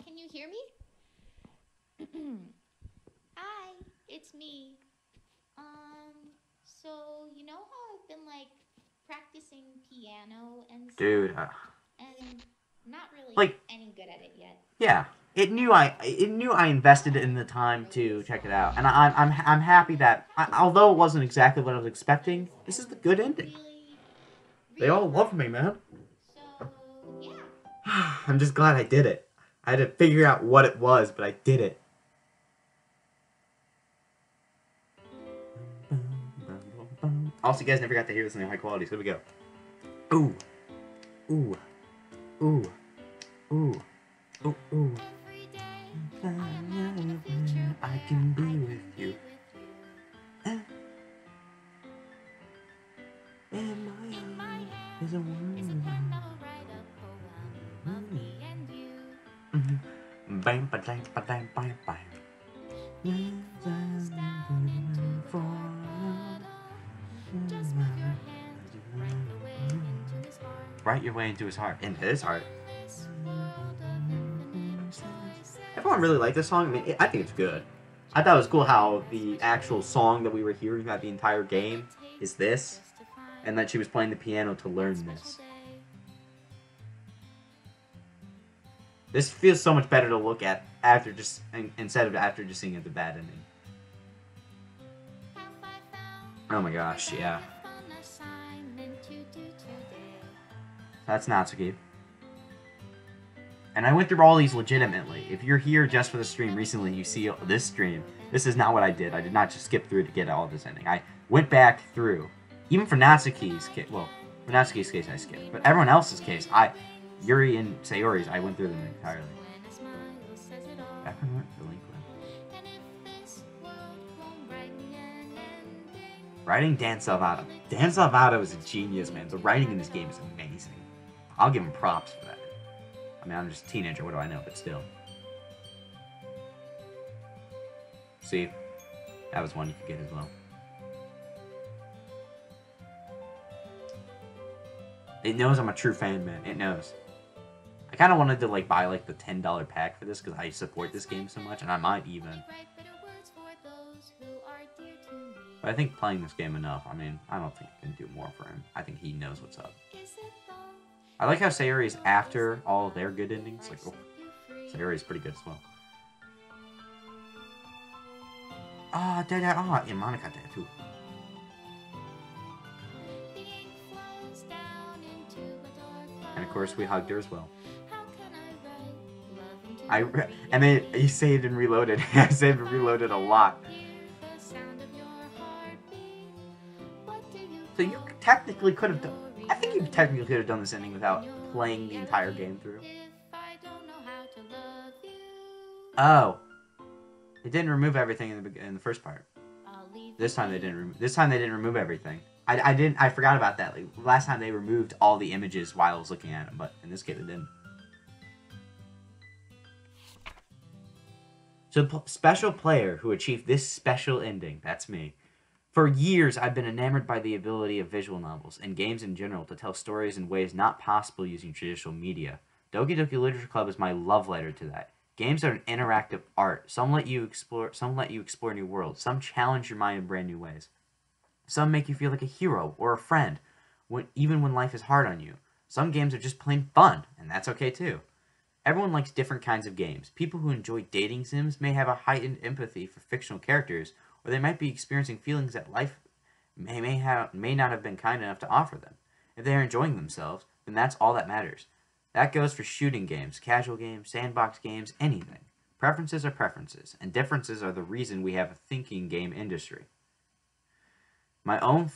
Can you hear me? Hi. piano and stuff, Dude, and not really like, any good at it yet. yeah, it knew I invested in the time to check it out, and I'm happy that although it wasn't exactly what I was expecting, this is the good ending. Really, They all really love me, man. So yeah. I'm just glad I did it. I had to figure out what it was, but I did it. Also, you guys never got to hear this in high quality, so here we go. Ooh. Ooh. Ooh. Ooh. Ooh. Ooh. I can be with you. In my eyes is a world. Bang, ba, dang, ba, dang, bang, bang. Write your way into his heart. Into his heart. Everyone really liked this song. I mean, I think it's good. I thought it was cool how the actual song that we were hearing throughout the entire game is this, and that she was playing the piano to learn this. This feels so much better to look at after just instead of after just seeing it the bad ending. Oh my gosh, yeah. That's Natsuki. And I went through all these legitimately. If you're here just for the stream recently, you see this stream. This is not what I did. I did not just skip through to get all this ending. I went back through. Even for Natsuki's case, well, for Natsuki's case I skipped. But everyone else's case, Yuri and Sayori's, I went through them entirely. Back when we weren't delinquent. Writing Dan Salvato. Dan Salvato is a genius, man. The writing in this game is amazing. I'll give him props for that. I mean, I'm just a teenager, what do I know, but still. See? That was one you could get as well. It knows I'm a true fan, man. It knows. I kind of wanted to, like, buy, like, the $10 pack for this, because I support this game so much, and I might even. But I think playing this game enough, I mean, I don't think I can do more for him. I think he knows what's up. I like how Sayori is after all of their good endings. Like, oh, Sayori is pretty good as well. Yeah, Monica did too. And of course, we hugged her as well. And then you saved and reloaded. I saved and reloaded a lot. So you technically could have done. I think you technically could have done this ending without playing the entire game through. Oh, it didn't remove everything in the first part. This time they didn't. This time they didn't remove everything. I forgot about that. Like, last time they removed all the images while I was looking at them, but in this case it didn't. So special player who achieved this special ending. That's me. For years, I've been enamored by the ability of visual novels, and games in general, to tell stories in ways not possible using traditional media. Doki Doki Literature Club is my love letter to that. Games are an interactive art. Some let you explore new worlds. Some challenge your mind in brand new ways. Some make you feel like a hero or a friend, even when life is hard on you. Some games are just plain fun, and that's okay too. Everyone likes different kinds of games. People who enjoy dating sims may have a heightened empathy for fictional characters, or they might be experiencing feelings that life may not have been kind enough to offer them. If they are enjoying themselves, then that's all that matters. That goes for shooting games, casual games, sandbox games, anything. Preferences are preferences, and differences are the reason we have a thinking game industry. My own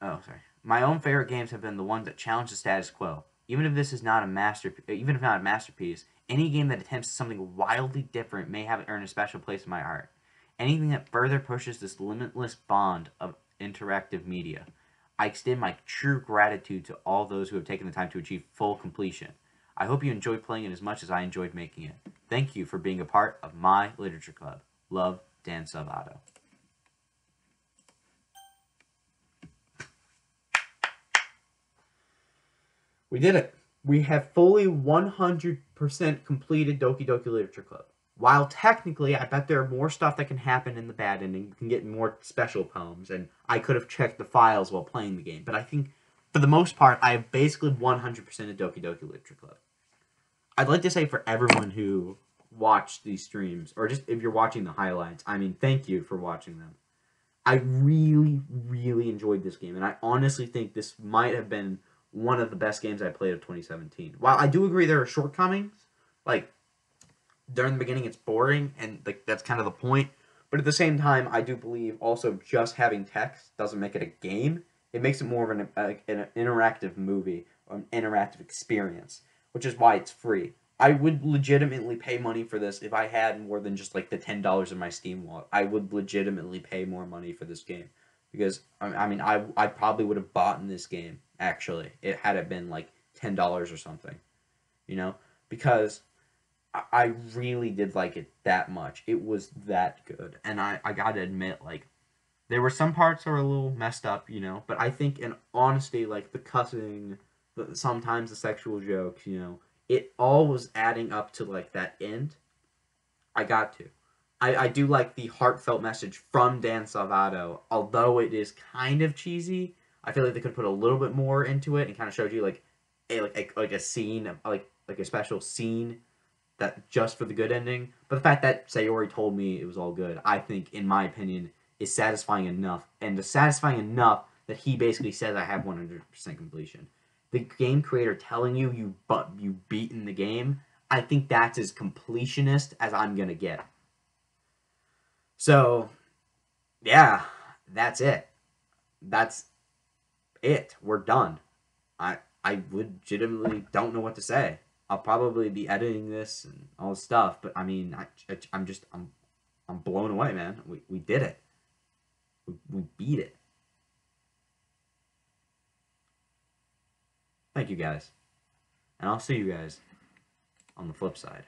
favorite games have been the ones that challenge the status quo. Even if not a masterpiece, any game that attempts something wildly different may have earned a special place in my heart. Anything that further pushes this limitless bond of interactive media. I extend my true gratitude to all those who have taken the time to achieve full completion. I hope you enjoyed playing it as much as I enjoyed making it. Thank you for being a part of my literature club. Love, Dan Salvato. We did it. We have fully 100% completed Doki Doki Literature Club. While technically, I bet there are more stuff that can happen in the bad ending. You can get more special poems, and I could have checked the files while playing the game. But I think for the most part, I have basically 100% of Doki Doki Literature Club. I'd like to say for everyone who watched these streams, or just if you're watching the highlights, I mean, thank you for watching them. I really, really enjoyed this game, and I honestly think this might have been one of the best games I played of 2017. While I do agree there are shortcomings, like during the beginning it's boring, and like that's kind of the point. But at the same time, I do believe also just having text doesn't make it a game. It makes it more of an interactive movie or an interactive experience, which is why it's free. I would legitimately pay money for this if I had more than just like the $10 in my Steam wallet. I would legitimately pay more money for this game because I mean I probably would have bought in this game actually it had it been like $10 or something, you know, because I really did like it that much. It was that good, and I gotta admit, like there were some parts that were a little messed up, you know, but I think in honesty, like the cussing, sometimes the sexual jokes, you know, it all was adding up to like that end. I got to. I do like the heartfelt message from Dan Salvato, although it is kind of cheesy. I feel like they could put a little bit more into it and kind of showed you like a scene, like a special scene that just for the good ending. But the fact that Sayori told me it was all good, I think, in my opinion, is satisfying enough, and satisfying enough that he basically says I have 100% completion. The game creator telling you you've beaten the game, I think that's as completionist as I'm gonna get. So, yeah, that's it. That's it. We're done. I legitimately don't know what to say. I'll probably be editing this and all this stuff, but I mean, I'm blown away, man. We did it. We beat it. Thank you guys. And I'll see you guys on the flip side.